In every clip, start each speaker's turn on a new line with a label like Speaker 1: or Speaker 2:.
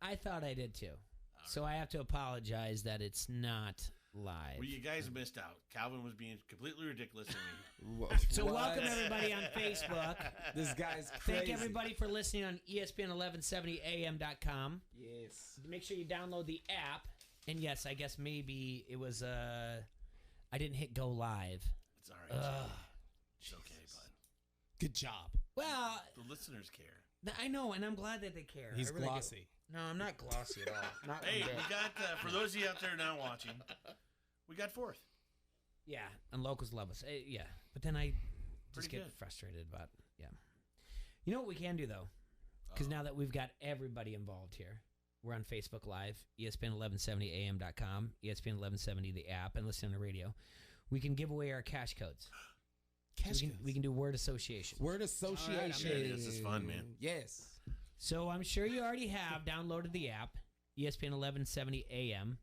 Speaker 1: I thought I did too. So I have to apologize that it's not live.
Speaker 2: Well, you guys missed out. Calvin was being completely ridiculous to me.
Speaker 1: So welcome everybody on Facebook.
Speaker 3: This guy's crazy.
Speaker 1: Thank everybody for listening on ESPN1170am.com.
Speaker 3: Yes.
Speaker 1: Make sure you download the app. And yes, I guess maybe it was I didn't hit go live.
Speaker 2: It's all right. It's okay, bud.
Speaker 3: Good job.
Speaker 1: Well,
Speaker 2: The listeners care.
Speaker 1: I know, and I'm glad that they care.
Speaker 3: He's
Speaker 1: I really
Speaker 3: glossy.
Speaker 1: do. No, I'm not glossy at all. Not
Speaker 2: Hey,
Speaker 1: one bit.
Speaker 2: we got, for those of you out there now watching, we got fourth.
Speaker 1: Yeah, and locals love us. Yeah, but then I just
Speaker 2: Pretty
Speaker 1: get
Speaker 2: good.
Speaker 1: frustrated about, yeah. You know what we can do, though? Because now that we've got everybody involved here, we're on Facebook Live, ESPN1170am.com, ESPN1170 the app, and listen on the radio. We can give away our cash codes. We can do word association.
Speaker 3: Word association.
Speaker 2: Right, this is fun, man.
Speaker 3: Yes.
Speaker 1: So I'm sure you already have downloaded the app, ESPN 1170 AM.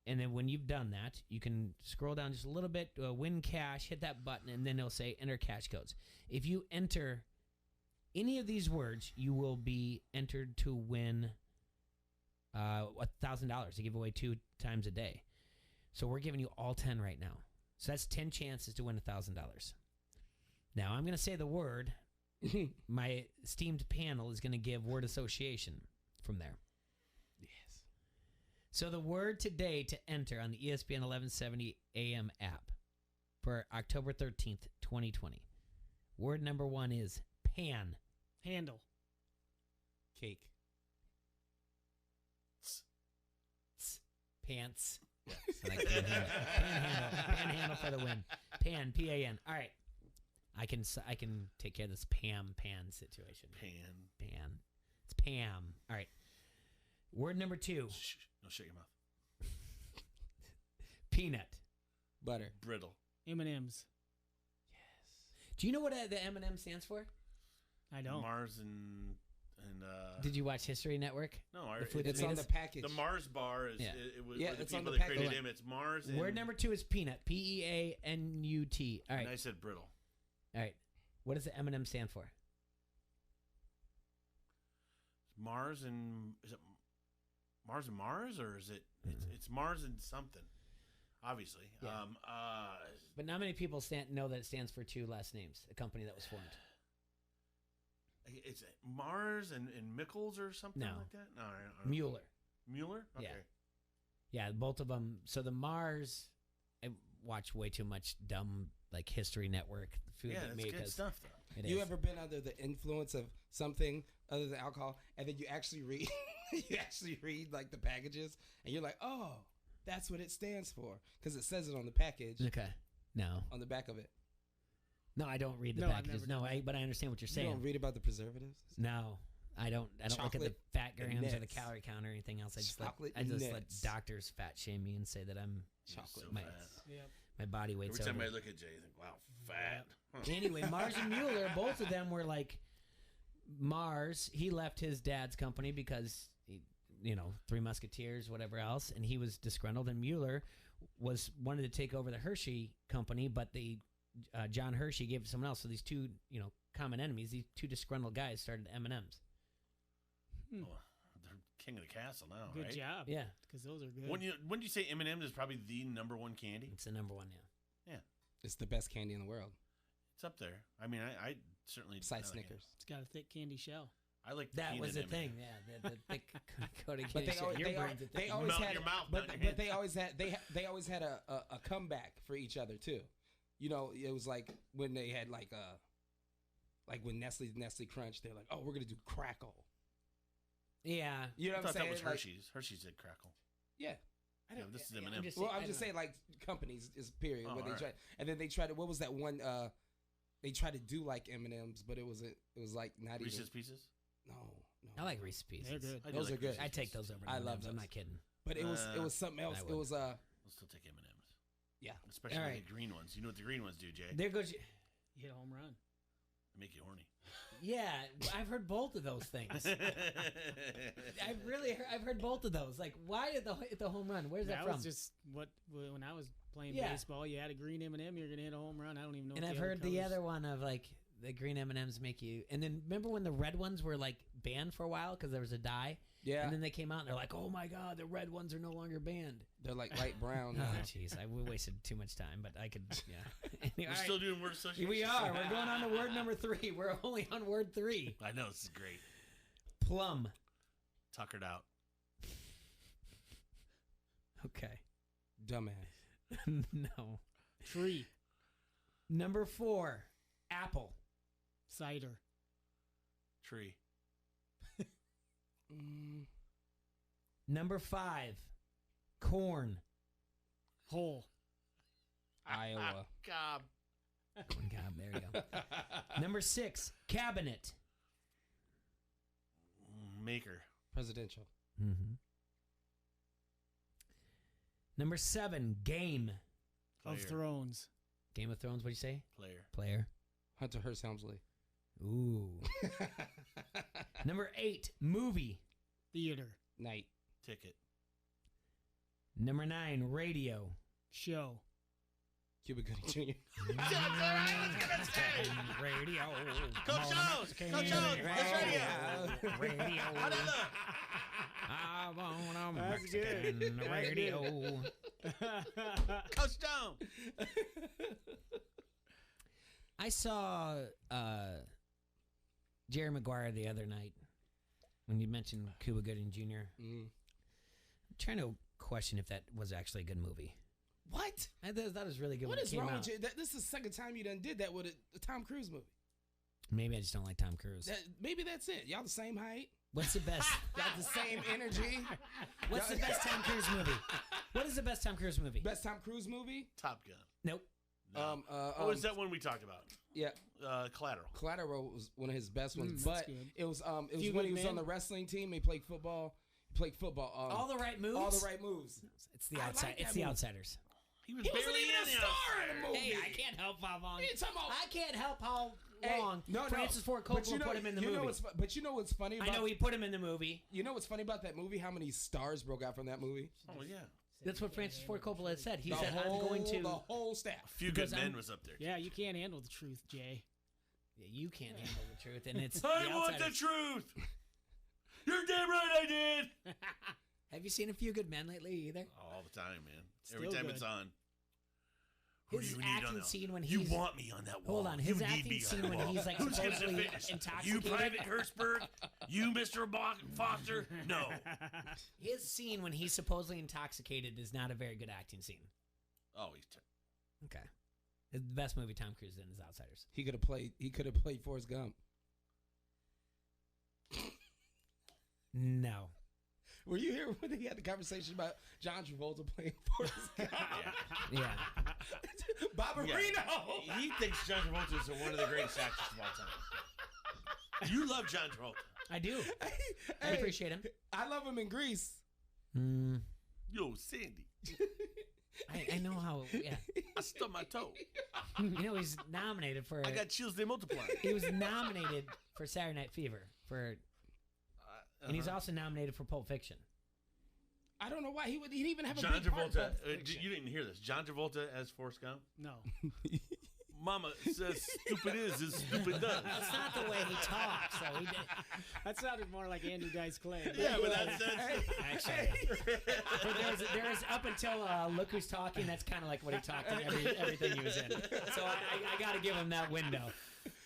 Speaker 1: And then when you've done that, you can scroll down just a little bit, win cash, hit that button, and then it'll say enter cash codes. If you enter any of these words, you will be entered to win $1,000 to give away 2 times a day. So we're giving you all 10 right now. So that's 10 chances to win $1,000. Now I'm going to say the word. My esteemed panel is going to give word association from there.
Speaker 3: Yes.
Speaker 1: So the word today to enter on the ESPN 1170 AM app for October 13th, 2020. Word number 1 is pan.
Speaker 4: Handle.
Speaker 3: Cake.
Speaker 1: Pants. Yes. I like panhandle for the win. Pan, P-A-N. All right. I can take care of this pan situation.
Speaker 2: Pan.
Speaker 1: It's Pam. All right. Word number 2.
Speaker 2: Shh. No, shut your mouth.
Speaker 1: Peanut.
Speaker 3: Butter.
Speaker 2: Brittle.
Speaker 4: M&M's.
Speaker 1: Do you know what the M&M stands for?
Speaker 4: I don't.
Speaker 2: Mars and
Speaker 1: Did you watch History Network?
Speaker 2: no,
Speaker 3: It's on the package.
Speaker 2: the Mars bar is
Speaker 1: Yeah.
Speaker 2: it was
Speaker 3: Yeah,
Speaker 2: the
Speaker 3: it's on
Speaker 2: people
Speaker 3: the
Speaker 2: that
Speaker 3: package.
Speaker 2: created him. It's Mars. And,
Speaker 1: Word number 2 is peanut. P-E-A-N-U-T. All right.
Speaker 2: And I said brittle.
Speaker 1: All right. What does the M&M stand for?
Speaker 2: Mars and is it Mars and Mars or is it? It's Mars and something. Obviously.
Speaker 1: Yeah. But not many people know that it stands for 2 last names. A company that was formed.
Speaker 2: It's Mars and Mickles or something
Speaker 1: No.
Speaker 2: like that. No, I don't know.
Speaker 1: Mueller.
Speaker 2: Mueller. Okay.
Speaker 1: Yeah. Yeah, both of them. So the Mars, I watch way too much dumb History Network food.
Speaker 2: Yeah,
Speaker 1: that
Speaker 2: that's
Speaker 1: make
Speaker 2: good
Speaker 1: us-
Speaker 2: stuff though.
Speaker 1: It
Speaker 3: You
Speaker 1: is.
Speaker 3: ever been under the influence of something other than alcohol, and then you actually read, the packages, and you're like, oh, that's what it stands for, because it says it on the package,
Speaker 1: Okay. No.
Speaker 3: on the back of it.
Speaker 1: No, I don't read the
Speaker 4: No, I've
Speaker 1: packages.
Speaker 4: never
Speaker 1: No,
Speaker 4: done
Speaker 1: but I understand what you're
Speaker 3: You
Speaker 1: saying.
Speaker 3: don't read about the preservatives.
Speaker 1: No, I don't. I don't look at the
Speaker 3: Chocolate
Speaker 1: fat grams or the
Speaker 3: nits.
Speaker 1: calorie count or anything else. I just
Speaker 3: Chocolate
Speaker 1: let
Speaker 3: nits.
Speaker 1: doctors fat shame me and say that I'm
Speaker 3: Chocolate.
Speaker 2: So
Speaker 1: my,
Speaker 2: fat.
Speaker 4: Yep.
Speaker 1: my body weight's
Speaker 2: Every time
Speaker 1: over.
Speaker 2: I look at Jay, I think, wow, fat. Huh.
Speaker 1: Anyway, Mars and Mueller, both of them were Mars. He left his dad's company because he, Three Musketeers, whatever else, and he was disgruntled. And Mueller wanted to take over the Hershey company, but John Hershey gave it to someone else. So these 2, common enemies, these 2 disgruntled guys started M&M's.
Speaker 2: Oh, they're king of the castle now,
Speaker 4: Good
Speaker 2: right?
Speaker 4: job.
Speaker 1: Yeah,
Speaker 4: Because those are good.
Speaker 2: Wouldn't you say M&M's is probably the number 1 candy?
Speaker 1: it's the number 1 now.
Speaker 2: Yeah,
Speaker 3: It's the best candy in the world,
Speaker 2: it's up there. I mean, I certainly
Speaker 3: besides
Speaker 2: I like it.
Speaker 3: Snickers.
Speaker 4: It's got a thick candy shell.
Speaker 2: I like the
Speaker 1: That
Speaker 2: peanut
Speaker 1: was the
Speaker 2: M&M.
Speaker 1: thing. Yeah, the thick coating.
Speaker 3: But they always, they always
Speaker 2: Melt
Speaker 3: had,
Speaker 2: your mouth,
Speaker 3: but,
Speaker 2: not your
Speaker 3: but
Speaker 2: hand.
Speaker 3: they always had a comeback for each other too. It was like when they had like when Nestle Crunch, they're like, oh, we're gonna do Crackle.
Speaker 1: Yeah.
Speaker 3: You know
Speaker 2: I
Speaker 3: what I'm
Speaker 2: thought that
Speaker 3: saying?
Speaker 2: was
Speaker 3: Like,
Speaker 2: Hershey's. Hershey's did crackle.
Speaker 3: yeah.
Speaker 2: Yeah, this is
Speaker 1: I'm
Speaker 2: M&M.
Speaker 1: just-
Speaker 3: Well,
Speaker 1: I
Speaker 3: I'm just
Speaker 1: don't
Speaker 3: saying, companies is period.
Speaker 2: Oh,
Speaker 3: What they
Speaker 2: all
Speaker 3: tried,
Speaker 2: right.
Speaker 3: and then they tried to. What was that one? They tried to do like M&Ms, but it was like not
Speaker 2: Reese's
Speaker 3: even.
Speaker 2: Pieces.
Speaker 3: No.
Speaker 1: I like Reese's Pieces.
Speaker 4: They're good.
Speaker 2: I do
Speaker 3: Those
Speaker 2: like
Speaker 3: are good.
Speaker 2: Reese's
Speaker 1: I take
Speaker 2: Pieces.
Speaker 1: those over.
Speaker 3: I
Speaker 1: M&Ms.
Speaker 3: love
Speaker 1: I'm
Speaker 3: those.
Speaker 1: not kidding.
Speaker 3: But it was something else.
Speaker 1: I
Speaker 3: It
Speaker 1: would.
Speaker 3: was
Speaker 2: I'll still take M&Ms,
Speaker 3: yeah.
Speaker 2: especially
Speaker 1: All right.
Speaker 2: the green ones. You know what the green ones do, Jay?
Speaker 1: There goes.
Speaker 4: You hit a home run.
Speaker 2: They make you horny.
Speaker 1: Yeah, I've heard both of those things. I've heard both of those. Why did the home run? Where's that
Speaker 4: That
Speaker 1: from?
Speaker 4: was just when I was playing
Speaker 1: Yeah.
Speaker 4: baseball. You had a green M&M, you're gonna hit a home run. I don't even know.
Speaker 1: And
Speaker 4: what
Speaker 1: I've
Speaker 4: the other
Speaker 1: heard the
Speaker 4: colors-
Speaker 1: other one of the green M&Ms make you. And then remember when the red ones were like banned for a while because there was a dye.
Speaker 3: Yeah.
Speaker 1: And then they came out and they're like, oh my god, the red ones are no longer banned.
Speaker 3: They're like light brown.
Speaker 1: Oh jeez, we wasted too much time, but I could. Yeah. Anyway,
Speaker 2: We're still doing word association.
Speaker 1: We are. We're going on to word number 3. We're only on word 3.
Speaker 2: I know, this is great.
Speaker 1: Plum.
Speaker 2: Tuckered out.
Speaker 1: Okay.
Speaker 3: Dumbass.
Speaker 1: No.
Speaker 4: Tree.
Speaker 1: Number 4. Apple.
Speaker 4: Cider.
Speaker 2: Tree.
Speaker 1: Number 5. Corn.
Speaker 4: Hole.
Speaker 3: Iowa.
Speaker 2: God.
Speaker 1: Corn cob. There you go. Number 6. Cabinet.
Speaker 2: Maker.
Speaker 3: Presidential.
Speaker 1: Mm-hmm. Number 7. Game.
Speaker 4: Of
Speaker 2: Player.
Speaker 4: Thrones.
Speaker 1: Game of Thrones. What'd you say?
Speaker 2: Player.
Speaker 3: Hunter Hearst Helmsley.
Speaker 1: Ooh. Number 8. Movie.
Speaker 4: Theater.
Speaker 3: Night.
Speaker 2: Ticket.
Speaker 1: Number 9. Radio.
Speaker 4: Show.
Speaker 3: Cuba Gooding Jr.
Speaker 1: Radio.
Speaker 2: Coach Jones! Coach Jones! That's radio!
Speaker 1: Radio.
Speaker 2: How that look?
Speaker 1: I want a
Speaker 4: That's good.
Speaker 1: Mexican radio.
Speaker 2: Coach Jones!
Speaker 1: I saw Jerry Maguire the other night when you mentioned Cuba Gooding Jr. I'm trying to question if that was actually a good movie.
Speaker 3: What?
Speaker 1: I thought it was really good.
Speaker 3: What
Speaker 1: when
Speaker 3: is
Speaker 1: it came
Speaker 3: wrong
Speaker 1: out.
Speaker 3: with you? This is the second time you done did that with a Tom Cruise movie.
Speaker 1: Maybe I just don't like Tom Cruise.
Speaker 3: Maybe that's it. Y'all the same height.
Speaker 1: What's the best?
Speaker 3: Got the same energy.
Speaker 1: What's the best Tom Cruise movie? What is the best Tom Cruise movie?
Speaker 3: Best Tom Cruise movie?
Speaker 2: Top Gun.
Speaker 1: Nope.
Speaker 2: No. What was that one we talked about?
Speaker 3: Yeah.
Speaker 2: Collateral.
Speaker 3: Collateral was one of his best ones,
Speaker 4: that's
Speaker 3: but
Speaker 4: good.
Speaker 3: it was
Speaker 4: Few
Speaker 3: when
Speaker 4: Good
Speaker 3: he was
Speaker 4: Men?
Speaker 3: on the wrestling team. He played football.
Speaker 1: All the right moves.
Speaker 3: All the right moves.
Speaker 1: It's the
Speaker 3: I
Speaker 1: outside.
Speaker 3: like
Speaker 1: it's
Speaker 3: that
Speaker 1: the
Speaker 3: movie.
Speaker 1: Outsiders.
Speaker 2: He was
Speaker 3: He wasn't
Speaker 2: barely
Speaker 3: even a
Speaker 2: in the
Speaker 3: star in the
Speaker 2: Outsiders.
Speaker 3: movie.
Speaker 1: Hey, I can't help how long.
Speaker 3: What are you talking about?
Speaker 1: I can't help how
Speaker 3: Hey,
Speaker 1: long
Speaker 3: no,
Speaker 1: Francis Ford
Speaker 3: But
Speaker 1: Coppola put him in the
Speaker 3: you know
Speaker 1: movie.
Speaker 3: but you know what's funny about
Speaker 1: I know he put him in the movie.
Speaker 3: You know what's funny about that movie? How many stars broke out from that movie?
Speaker 2: Oh, yeah.
Speaker 1: That's what Francis Ford Coppola had said. He
Speaker 3: The
Speaker 1: said,
Speaker 3: whole,
Speaker 1: "I'm going to."
Speaker 3: the whole staff.
Speaker 2: A Few
Speaker 1: Because
Speaker 2: Good Men
Speaker 1: I'm-
Speaker 2: was up there.
Speaker 4: Yeah, you can't handle the truth, Jay.
Speaker 1: Yeah, you can't handle the truth, and it's.
Speaker 2: I
Speaker 1: The
Speaker 2: want the
Speaker 1: Outsiders.
Speaker 2: truth. You're damn right I did.
Speaker 1: Have you seen A Few Good Men lately either?
Speaker 2: All the time, man.
Speaker 4: Still
Speaker 2: Every time
Speaker 4: good.
Speaker 2: it's on. Who
Speaker 1: His
Speaker 2: do you need on
Speaker 1: acting
Speaker 2: that?
Speaker 1: scene when
Speaker 2: You
Speaker 1: he's.
Speaker 2: want me on that wall.
Speaker 1: Hold on,
Speaker 2: You
Speaker 1: his
Speaker 2: need
Speaker 1: acting
Speaker 2: me on
Speaker 1: scene
Speaker 2: that
Speaker 1: when
Speaker 2: wall.
Speaker 1: he's like
Speaker 2: Who's gonna
Speaker 1: supposedly
Speaker 2: defend us?
Speaker 1: intoxicated.
Speaker 2: You, Private Hertzberg? You, Mr. Foster? No.
Speaker 1: His scene when he's supposedly intoxicated is not a very good acting scene.
Speaker 2: Oh,
Speaker 1: Okay. The best movie Tom Cruise in is Outsiders.
Speaker 3: He could have played Forrest Gump.
Speaker 1: No.
Speaker 3: Were you here when he had the conversation about John Travolta playing Forrest Gump?
Speaker 1: Yeah.
Speaker 3: Barbarino.
Speaker 2: He thinks John Travolta is one of the greatest actors of all time. You love John Travolta.
Speaker 1: I do. I
Speaker 3: Hey,
Speaker 1: appreciate him.
Speaker 3: I love him in Grease.
Speaker 1: Mm,
Speaker 2: Yo, Sandy.
Speaker 1: I know how. Yeah.
Speaker 2: I stubbed my toe.
Speaker 1: You know he's nominated for.
Speaker 2: I got chills, they multiply.
Speaker 1: He was nominated for Saturday Night Fever and he's also nominated for Pulp Fiction.
Speaker 3: I don't know why he didn't even have a
Speaker 2: John
Speaker 3: big part in
Speaker 2: Travolta.
Speaker 3: Pulp Fiction.
Speaker 2: You didn't hear this. John Travolta as Forrest Gump.
Speaker 4: No.
Speaker 2: Mama says stupid is stupid does.
Speaker 1: That's not the way he talks. So he did.
Speaker 4: That sounded more like Andrew Dice Clay.
Speaker 2: Yeah, but that's
Speaker 1: Actually, but there's up until Look Who's Talking. That's kind of like what he talked in everything he was in. So I got to give him that window.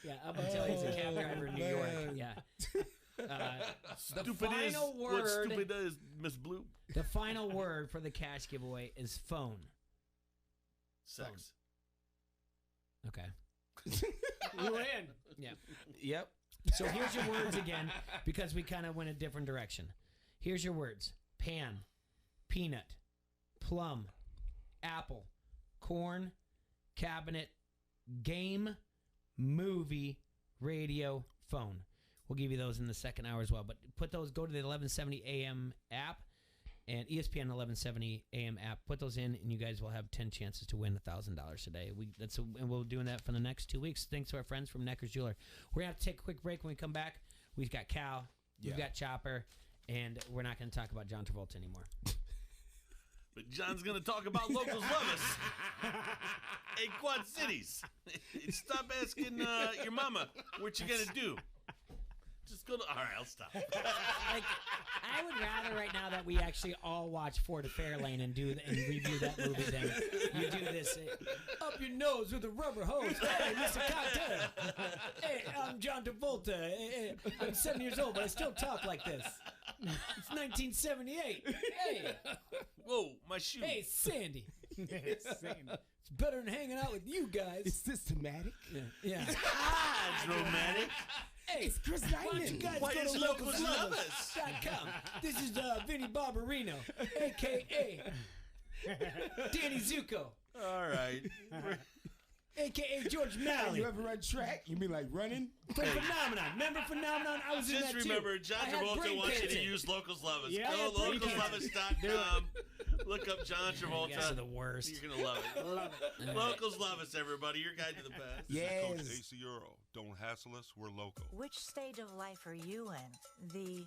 Speaker 1: Yeah, up until he's a cab driver in New York. Yeah. The
Speaker 2: Stupid is
Speaker 1: final
Speaker 2: what
Speaker 1: word.
Speaker 2: stupid does, Miss Blue.
Speaker 1: The final word for the cash giveaway is phone.
Speaker 2: Sex.
Speaker 1: Okay.
Speaker 4: You win.
Speaker 1: Yeah.
Speaker 3: Yep.
Speaker 1: So here's your words again, because we kind of went a different direction. Here's your words: pan, peanut, plum, apple, corn, cabinet, game, movie, radio, phone. We'll give you those in the second hour as well. But go to the 1170 AM app and ESPN 1170 AM app. Put those in, and you guys will have 10 chances to win $1,000 today. And we'll be doing that for the next 2 weeks. Thanks to our friends from Necker's Jeweler. We're going to have to take a quick break. When we come back, we've got Cal, we've got Chopper, and we're not going to talk about John Travolta anymore.
Speaker 2: But John's going to talk about locals love us in Quad Cities. Stop asking your mama what you going to do. Just go to... All right, I'll stop.
Speaker 1: Like, I would rather right now that we actually all watch Ford of Fairlane and review that movie than you do this up your nose with a rubber hose. Hey, Mr. Cocktail. Hey, I'm John Travolta. Hey, I'm 7 years old, but I still talk like this. It's 1978. Hey.
Speaker 2: Whoa, my shoe.
Speaker 1: Hey, Sandy.
Speaker 4: Sandy.
Speaker 1: It's better than hanging out with you guys.
Speaker 3: Is this thematic?
Speaker 1: Yeah.
Speaker 2: It's romantic.
Speaker 1: Hey,
Speaker 3: It's Chris
Speaker 1: why don't you
Speaker 3: Diamond.
Speaker 1: guys
Speaker 2: Why
Speaker 1: go
Speaker 2: is
Speaker 1: to
Speaker 2: Locals Love Us?
Speaker 1: localslovers.com. This is Vinny Barbarino, a.k.a. Danny Zuko,
Speaker 2: All right.
Speaker 1: a.k.a. George
Speaker 3: You
Speaker 1: Malley.
Speaker 3: ever run track? You mean like running?
Speaker 1: From Phenomenon. Remember Phenomenon? I was in
Speaker 2: Just
Speaker 1: that
Speaker 2: remember,
Speaker 1: too.
Speaker 2: John
Speaker 1: I had
Speaker 2: Travolta
Speaker 1: brain
Speaker 2: wants you to
Speaker 1: cancer.
Speaker 2: use Locals Love Us.
Speaker 4: Yeah, I
Speaker 2: Go
Speaker 4: had brain
Speaker 2: localslovers.com. Look up John
Speaker 1: You guys are
Speaker 2: Travolta.
Speaker 1: the worst.
Speaker 2: You're going to love it.
Speaker 4: Love it.
Speaker 2: Locals love us, everybody. Your guide to the past.
Speaker 3: Yes.
Speaker 5: Coach AC Euro. Don't hassle us. We're local.
Speaker 6: Which stage of life are you in?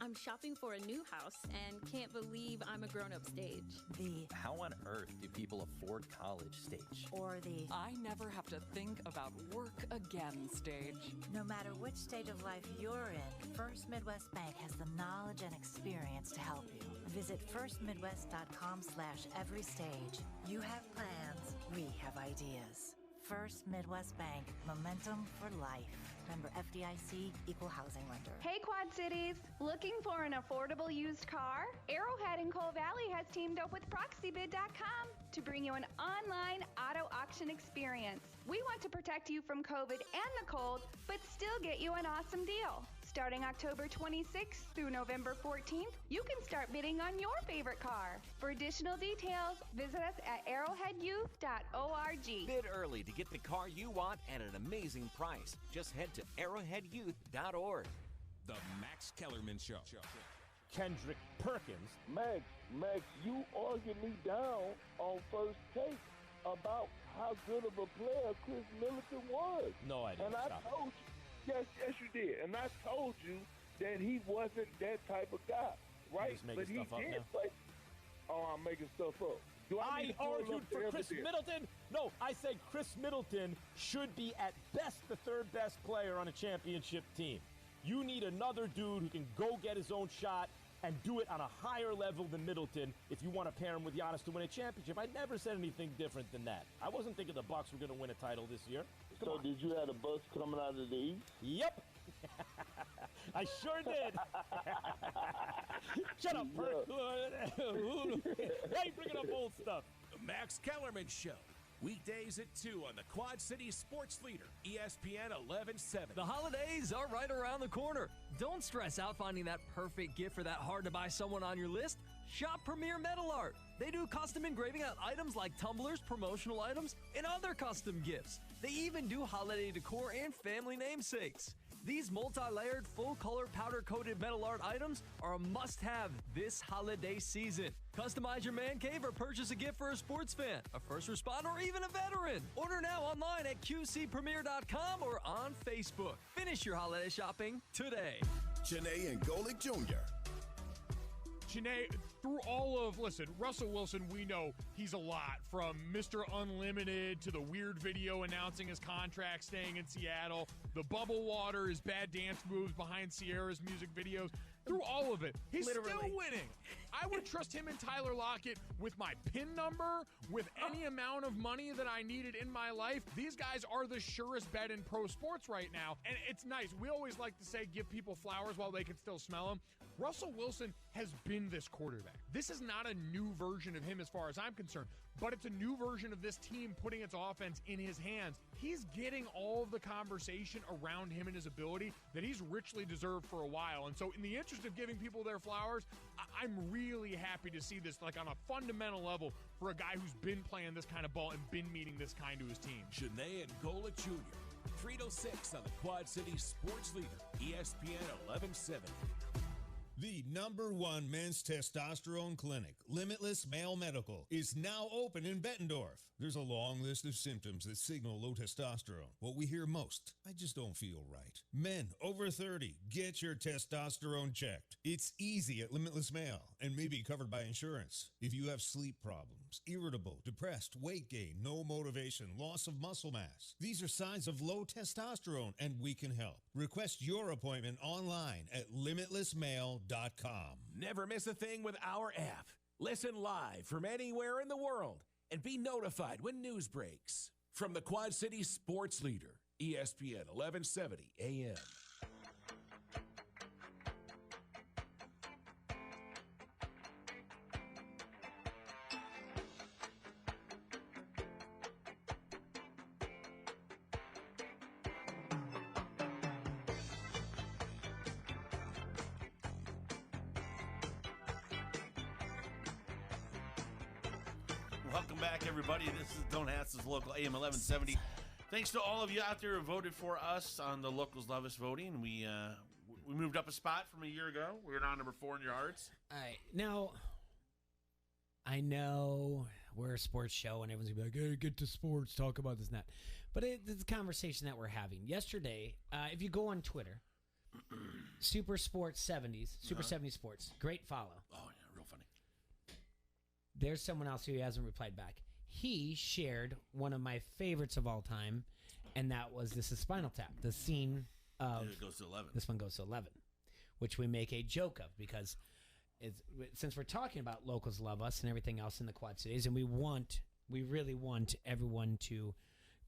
Speaker 7: I'm shopping for a new house and can't believe I'm a grown-up stage.
Speaker 6: The
Speaker 8: How on earth do people afford college stage?
Speaker 6: or the
Speaker 9: I never have to think about work again stage.
Speaker 6: no matter which stage of life you're in, First Midwest Bank has the knowledge and experience to help you. Visit firstmidwest.com/everystage. You have plans, we have ideas. First Midwest Bank, momentum for life. Member FDIC, equal housing lender.
Speaker 10: Hey Quad Cities! Looking for an affordable used car? Arrowhead in Coal Valley has teamed up with ProxyBid.com to bring you an online auto auction experience. We want to protect you from COVID and the cold, but still get you an awesome deal. Starting October 26th through November 14th, you can start bidding on your favorite car. For additional details, visit us at arrowheadyouth.org.
Speaker 11: Bid early to get the car you want at an amazing price. Just head to arrowheadyouth.org.
Speaker 12: The Max Kellerman Show.
Speaker 13: Kendrick Perkins.
Speaker 14: Max, you argued me down on First Take about how good of a player Chris Middleton was.
Speaker 13: No, I didn't.
Speaker 14: And I told you, yes, you did. And I told you that he wasn't that type of guy, right?
Speaker 13: Just making
Speaker 14: But he
Speaker 13: stuff up
Speaker 14: did
Speaker 13: now?
Speaker 14: play. Oh, I'm making stuff up. Do I need
Speaker 13: I
Speaker 14: to pull
Speaker 13: argued
Speaker 14: up the
Speaker 13: for Chris
Speaker 14: evidence?
Speaker 13: Middleton. No, I said Chris Middleton should be at best the third best player on a championship team. You need another dude who can go get his own shot and do it on a higher level than Middleton if you want to pair him with Giannis to win a championship. I never said anything different than that. I wasn't thinking the Bucks were going to win a title this year. Come
Speaker 14: So
Speaker 13: on.
Speaker 14: did you have a bus coming out of the East?
Speaker 13: Yep. I sure did. Shut up, Perk. Why are you bringing up old stuff?
Speaker 12: The Max Kellerman Show. Weekdays at 2 on the Quad City Sports Leader, ESPN 1170.
Speaker 15: The holidays are right around the corner. Don't stress out finding that perfect gift for that hard-to-buy someone on your list. Shop Premier Metal Art. They do custom engraving on items like tumblers, promotional items, and other custom gifts. They even do holiday decor and family namesakes. These multi-layered, full-color, powder-coated metal art items are a must-have this holiday season. Customize your man cave or purchase a gift for a sports fan, a first responder, or even a veteran. Order now online at qcpremier.com or on Facebook. Finish your holiday shopping today.
Speaker 16: Janae and Golick Jr.
Speaker 17: Janae, through all of, listen, Russell Wilson, we know he's a lot, from Mr. Unlimited to the weird video announcing his contract staying in Seattle, the bubble water, his bad dance moves behind Sierra's music videos. Through all of it, he's still winning. I would trust him and Tyler Lockett with my PIN number, with any amount of money that I needed in my life. These guys are the surest bet in pro sports right now, and it's nice. We always like to say give people flowers while they can still smell them. Russell Wilson has been this quarterback. This is not a new version of him as far as I'm concerned, but it's a new version of this team putting its offense in his hands. He's getting all of the conversation around him and his ability that he's richly deserved for a while. And so in the interest of giving people their flowers, I'm really happy to see this, like, on a fundamental level for a guy who's been playing this kind of ball and been meeting this kind to his team.
Speaker 12: Janae and Golick Jr. 306 on the Quad City Sports Leader, ESPN 1170.
Speaker 18: The #1 men's testosterone clinic, Limitless Male Medical, is now open in Bettendorf. There's a long list of symptoms that signal low testosterone. What we hear most, I just don't feel right. Men over 30, get your testosterone checked. It's easy at Limitless Male and may be covered by insurance. If you have sleep problems, irritable, depressed, weight gain, no motivation, loss of muscle mass, these are signs of low testosterone and we can help. Request your appointment online at limitlessmale.com.
Speaker 12: Never miss a thing with our app. Listen live from anywhere in the world and be notified when news breaks. From the Quad City Sports Leader, ESPN 1170 AM.
Speaker 2: Welcome back, everybody. This is Don't Ask This Local AM 1170. Thanks to all of you out there who voted for us on the Locals Love Us voting. We moved up a spot from a year ago. We're now number 4 in your hearts.
Speaker 1: All right. Now, I know we're a sports show and everyone's going to be like, hey, get to sports, talk about this and that. But it's a conversation that we're having. Yesterday, if you go on Twitter, Super Sports 70s, Super 70 Sports, great follow.
Speaker 2: Oh, yeah, real funny.
Speaker 1: There's someone else who hasn't replied back. He shared one of my favorites of all time, and that was This is Spinal Tap, the scene of
Speaker 2: It goes to 11.
Speaker 1: This one goes to 11, which we make a joke of because since we're talking about Locals Love Us and everything else in the Quad Cities, and we really want everyone to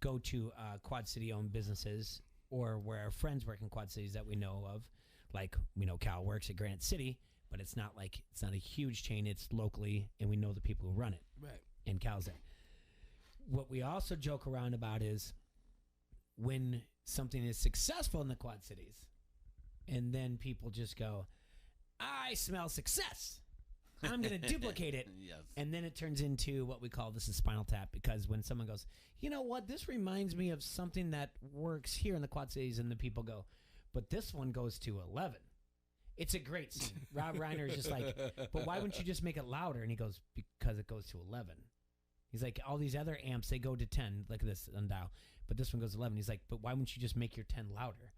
Speaker 1: go to Quad City-owned businesses or where our friends work in Quad Cities that we know of, like we know Cal works at Granite City, but it's not a huge chain. It's locally, and we know the people who run it.
Speaker 3: Right.
Speaker 1: And Cal's there. What we also joke around about is when something is successful in the Quad Cities, and then people just go, I smell success. I'm going to duplicate it.
Speaker 2: Yes.
Speaker 1: And then it turns into what we call This is Spinal Tap, because when someone goes, you know what, this reminds me of something that works here in the Quad Cities, and the people go, but this one goes to 11. It's a great scene. Rob Reiner is just like, but why wouldn't you just make it louder? And he goes, because it goes to 11. He's like, all these other amps, they go to 10, like this on dial. But this one goes 11. He's like, but why wouldn't you just make your 10 louder?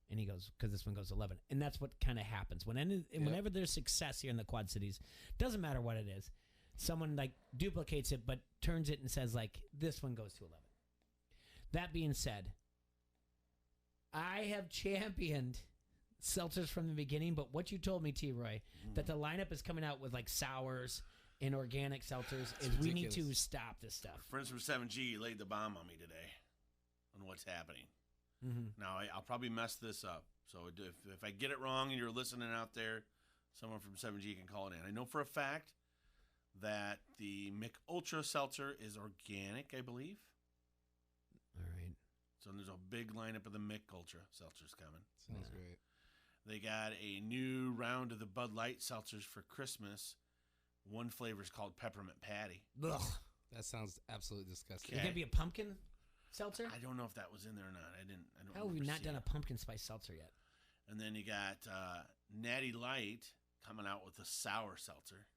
Speaker 1: And he goes, because this one goes 11. And that's what kind of happens. Whenever there's success here in the Quad Cities, doesn't matter what it is, someone like duplicates it but turns it and says like, this one goes to 11. That being said, I have championed seltzers from the beginning, but what you told me, T-Roy, that the lineup is coming out with like sours and organic seltzers is we need to stop this stuff.
Speaker 2: Friends from 7G laid the bomb on me today on what's happening.
Speaker 1: Mm-hmm.
Speaker 2: Now, I'll probably mess this up. So if I get it wrong and you're listening out there, someone from 7G can call it in. I know for a fact that the Mick Ultra Seltzer is organic, I believe.
Speaker 1: All right.
Speaker 2: So there's a big lineup of the Mick Ultra Seltzers coming.
Speaker 3: Sounds great.
Speaker 2: They got a new round of the Bud Light Seltzers for Christmas. One flavor is called Peppermint Patty.
Speaker 1: Ugh.
Speaker 3: That sounds absolutely disgusting.
Speaker 1: Is it going to be a pumpkin seltzer?
Speaker 2: I don't know if that was in there or not. I don't.
Speaker 1: How have we not done a pumpkin spice seltzer yet?
Speaker 2: And then you got Natty Light coming out with a sour seltzer.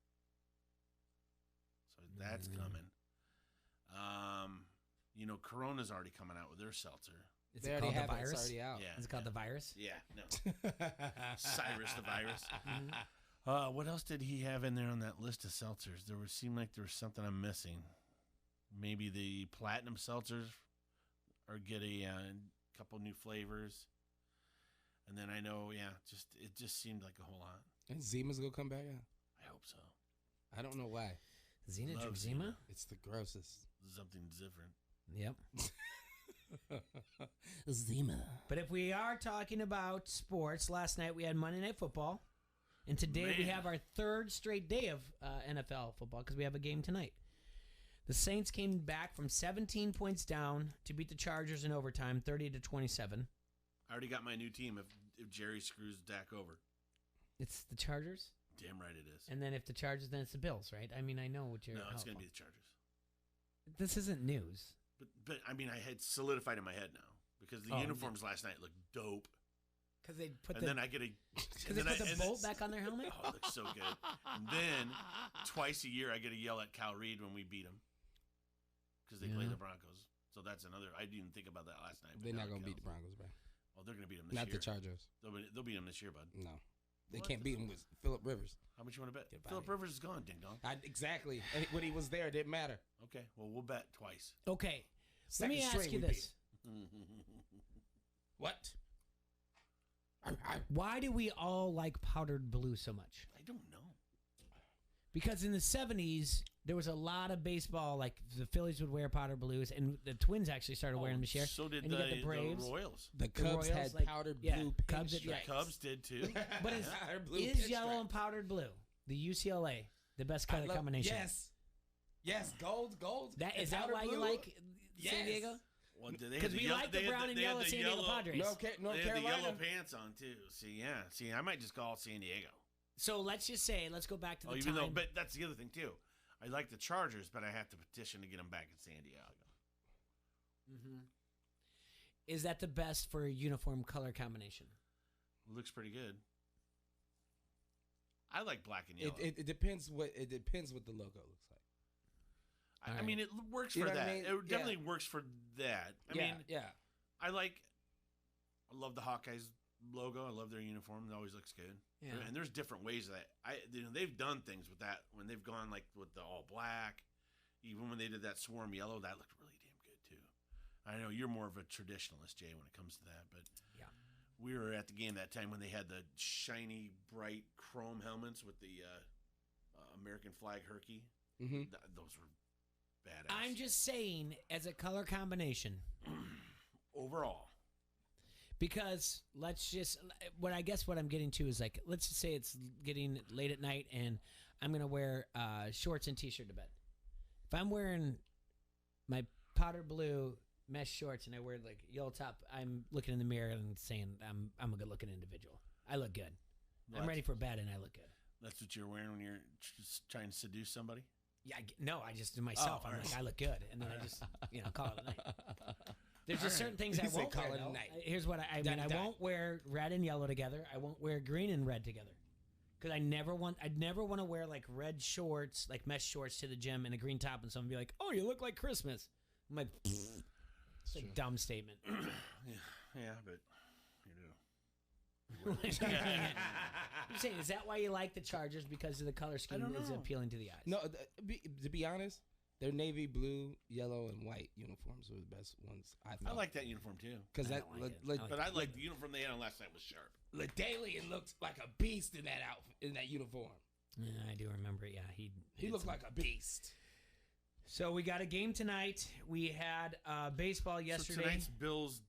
Speaker 2: So that's coming. Corona's already coming out with their seltzer.
Speaker 1: Is it called the virus?
Speaker 3: It's already out.
Speaker 2: Yeah.
Speaker 1: Is it called the virus?
Speaker 2: Yeah, no. Cyrus the virus. What else did he have in there on that list of seltzers? Seemed like there was something I'm missing. Maybe the platinum seltzers are getting a couple new flavors. And then I know, it just seemed like a whole lot.
Speaker 3: And Zima's going to come back out?
Speaker 2: I hope so.
Speaker 3: I don't know why.
Speaker 1: Zima drink Zima?
Speaker 3: It's the grossest.
Speaker 2: Something different.
Speaker 1: Yep. Zima. But if we are talking about sports, last night we had Monday Night Football. And today we have our third straight day of NFL football because we have a game tonight. The Saints came back from 17 points down to beat the Chargers in overtime, 30-27.
Speaker 2: I already got my new team if Jerry screws Dak over.
Speaker 1: It's the Chargers?
Speaker 2: Damn right it is.
Speaker 1: And then if the Chargers, then it's the Bills, right? I mean, I know what you're...
Speaker 2: No, it's going to be the Chargers.
Speaker 1: This isn't news.
Speaker 2: But I mean, I had solidified in my head now because the uniforms last night looked dope.
Speaker 1: Because they put
Speaker 2: and then I get a
Speaker 1: because they put the bolt back on their helmet.
Speaker 2: Oh, it looks so good. And then twice a year I get to yell at Cal Reed when we beat them because they play the Broncos. So that's another. I didn't even think about that last night.
Speaker 3: They're not gonna beat the Broncos, bro.
Speaker 2: Oh, they're gonna beat them this
Speaker 3: Not
Speaker 2: year.
Speaker 3: the Chargers.
Speaker 2: They'll beat them this year, bud.
Speaker 3: No, they can't beat them with Phillip Rivers.
Speaker 2: How much you want to bet? Phillip Rivers is gone, ding dong.
Speaker 3: Exactly. And when he was there, it didn't matter.
Speaker 2: Okay, well we'll bet twice.
Speaker 1: Okay,
Speaker 3: Second
Speaker 1: let me
Speaker 3: string
Speaker 1: ask you
Speaker 3: we
Speaker 1: this:
Speaker 3: What?
Speaker 1: Why do we all like powdered blue so much?
Speaker 2: I don't know.
Speaker 1: Because in the 70s, there was a lot of baseball, like the Phillies would wear powder blues, and the Twins actually started wearing them this year.
Speaker 2: So did
Speaker 1: and you got the Braves.
Speaker 2: Royals.
Speaker 3: The Cubs had
Speaker 1: like,
Speaker 3: powdered blue
Speaker 1: Cubs,
Speaker 3: pinstripes.
Speaker 2: Cubs did too.
Speaker 1: But is yellow and powdered blue the UCLA the best color combination?
Speaker 3: Yes, gold.
Speaker 1: Is that why you like San Diego? Because we like the brown and yellow San Diego Padres.
Speaker 3: North
Speaker 2: They
Speaker 3: Carolina.
Speaker 2: had the yellow pants on too. See, I might just call it San Diego.
Speaker 1: So let's just say, let's go back to the
Speaker 2: even
Speaker 1: time.
Speaker 2: though, but that's the other thing too. I like the Chargers, but I have to petition to get them back in San Diego.
Speaker 1: Is that the best for a uniform color combination?
Speaker 2: Looks pretty good. I like black and yellow.
Speaker 3: It depends what the logo looks like.
Speaker 2: I mean, it works
Speaker 3: You
Speaker 2: for
Speaker 3: know what
Speaker 2: that.
Speaker 3: I mean?
Speaker 2: It definitely works for that. I mean, I love the Hawkeyes logo. I love their uniform. It always looks good.
Speaker 1: Yeah.
Speaker 2: And there's different ways that they've done things with that when they've gone like with the all black. Even when they did that swarm yellow, that looked really damn good too. I know you're more of a traditionalist, Jay, when it comes to that, but we were at the game that time when they had the shiny, bright chrome helmets with the American flag herky.
Speaker 3: Mm-hmm.
Speaker 2: Those were badass.
Speaker 1: I'm just saying, as a color combination,
Speaker 2: overall.
Speaker 1: Because what I'm getting to is like, let's just say it's getting late at night and I'm going to wear shorts and t-shirt to bed. If I'm wearing my powder blue mesh shorts and I wear like yellow top, I'm looking in the mirror and saying I'm a good looking individual. I look good. I'm ready for bed and I look good.
Speaker 2: That's what you're wearing when you're just trying to seduce somebody?
Speaker 1: Yeah, I just do myself. I'm like, I look good. And then I just, call it a night. There's just certain things I won't wear. Here's what I mean. I won't wear red and yellow together. I won't wear green and red together. Because I'd never want to wear like red shorts, like mesh shorts to the gym and a green top and someone be like, oh, you look like Christmas. I'm like, it's a dumb statement.
Speaker 2: yeah, but you do.
Speaker 1: I'm saying, is that why you like the Chargers? Because of the color scheme is appealing to the eyes?
Speaker 3: No, to be honest, their navy blue, yellow, and white uniforms were the best ones. I
Speaker 2: like that uniform too.
Speaker 3: Because
Speaker 2: but I like the uniform they had on last night was sharp.
Speaker 3: LaDailian looked like a beast in that outfit, in that uniform.
Speaker 1: Yeah, I do remember it. Yeah,
Speaker 3: he looked like a beast.
Speaker 1: So we got a game tonight. We had baseball yesterday.
Speaker 2: So tonight's Bills.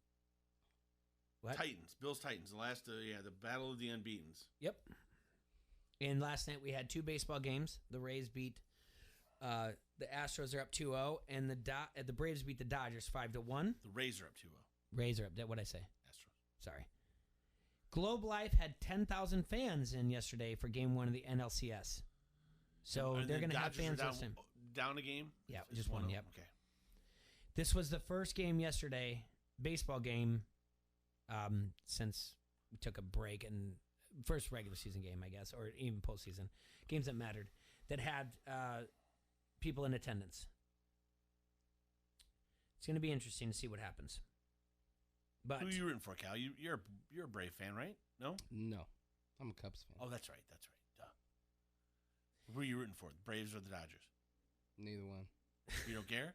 Speaker 1: What?
Speaker 2: Bills Titans. The last, the battle of the unbeatens.
Speaker 1: Yep. And last night we had two baseball games. The Rays beat the Astros are up 2-0, and the Braves beat the Dodgers 5-1.
Speaker 2: The Rays are up 2-0.
Speaker 1: Rays are up. What'd I say?
Speaker 2: Astros.
Speaker 1: Sorry. Globe Life had 10,000 fans in yesterday for Game 1 of the NLCS. So they're going to have fans listening.
Speaker 2: Down a game?
Speaker 1: Yeah, just one. Yep.
Speaker 2: Okay.
Speaker 1: This was the first game yesterday, baseball game, since we took a break, and first regular season game, I guess, or even postseason games that mattered, that had people in attendance. It's going to be interesting to see what happens. But
Speaker 2: who are you rooting for, Cal? You're a Brave fan, right? No?
Speaker 3: No. I'm a Cubs fan.
Speaker 2: Oh, that's right. Duh. Who are you rooting for, the Braves or the Dodgers?
Speaker 3: Neither one.
Speaker 2: You don't care?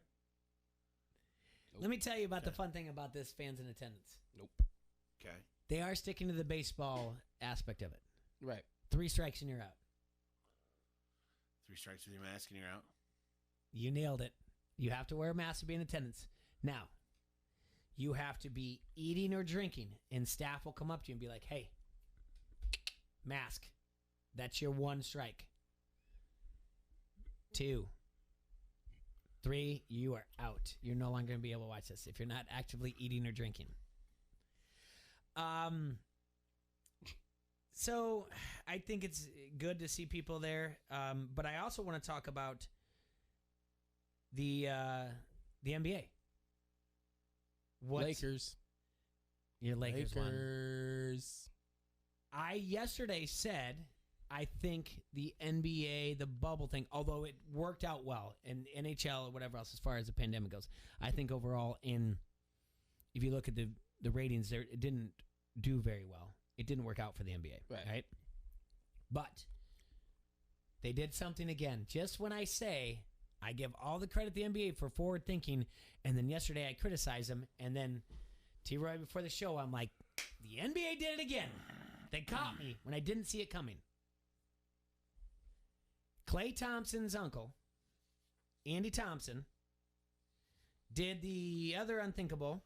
Speaker 3: Nope.
Speaker 1: Let me tell you about the fun thing about this fans in attendance.
Speaker 3: Nope.
Speaker 2: Okay.
Speaker 1: They are sticking to the baseball aspect of it.
Speaker 3: Right.
Speaker 1: 3 strikes and you're out.
Speaker 2: 3 strikes with your mask and you're out.
Speaker 1: You nailed it. You have to wear a mask to be in attendance. Now, you have to be eating or drinking, and staff will come up to you and be like, hey, mask. That's your 1 strike. 2, 3, you are out. You're no longer going to be able to watch this if you're not actively eating or drinking. So I think it's good to see people there, but I also want to talk about the NBA.
Speaker 3: Lakers.
Speaker 1: Your Lakers won. I yesterday said I think the NBA, the bubble thing, although it worked out well in NHL or whatever else as far as the pandemic goes, I think overall if you look at the ratings there, it didn't do very well. It didn't work out for the NBA, right? But they did something again. Just when I say I give all the credit to the NBA for forward thinking, and then yesterday I criticized them, and then T-Roy before the show, I'm like, the NBA did it again. They caught me when I didn't see it coming. Klay Thompson's uncle, Andy Thompson, did the other unthinkable.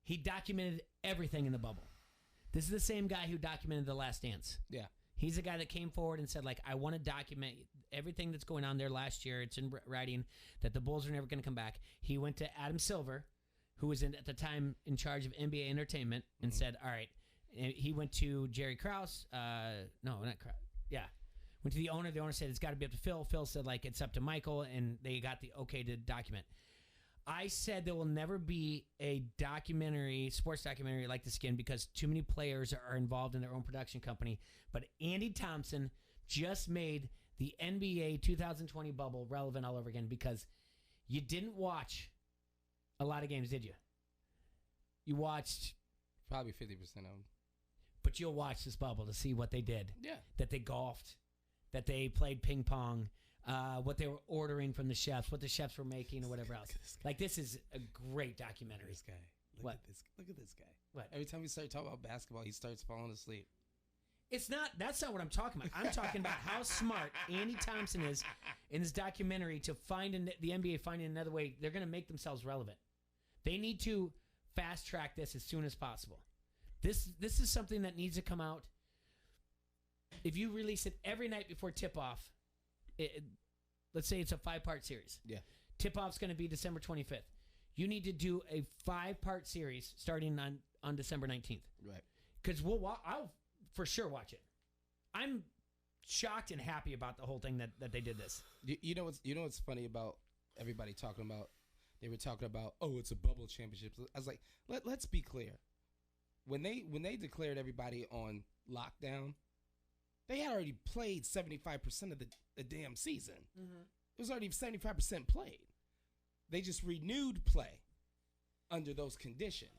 Speaker 1: He documented everything in the bubble. This is the same guy who documented The Last Dance.
Speaker 3: Yeah.
Speaker 1: He's the guy that came forward and said, like, I want to document everything that's going on there last year. It's in writing that the Bulls are never going to come back. He went to Adam Silver, who was at the time in charge of NBA Entertainment, and said, all right. And he went to Jerry Krause. No, not Krause. Yeah. Went to the owner. The owner said, it's got to be up to Phil. Phil said, like, it's up to Michael, and they got the okay to document. I said there will never be a sports documentary like this again because too many players are involved in their own production company. But Andy Thompson just made the NBA 2020 bubble relevant all over again because you didn't watch a lot of games, did you? You watched
Speaker 3: probably 50% of them.
Speaker 1: But you'll watch this bubble to see what they did.
Speaker 3: Yeah.
Speaker 1: That they golfed, that they played ping pong, what they were ordering from the chefs, what the chefs were making, or whatever else. Like, this is a great documentary.
Speaker 3: This guy.
Speaker 1: What?
Speaker 3: Look at this guy.
Speaker 1: What?
Speaker 3: Every time we start talking about basketball, he starts falling asleep.
Speaker 1: That's not what I'm talking about. I'm talking about how smart Andy Thompson is in this documentary to the NBA finding another way. They're going to make themselves relevant. They need to fast track this as soon as possible. This is something that needs to come out. If you release it every night before tip-off, let's say it's a 5-part series.
Speaker 3: Yeah.
Speaker 1: Tip-off's going to be December 25th. You need to do a 5-part series starting on December 19th.
Speaker 3: Right.
Speaker 1: Because I'll for sure watch it. I'm shocked and happy about the whole thing that they did this.
Speaker 3: You know what's funny about everybody talking about? They were talking about, oh, it's a bubble championship. I was like, let's be clear. When they declared everybody on lockdown, they had already played 75% of the damn season. Mm-hmm. It was already 75% played. They just renewed play under those conditions.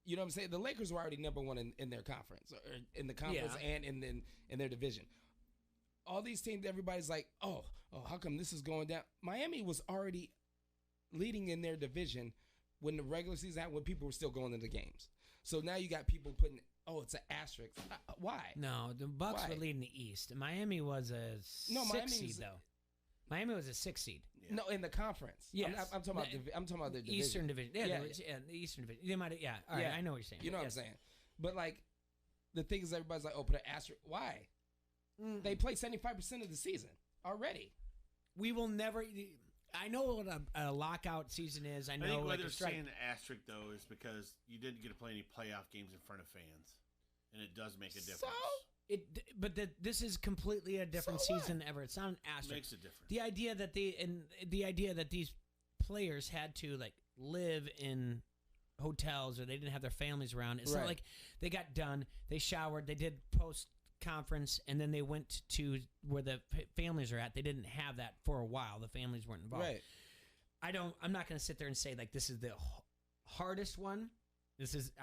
Speaker 3: You know what I'm saying? The Lakers were already number one in their conference, or in the conference and in their division. All these teams, everybody's like, oh, how come this is going down? Miami was already leading in their division when the regular season happened, when people were still going into games. So now you got people putting, it's an asterisk. Why?
Speaker 1: No, the Bucks were leading the East. Miami was a 6 seed, though. Miami was a 6 seed.
Speaker 3: Yeah. No, in the conference.
Speaker 1: Yes.
Speaker 3: I'm talking about the division.
Speaker 1: Eastern Division. Yeah, the Eastern Division. They might. Yeah. All right. I know what you're saying.
Speaker 3: You know what I'm saying. But like, the thing is, everybody's like, put an asterisk. Why? They play 75% of the season already.
Speaker 1: We will never. I know what a lockout season is. I know.
Speaker 2: I think why they're saying the asterisk though is because you didn't get to play any playoff games in front of fans, and it does make a difference.
Speaker 1: This is completely a different season ever. It's not an asterisk.
Speaker 2: Makes a difference.
Speaker 1: The idea that these players had to like live in hotels or they didn't have their families around. It's not like they got done. They showered. They did post conference, and then they went to where the families are at. They didn't have that for a while. The families weren't involved.
Speaker 3: Right.
Speaker 1: I'm not going to sit there and say like this is the hardest one.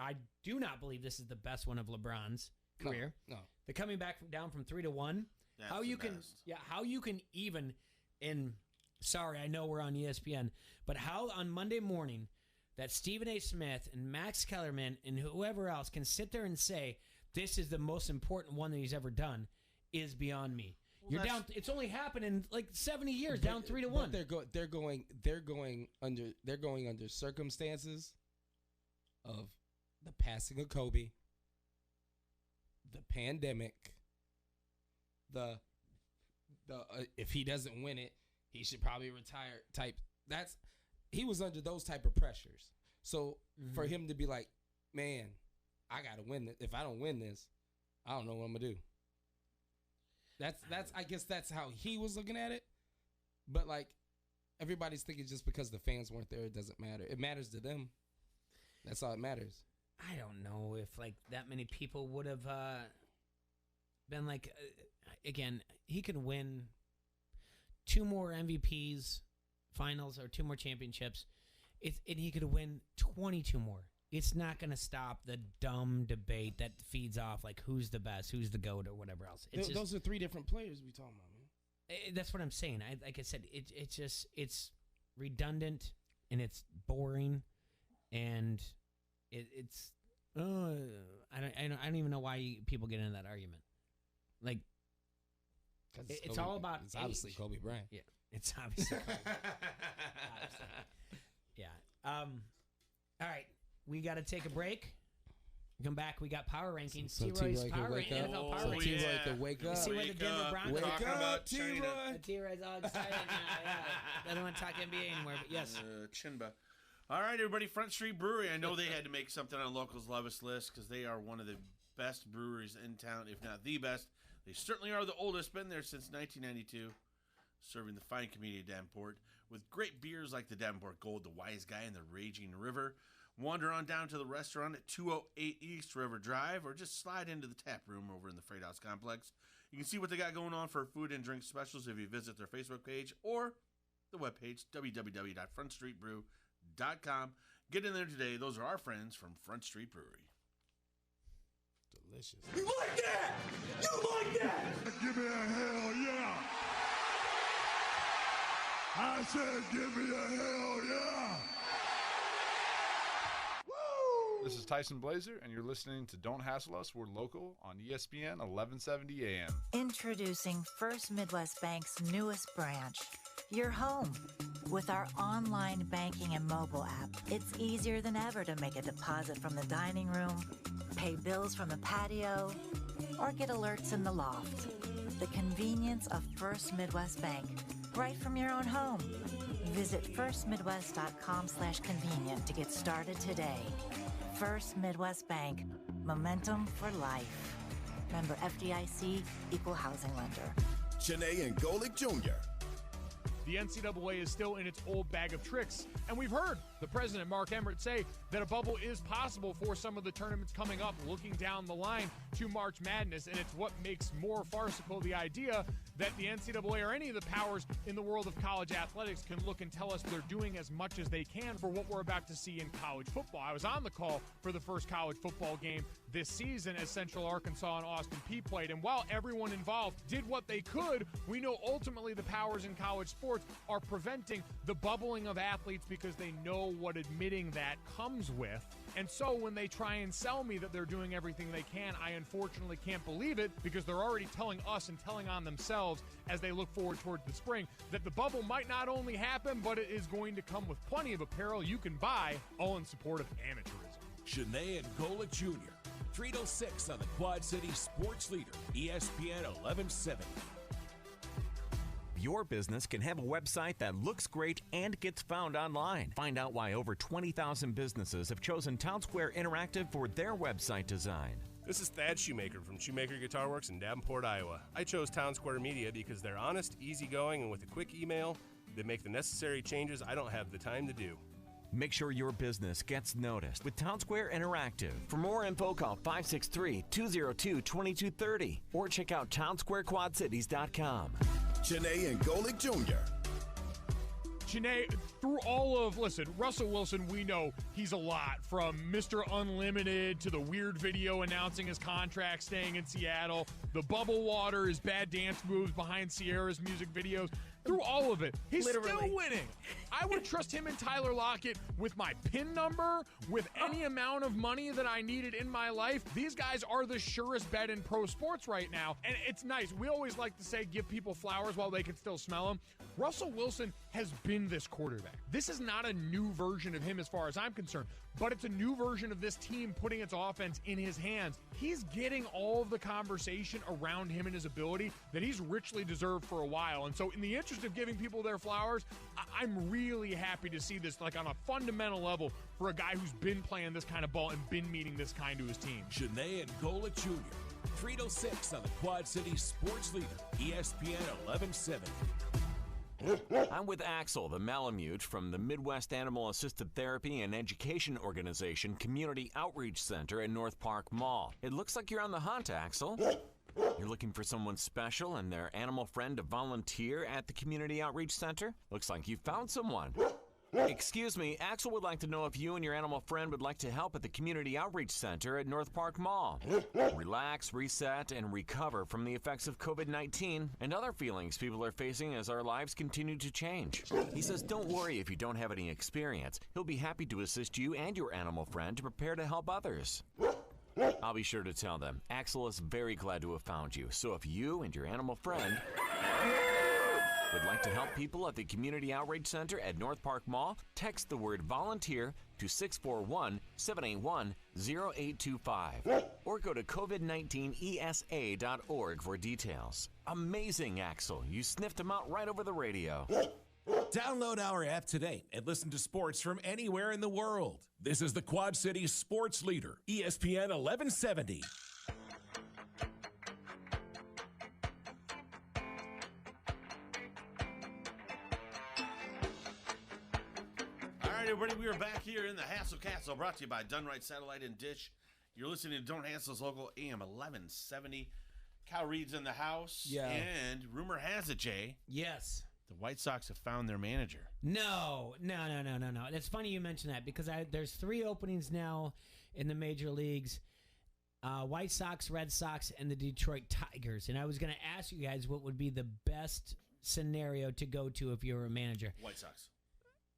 Speaker 1: I do not believe this is the best one of LeBron's career.
Speaker 3: No.
Speaker 1: The coming back down from 3 to 1. How you can even sorry, I know we're on ESPN, but how on Monday morning that Stephen A. Smith and Max Kellerman and whoever else can sit there and say this is the most important one that he's ever done is beyond me. Well, you're down. It's only happened in like 70 years, down 3 to 1.
Speaker 3: They're going under circumstances of the passing of Kobe, the pandemic, the if he doesn't win it, he should probably retire type. He was under those type of pressures. So for him to be like, man, I gotta win this. If I don't win this, I don't know what I'm gonna do. That's I guess that's how he was looking at it. But like everybody's thinking just because the fans weren't there, it doesn't matter. It matters to them. That's all it matters.
Speaker 1: I don't know if like that many people would have been like. Again, he could win 2 more MVPs, finals, or 2 more championships. And he could win 22 more. It's not going to stop the dumb debate that feeds off like who's the best, who's the GOAT, or whatever else.
Speaker 3: Those are 3 different players we talking about, man.
Speaker 1: That's what I'm saying. Like I said, it's redundant and it's boring, and it's I don't even know why people get into that argument. Like it's all about.
Speaker 3: It's obviously
Speaker 1: age.
Speaker 3: Kobe Bryant.
Speaker 1: Yeah, it's obviously. Yeah. All right, we got to take a break. Come back. We got power rankings.
Speaker 3: So
Speaker 1: T-Roy's
Speaker 3: T-Roy
Speaker 1: power NFL power rankings.
Speaker 3: T-Roy can wake up.
Speaker 1: See where the Denver Broncos.
Speaker 3: Wake up, T-Roy.
Speaker 1: T-Roy's all excited now. Yeah, doesn't want to talk NBA anymore. But yes,
Speaker 2: Chinba. All right, everybody. Front Street Brewery. I know they had to make something on Locals Love Us list because they are one of the best breweries in town, if not the best. They certainly are the oldest. Been there since 1992, serving the fine community of Davenport with great beers like the Davenport Gold, the Wise Guy, and the Raging River. Wander on down to the restaurant at 208 East River Drive, or just slide into the tap room over in the Freight House Complex. You can see what they got going on for food and drink specials if you visit their Facebook page or the webpage, www.frontstreetbrew.com. Get in there today. Those are our friends from Front Street Brewery.
Speaker 3: Delicious.
Speaker 19: You like that? You like that?
Speaker 20: Give me a hell yeah. I said give me a hell yeah.
Speaker 21: This is Tyson Blazer, and you're listening to Don't Hassle Us, We're Local on ESPN 1170 AM.
Speaker 6: Introducing First Midwest Bank's newest branch, your home. With our online banking and mobile app, it's easier than ever to make a deposit from the dining room, pay bills from the patio, or get alerts in the loft. The convenience of First Midwest Bank, right from your own home. Visit firstmidwest.com/convenient to get started today. First Midwest Bank, momentum for life. Member FDIC, equal housing lender.
Speaker 16: Janae and Golick Jr.
Speaker 17: The NCAA is still in its old bag of tricks, and we've heard the president, Mark Emmert, say that a bubble is possible for some of the tournaments coming up, looking down the line to March Madness, and it's what makes more farcical the idea that the NCAA or any of the powers in the world of college athletics can look and tell us they're doing as much as they can for what we're about to see in college football. I was on the call for the first college football game this season as Central Arkansas and Austin Peay played, and while everyone involved did what they could, we know ultimately the powers in college sports are preventing the bubbling of athletes because they know what admitting that comes with. And so when they try and sell me that they're doing everything they can, I unfortunately can't believe it because they're already telling us and telling on themselves as they look forward toward the spring that the bubble might not only happen, but it is going to come with plenty of apparel you can buy, all in support of amateurism.
Speaker 12: Janae and Golick Jr., 306 on the Quad City Sports Leader, ESPN 1170.
Speaker 11: Your business can have a website that looks great and gets found online. Find out why over 20,000 businesses have chosen Town Square Interactive for their website design.
Speaker 22: This is Thad Shoemaker from Shoemaker Guitar Works in Davenport, Iowa. I chose Town Square Media because they're honest, easygoing, and with a quick email, they make the necessary changes I don't have the time to do.
Speaker 11: Make sure your business gets noticed with Town Square Interactive. For more info, call 563-202-2230 or check out townsquarequadcities.com.
Speaker 16: Janae and Golick Jr.
Speaker 17: Janae, through all of, Russell Wilson, we know he's a lot, from Mr. Unlimited to the weird video announcing his contract staying in Seattle, the bubble water, his bad dance moves behind Sierra's music videos. Through all of it, he's still winning. I would trust him and Tyler Lockett with my PIN number, with any amount of money that I needed in my life. These guys are the surest bet in pro sports right now, and it's nice. We always like to say give people flowers while they can still smell them. Russell Wilson has been this quarterback. This is not a new version of him as far as I'm concerned, but it's a new version of this team putting its offense in his hands. He's getting all of the conversation around him and his ability that he's richly deserved for a while. And so in the interest of giving people their flowers, I'm really happy to see this like on a fundamental level for a guy who's been playing this kind of ball and been meeting this kind to his team.
Speaker 12: Janae and Golick Jr., 306 on the Quad City Sports Leader, ESPN 1170.
Speaker 11: I'm with Axel, the Malamute from the Midwest Animal Assisted Therapy and Education Organization Community Outreach Center at North Park Mall. It looks like you're on the hunt, Axel. You're looking for someone special and their animal friend to volunteer at the Community Outreach Center? Looks like you found someone. Excuse me, Axel would like to know if you and your animal friend would like to help at the Community Outreach Center at North Park Mall. Relax, reset, and recover from the effects of COVID-19 and other feelings people are facing as our lives continue to change. He says don't worry if you don't have any experience. He'll be happy to assist you and your animal friend to prepare to help others. I'll be sure to tell them. Axel is very glad to have found you, so if you and your animal friend would like to help people at the Community Outreach Center at North Park Mall, text the word volunteer to 641-781-0825 or go to covid19esa.org for details. Amazing, Axel. You sniffed him out right over the radio.
Speaker 12: Download our app today and listen to sports from anywhere in the world. This is the Quad Cities sports leader, ESPN 1170.
Speaker 2: All right, everybody, we are back here in the Hassle Castle, brought to you by Done Right Satellite and Dish. You're listening to Don't Hassle's local AM 1170. Cal Reed's in the house.
Speaker 1: Yeah.
Speaker 2: And rumor has it, Jay.
Speaker 1: Yes.
Speaker 2: The White Sox have found their manager.
Speaker 1: No. It's funny you mention that because there's 3 openings now in the major leagues. White Sox, Red Sox, and the Detroit Tigers. And I was going to ask you guys what would be the best scenario to go to if you were a manager.
Speaker 2: White Sox.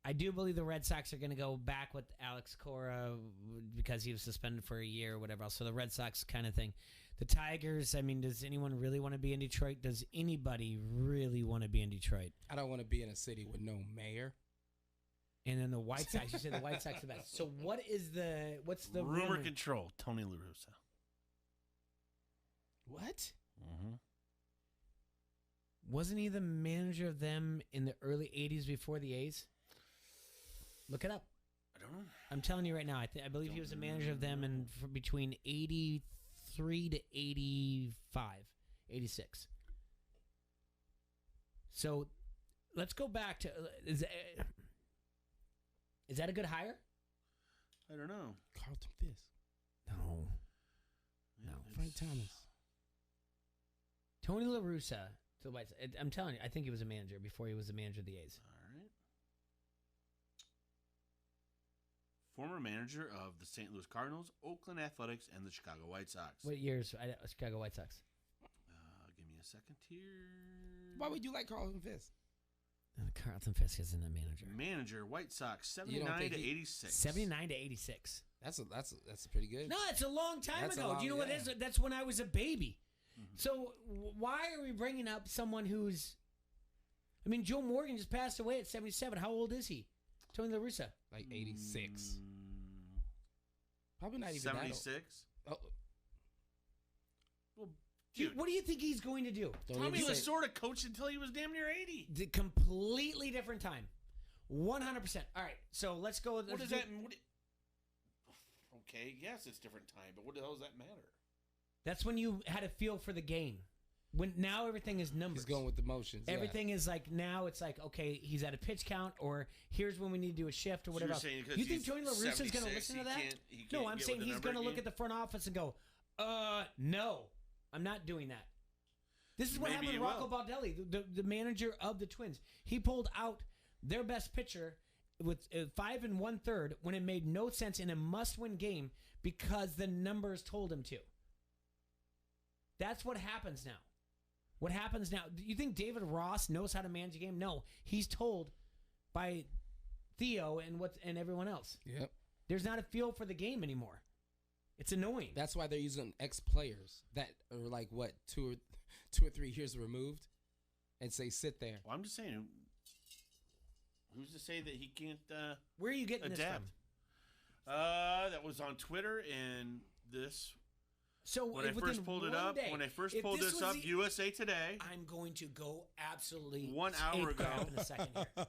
Speaker 1: I do believe the Red Sox are going to go back with Alex Cora because he was suspended for a year or whatever else. So the Red Sox kind of thing. The Tigers, I mean, does anyone really want to be in Detroit? Does anybody really want to be in Detroit?
Speaker 3: I don't want to be in a city with no mayor.
Speaker 1: And then the White Sox, you said the White Sox are the best. So what's the
Speaker 2: rumor control? Tony La Russa.
Speaker 3: What?
Speaker 2: Mm-hmm.
Speaker 1: Wasn't he the manager of them in the early 80s before the A's? Look it up.
Speaker 2: I don't know.
Speaker 1: I'm telling you right now. I believe he was a manager of them in between 83 to 85, 86. So let's go back to is that a good hire?
Speaker 2: I don't know.
Speaker 3: Carlton Fisk.
Speaker 1: No.
Speaker 3: Frank Thomas.
Speaker 1: Tony La Russa. To the White Sox. I'm telling you, I think he was a manager before he was a manager of the A's.
Speaker 2: All right. Former manager of the St. Louis Cardinals, Oakland Athletics, and the Chicago White Sox.
Speaker 1: What years? Chicago White Sox.
Speaker 2: Give me a second here.
Speaker 3: Why would you like Carlton Fisk?
Speaker 1: Carlton Fisk isn't a manager.
Speaker 2: Manager, White Sox, 79 to 86.
Speaker 1: 79 to 86.
Speaker 3: That's pretty good.
Speaker 1: No, it's a long time
Speaker 3: That's
Speaker 1: ago. Do you know what it is? That's when I was a baby. Mm-hmm. So why are we bringing up someone who's... I mean, Joe Morgan just passed away at 77. How old is he? Tony La Russa.
Speaker 3: Like 86. Probably not even
Speaker 2: 76.
Speaker 3: that old. Oh.
Speaker 2: Well, dude,
Speaker 1: what do you think he's going to do?
Speaker 2: Tommy was sort of coached until he was damn near 80.
Speaker 1: The completely different time. 100%. All right, so let's go.
Speaker 2: What does that mean? Okay, yes, it's different time, but what the hell does that matter?
Speaker 1: That's when you had a feel for the game. When now everything is numbers.
Speaker 3: He's going with the motions.
Speaker 1: Everything is like now it's like, okay, he's at a pitch count, or here's when we need to do a shift or whatever else. You think Tony La Russa is going to listen to that? No, I'm saying he's going to look at the front office and go, no, I'm not doing that. This is what happened with Rocco Baldelli, the manager of the Twins. He pulled out their best pitcher with 5 1/3 when it made no sense in a must-win game because the numbers told him to. That's what happens now. What happens now? Do you think David Ross knows how to manage a game? No, he's told by Theo and everyone else.
Speaker 3: Yep.
Speaker 1: There's not a feel for the game anymore. It's annoying.
Speaker 3: That's why they're using ex-players that are like what 2 or 3 years removed, and say sit there.
Speaker 2: Well, I'm just saying. Who's to say that he can't?
Speaker 1: Where are you getting
Speaker 2: adapt?
Speaker 1: This from?
Speaker 2: That was on Twitter and this.
Speaker 1: So
Speaker 2: when I first pulled it up, USA Today.
Speaker 1: I'm going to go absolutely
Speaker 2: 1 hour ago.
Speaker 1: In a second here.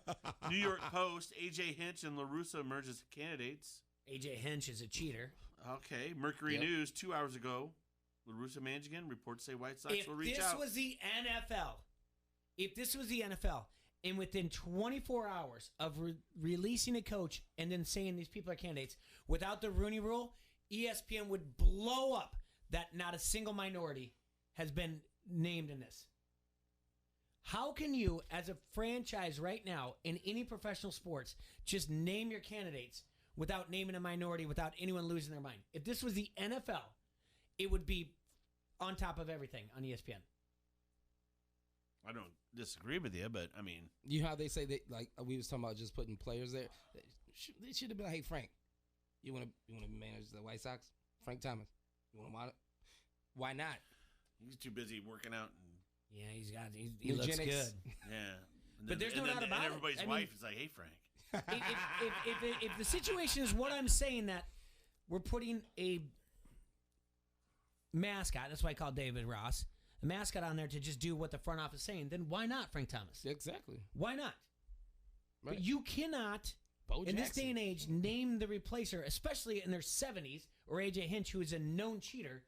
Speaker 2: New York Post, A.J. Hinch and La Russa emerge as candidates.
Speaker 1: A.J. Hinch is a cheater.
Speaker 2: Okay. Mercury News, 2 hours ago. La Russa managed again. Reports say White Sox will reach out.
Speaker 1: If this was the NFL, And within 24 hours of releasing a coach and then saying these people are candidates, without the Rooney Rule, ESPN would blow up that not a single minority has been named in this. How can you, as a franchise right now, in any professional sports, just name your candidates without naming a minority, without anyone losing their mind? If this was the NFL, it would be on top of everything on ESPN.
Speaker 2: I don't disagree with you, but I mean,
Speaker 3: you know how they say that, like we was talking about just putting players there. They should have been like, "Hey Frank, you want to manage the White Sox? Frank Thomas, you want to? Why not?
Speaker 2: He's too busy working out. And
Speaker 1: yeah, he looks good.
Speaker 2: Yeah,
Speaker 1: but there's no doubt about it.
Speaker 2: And everybody's wife is like, "Hey Frank."
Speaker 1: if the situation is what I'm saying, that we're putting a mascot, that's why I call David Ross, a mascot on there to just do what the front office is saying, then why not Frank Thomas?
Speaker 3: Exactly.
Speaker 1: Why not?
Speaker 3: Right.
Speaker 1: But you cannot, in this day and age, name the replacer, especially in their 70s, or AJ Hinch, who is a known cheater,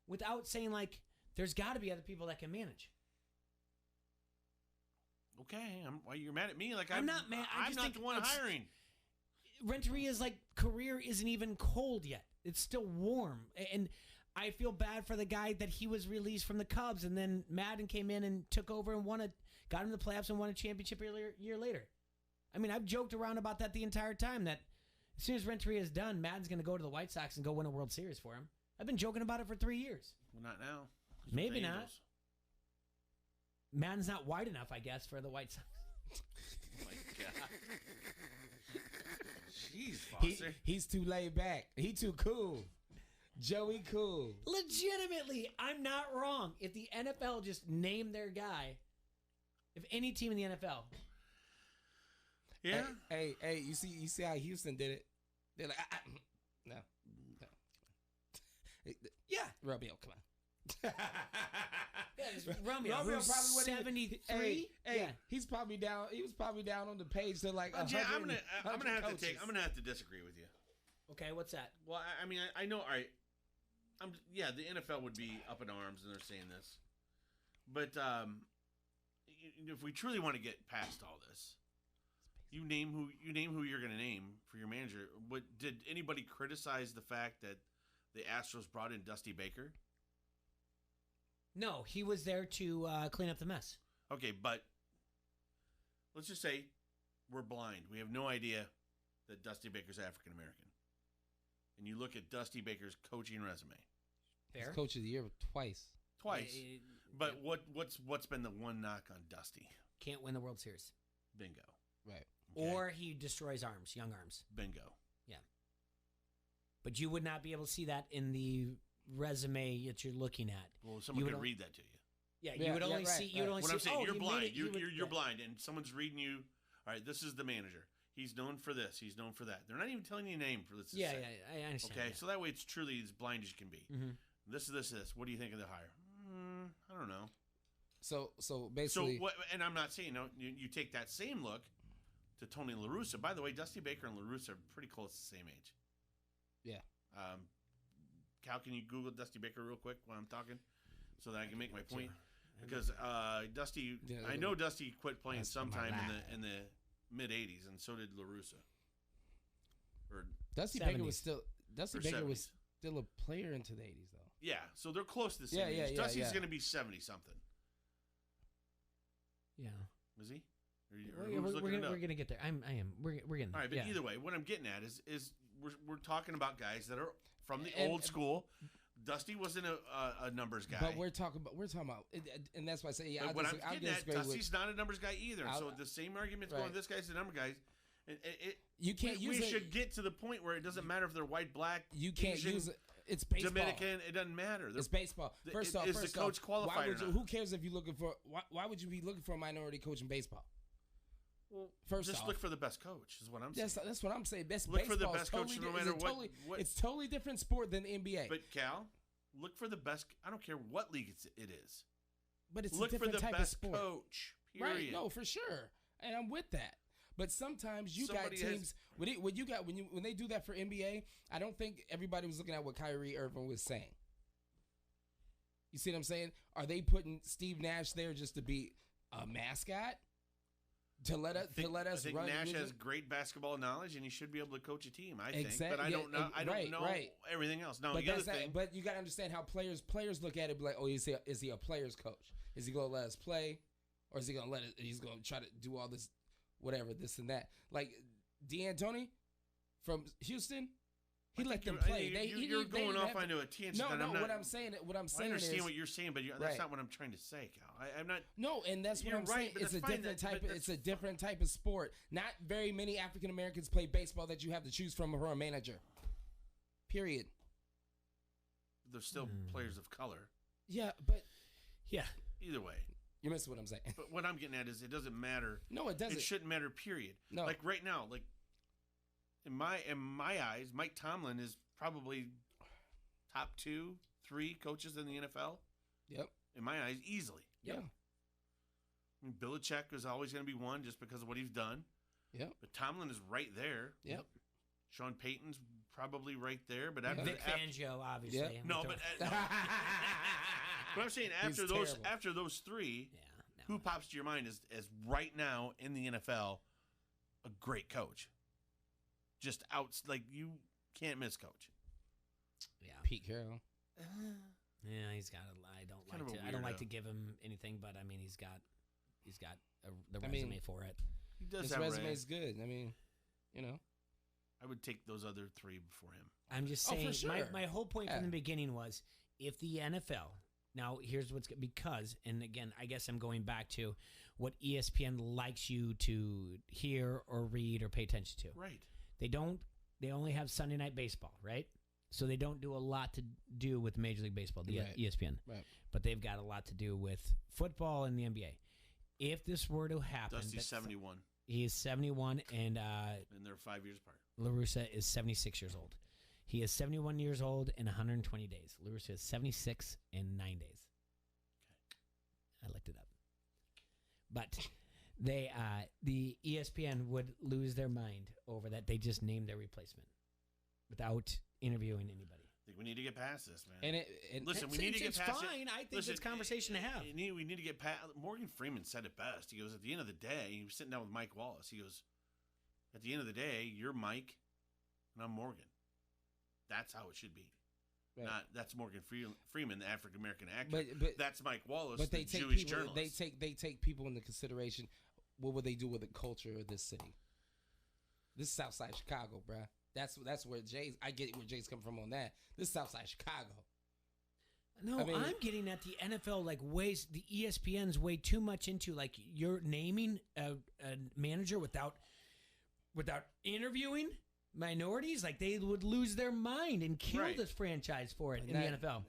Speaker 1: without saying, like, there's got to be other people that can manage.
Speaker 2: Okay, why you're mad at me? Like
Speaker 1: I'm not mad.
Speaker 2: I'm not the one hiring.
Speaker 1: Renteria's career isn't even cold yet. It's still warm, and I feel bad for the guy that he was released from the Cubs, and then Madden came in and took over and got him the playoffs and won a championship a year later. I mean, I've joked around about that the entire time, that as soon as Renteria is done, Madden's going to go to the White Sox and go win a World Series for him. I've been joking about it for 3 years.
Speaker 2: Well, not now.
Speaker 1: Maybe not. Madden's not wide enough, I guess, for the White Sox.
Speaker 2: Oh my God. Jeez, Foster.
Speaker 3: He's too laid back. He too cool. Joey cool.
Speaker 1: Legitimately, I'm not wrong. If the NFL just named their guy, if any team in the NFL.
Speaker 2: Yeah.
Speaker 3: Hey, you see how Houston did it? They're like, no.
Speaker 1: Yeah.
Speaker 3: Romeo, come on.
Speaker 1: Romeo
Speaker 3: probably
Speaker 1: 73.
Speaker 3: Hey, he's probably down. He was probably down on the page to like.
Speaker 2: I'm gonna have to disagree with you.
Speaker 1: Okay, what's that?
Speaker 2: Well, I mean, I know. All right, the NFL would be up in arms, and they're saying this, but if we truly want to get past all this, you name who you're going to name for your manager. Did anybody criticize the fact that the Astros brought in Dusty Baker?
Speaker 1: No, he was there to clean up the mess.
Speaker 2: Okay, but let's just say we're blind. We have no idea that Dusty Baker's African American. And you look at Dusty Baker's coaching resume.
Speaker 3: He's coach of the year twice.
Speaker 2: But what's been the one knock on Dusty?
Speaker 1: Can't win the World Series.
Speaker 2: Bingo.
Speaker 3: Right.
Speaker 1: Okay. Or he destroys arms, young arms.
Speaker 2: Bingo.
Speaker 1: Yeah. But you would not be able to see that in the resume that you're looking at.
Speaker 2: Well, someone could read that to you.
Speaker 1: Yeah, you would only see. You would only see.
Speaker 2: I'm saying, you're blind.
Speaker 1: You're
Speaker 2: You're blind, and someone's reading you. All right, this is the manager. He's known for this. He's known for that. They're not even telling you a name for this.
Speaker 1: Yeah, I understand.
Speaker 2: Okay,
Speaker 1: that.
Speaker 2: so that way it's truly as blind as you can be.
Speaker 1: Mm-hmm.
Speaker 2: This. What do you think of the hire? I don't know.
Speaker 3: So basically,
Speaker 2: and I'm not saying you take that same look to Tony La Russa. By the way, Dusty Baker and La Russa are pretty close to the same age.
Speaker 3: Yeah.
Speaker 2: Cal, can you Google Dusty Baker real quick while I'm talking, so that I can make my point? Because Dusty, I know Dusty quit playing sometime in the mid '80s, and so did La Russa. Or
Speaker 3: Dusty
Speaker 1: 70s.
Speaker 3: Baker was still a player into the '80s, though.
Speaker 2: Yeah, so they're close to the same age. Dusty's going to be 70 something.
Speaker 1: Yeah.
Speaker 2: Is he?
Speaker 1: We're gonna get there. I am. We're getting there.
Speaker 2: All right, but either way, what I'm getting at is we're talking about guys that are from the old school. Dusty wasn't a numbers guy.
Speaker 3: But we're talking about, and that's why I say,
Speaker 2: what I'm getting at, Dusty's not a numbers guy either. So the same argument's going, this guy's a number guy.
Speaker 3: You can't
Speaker 2: we should get to the point where it doesn't matter if they're white, black,
Speaker 3: you can't
Speaker 2: Asian,
Speaker 3: use it. It's baseball.
Speaker 2: Dominican. It doesn't matter.
Speaker 3: It's baseball. First off,
Speaker 2: the coach qualified or not?
Speaker 3: Who cares if you're looking for? Why would you be looking for a minority coach in baseball?
Speaker 2: Well,
Speaker 3: first
Speaker 2: just
Speaker 3: off,
Speaker 2: look for the best coach. Is what I'm saying.
Speaker 3: That's what I'm saying.
Speaker 2: Look for the best coach, no matter what.
Speaker 3: It's totally different sport than the NBA.
Speaker 2: But Cal, look for the best. I don't care what league it is.
Speaker 3: But it's
Speaker 2: look
Speaker 3: a different
Speaker 2: for the
Speaker 3: type
Speaker 2: best
Speaker 3: of sport.
Speaker 2: coach. Period.
Speaker 3: Right? No, for sure, and I'm with that. But sometimes you got teams when they do that for NBA. I don't think everybody was looking at what Kyrie Irving was saying. You see what I'm saying? Are they putting Steve Nash there just to be a mascot? to let us
Speaker 2: I think
Speaker 3: run.
Speaker 2: Nash
Speaker 3: music.
Speaker 2: has great basketball knowledge, and he should be able to coach a team. I think,
Speaker 3: Exactly.
Speaker 2: but I don't know. I don't know
Speaker 3: right.
Speaker 2: everything else. No,
Speaker 3: But
Speaker 2: the other
Speaker 3: that's not,
Speaker 2: thing.
Speaker 3: but you got to understand how players look at it. Be like, oh, is he a player's coach? Is he going to let us play, or is he going to let it? He's going to try to do all this, whatever, this and that. Like D'Antoni from Houston. He let them play.
Speaker 2: You're going off onto a tangent.
Speaker 3: No,
Speaker 2: that I'm
Speaker 3: what
Speaker 2: not,
Speaker 3: I'm saying. What I'm
Speaker 2: I
Speaker 3: saying
Speaker 2: understand
Speaker 3: is
Speaker 2: what you're saying, but that's not what I'm trying to say, Cal. I'm not.
Speaker 3: No, and that's what
Speaker 2: You're
Speaker 3: I'm
Speaker 2: right,
Speaker 3: saying.
Speaker 2: but
Speaker 3: It's a
Speaker 2: that's fine.
Speaker 3: different type. It's a different type of sport. Not very many African Americans play baseball that you have to choose from for a manager. Period.
Speaker 2: They're still players of color.
Speaker 3: Yeah, but
Speaker 2: Either way,
Speaker 3: you're missing what I'm saying.
Speaker 2: But what I'm getting at is it doesn't matter.
Speaker 3: No, it doesn't.
Speaker 2: It shouldn't matter. Period.
Speaker 3: No.
Speaker 2: Like right now, like in my eyes, Mike Tomlin is probably top 2, 3 coaches in the NFL.
Speaker 3: Yep.
Speaker 2: In my eyes, easily.
Speaker 3: Yeah.
Speaker 2: I mean, Belichick is always going to be one just because of what he's done.
Speaker 3: Yep.
Speaker 2: But Tomlin is right there.
Speaker 3: Yep.
Speaker 2: Sean Payton's probably right there. But
Speaker 1: Vic Fangio, obviously.
Speaker 3: Yep.
Speaker 2: No, but but I'm saying after those 3, who pops to your mind as right now in the NFL a great coach? Just like you can't miss coach.
Speaker 1: Yeah.
Speaker 3: Pete Carroll.
Speaker 1: Yeah, he's got I don't like to give him anything, but I mean he's got the resume for it.
Speaker 2: He does.
Speaker 3: His resume is good. I mean, you know.
Speaker 2: I would take those other 3 before him.
Speaker 1: I'm just saying.
Speaker 3: for sure.
Speaker 1: My whole point from the beginning was if the NFL. Now here's what's because, and again, I guess I'm going back to what ESPN likes you to hear or read or pay attention to.
Speaker 2: Right.
Speaker 1: They only have Sunday Night Baseball, right? So they don't do a lot to do with Major League Baseball, the ESPN.
Speaker 3: Right.
Speaker 1: But they've got a lot to do with football and the NBA. If this were to happen,
Speaker 2: Dusty's 71.
Speaker 1: He is 71, and
Speaker 2: they're 5 years apart.
Speaker 1: La Russa is 76 years old. He is 71 years old and 120 days. La Russa is 76 and 9 days. Okay. I looked it up. But the ESPN would lose their mind over that. They just named their replacement without interviewing anybody.
Speaker 2: I think we need to get past this, man.
Speaker 3: And
Speaker 2: listen, we need to get past
Speaker 1: fine.
Speaker 2: it.
Speaker 1: I think it's a conversation to have.
Speaker 2: We need to get past. Morgan Freeman said it best. He goes, at the end of the day, he was sitting down with Mike Wallace. He goes, at the end of the day, you're Mike, and I'm Morgan. That's how it should be. Right. That's Morgan Freeman, the African American actor. But that's Mike Wallace,
Speaker 3: but
Speaker 2: the Jewish journalist.
Speaker 3: They take people into consideration. What would they do with the culture of this city? This is Southside Chicago, bruh. That's where Jay's. I get where Jay's coming from on that. This is Southside Chicago.
Speaker 1: No, I'm getting at the NFL the ESPN's way too much into like you're naming a manager without interviewing minorities. Like they would lose their mind and kill this franchise for it in the NFL.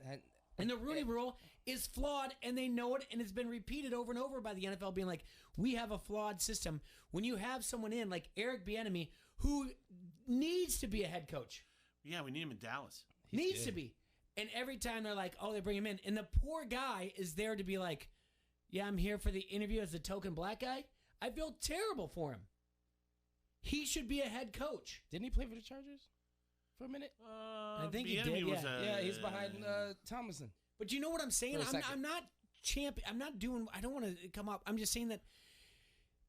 Speaker 1: And the Rooney Rule is flawed, and they know it, and it's been repeated over and over by the NFL being like, we have a flawed system. When you have someone in like Eric Bieniemy, who needs to be a head coach.
Speaker 2: Yeah, we need him in Dallas.
Speaker 1: Needs to be. And every time they're like, oh, they bring him in. And the poor guy is there to be like, yeah, I'm here for the interview as the token black guy. I feel terrible for him. He should be a head coach.
Speaker 3: Didn't he play for the Chargers for a minute?
Speaker 1: I think he did.
Speaker 3: Yeah, he's behind Thomason.
Speaker 1: But you know what I'm saying? I'm not champion. I'm not doing. I don't want to come up. I'm just saying that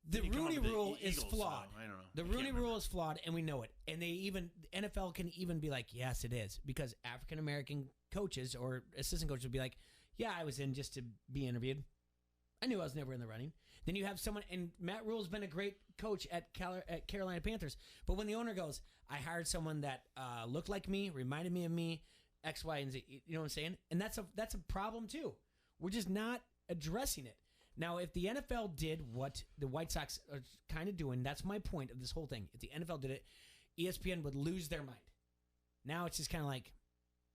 Speaker 1: the Rooney Rule is flawed.
Speaker 2: I don't know.
Speaker 1: The Rooney Rule is flawed, and we know it. And the NFL can even be like, yes, it is, because African American coaches or assistant coaches will be like, yeah, I was in just to be interviewed. I knew I was never in the running. Then you have someone, and Matt Rule's been a great coach at Carolina Panthers. But when the owner goes, I hired someone that looked like me, reminded me of me, X, Y, and Z. You know what I'm saying? And that's a problem too. We're just not addressing it. Now, if the NFL did what the White Sox are kind of doing, that's my point of this whole thing. If the NFL did it, ESPN would lose their mind. Now it's just kind of like,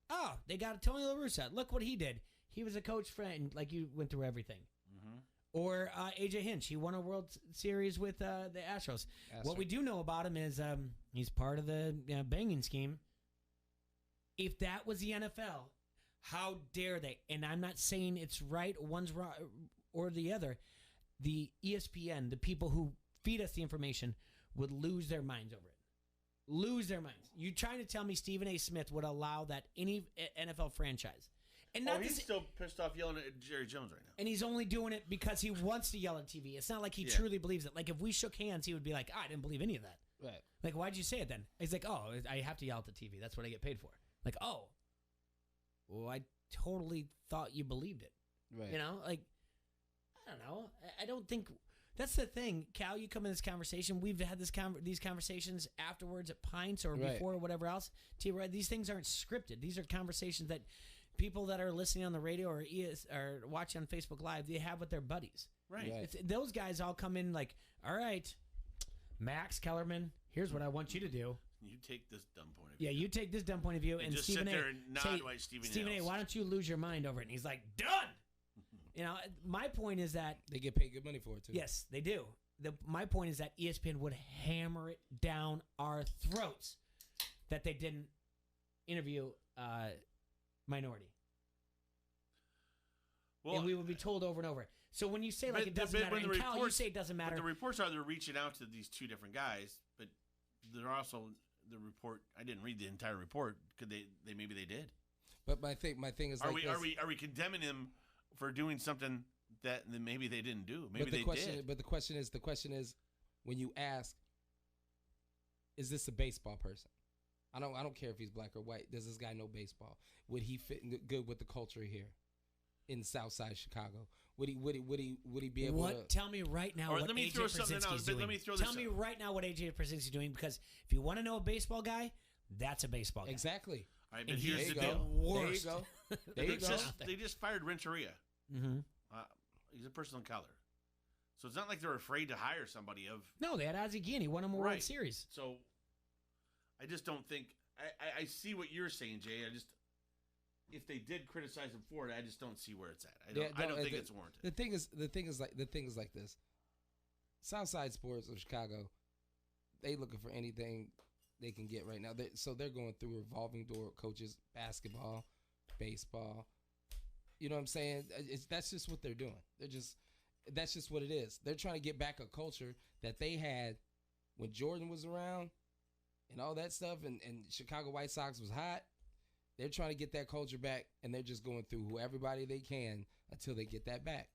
Speaker 1: oh, they got Tony La Russa. Look what he did. He was a coach friend, like you went through everything.
Speaker 2: Mm-hmm.
Speaker 1: Or AJ Hinch. He won a World Series with the Astros. What we do know about him is he's part of the banging scheme. If that was the NFL, how dare they? And I'm not saying it's right, one's wrong, or the other. The ESPN, the people who feed us the information, would lose their minds over it. Lose their minds. You trying to tell me Stephen A. Smith would allow that any NFL franchise, And not
Speaker 2: he's
Speaker 1: this,
Speaker 2: still pissed off yelling at Jerry Jones right now.
Speaker 1: and he's only doing it because he wants to yell at TV. It's not like he
Speaker 2: Yeah.
Speaker 1: truly believes it. Like if we shook hands, he would be like, I didn't believe any of that.
Speaker 3: Right.
Speaker 1: Like, why'd you say it then? He's like, oh, I have to yell at the TV. That's what I get paid for. Like, oh, well, I totally thought you believed it.
Speaker 3: Right.
Speaker 1: You know, like, I don't know. I don't think that's the thing. Cal, you come in this conversation. We've had these conversations afterwards at Pints or
Speaker 3: Right.
Speaker 1: before or whatever else. T-Red, these things aren't scripted. These are conversations that people that are listening on the radio or or watching on Facebook Live, they have with their buddies.
Speaker 2: Right.
Speaker 1: Those guys all come in like, all right, Max Kellerman, here's what I want you to do.
Speaker 2: You take this dumb point of view.
Speaker 1: Yeah, you take this dumb point of view, and
Speaker 2: just
Speaker 1: Stephen
Speaker 2: sit
Speaker 1: A.
Speaker 2: there and nod
Speaker 1: say,
Speaker 2: while Stephen
Speaker 1: A.
Speaker 2: yells.
Speaker 1: Why don't you lose your mind over it? And he's like, done. You know, my point is that
Speaker 3: they get paid good money for it too.
Speaker 1: Yes, they do. My point is that ESPN would hammer it down our throats that they didn't interview minority.
Speaker 2: Well,
Speaker 1: and we would be told over and over. So when you say like it doesn't matter, and Cal, you say it doesn't matter.
Speaker 2: But the reports are they're reaching out to these two different guys, but they're also the report. I didn't read the entire report. Could they maybe they did.
Speaker 3: But my thing is,
Speaker 2: are
Speaker 3: like
Speaker 2: we condemning him for doing something that maybe they didn't do? Maybe they did.
Speaker 3: But the question is, when you ask, is this a baseball person? I don't care if he's black or white. Does this guy know baseball? Would he fit good with the culture here in Southside Chicago? Would he be able to?
Speaker 1: Tell me right now what AJ Przinsky's doing.
Speaker 2: Let me throw
Speaker 1: Tell me right now what AJ Przinsky's doing, because if you want to know a baseball guy, that's a baseball guy.
Speaker 3: Exactly.
Speaker 2: All right, but here's the deal.
Speaker 1: Worst.
Speaker 3: There you go.
Speaker 2: They just fired Renteria.
Speaker 1: Mm-hmm.
Speaker 2: He's a person of color. So it's not like they're afraid to hire somebody of.
Speaker 1: No, they had Ozzie Guillen. He won him a World Series.
Speaker 2: So I just don't think. I see what you're saying, Jay. If they did criticize him for it, I just don't see where it's at. I don't think it's warranted.
Speaker 3: The thing is like this. Southside Sports of Chicago, they looking for anything they can get right now. They're going through revolving door coaches, basketball, baseball. You know what I'm saying? That's just what they're doing. That's just what it is. They're trying to get back a culture that they had when Jordan was around and all that stuff, and Chicago White Sox was hot. They're trying to get that culture back, and they're just going through everybody they can until they get that back.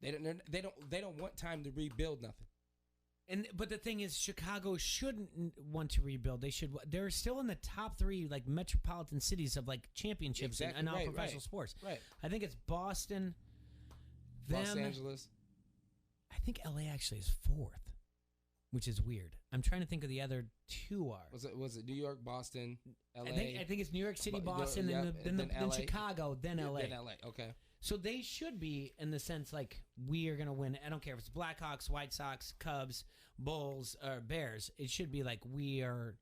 Speaker 3: They don't want time to rebuild nothing.
Speaker 1: But the thing is, Chicago shouldn't want to rebuild. They're still in the top 3 like metropolitan cities of like championships in all professional sports.
Speaker 3: Right.
Speaker 1: I think it's Boston,
Speaker 3: Los Angeles.
Speaker 1: I think LA actually is 4th, which is weird. I'm trying to think of the other 2 are.
Speaker 3: Was it New York, Boston, LA?
Speaker 1: I think it's New York City, Boston, then Chicago, then LA.
Speaker 3: Then LA. Okay.
Speaker 1: So they should be in the sense like we are going to win. I don't care if it's Blackhawks, White Sox, Cubs, Bulls, or Bears. It should be like we are.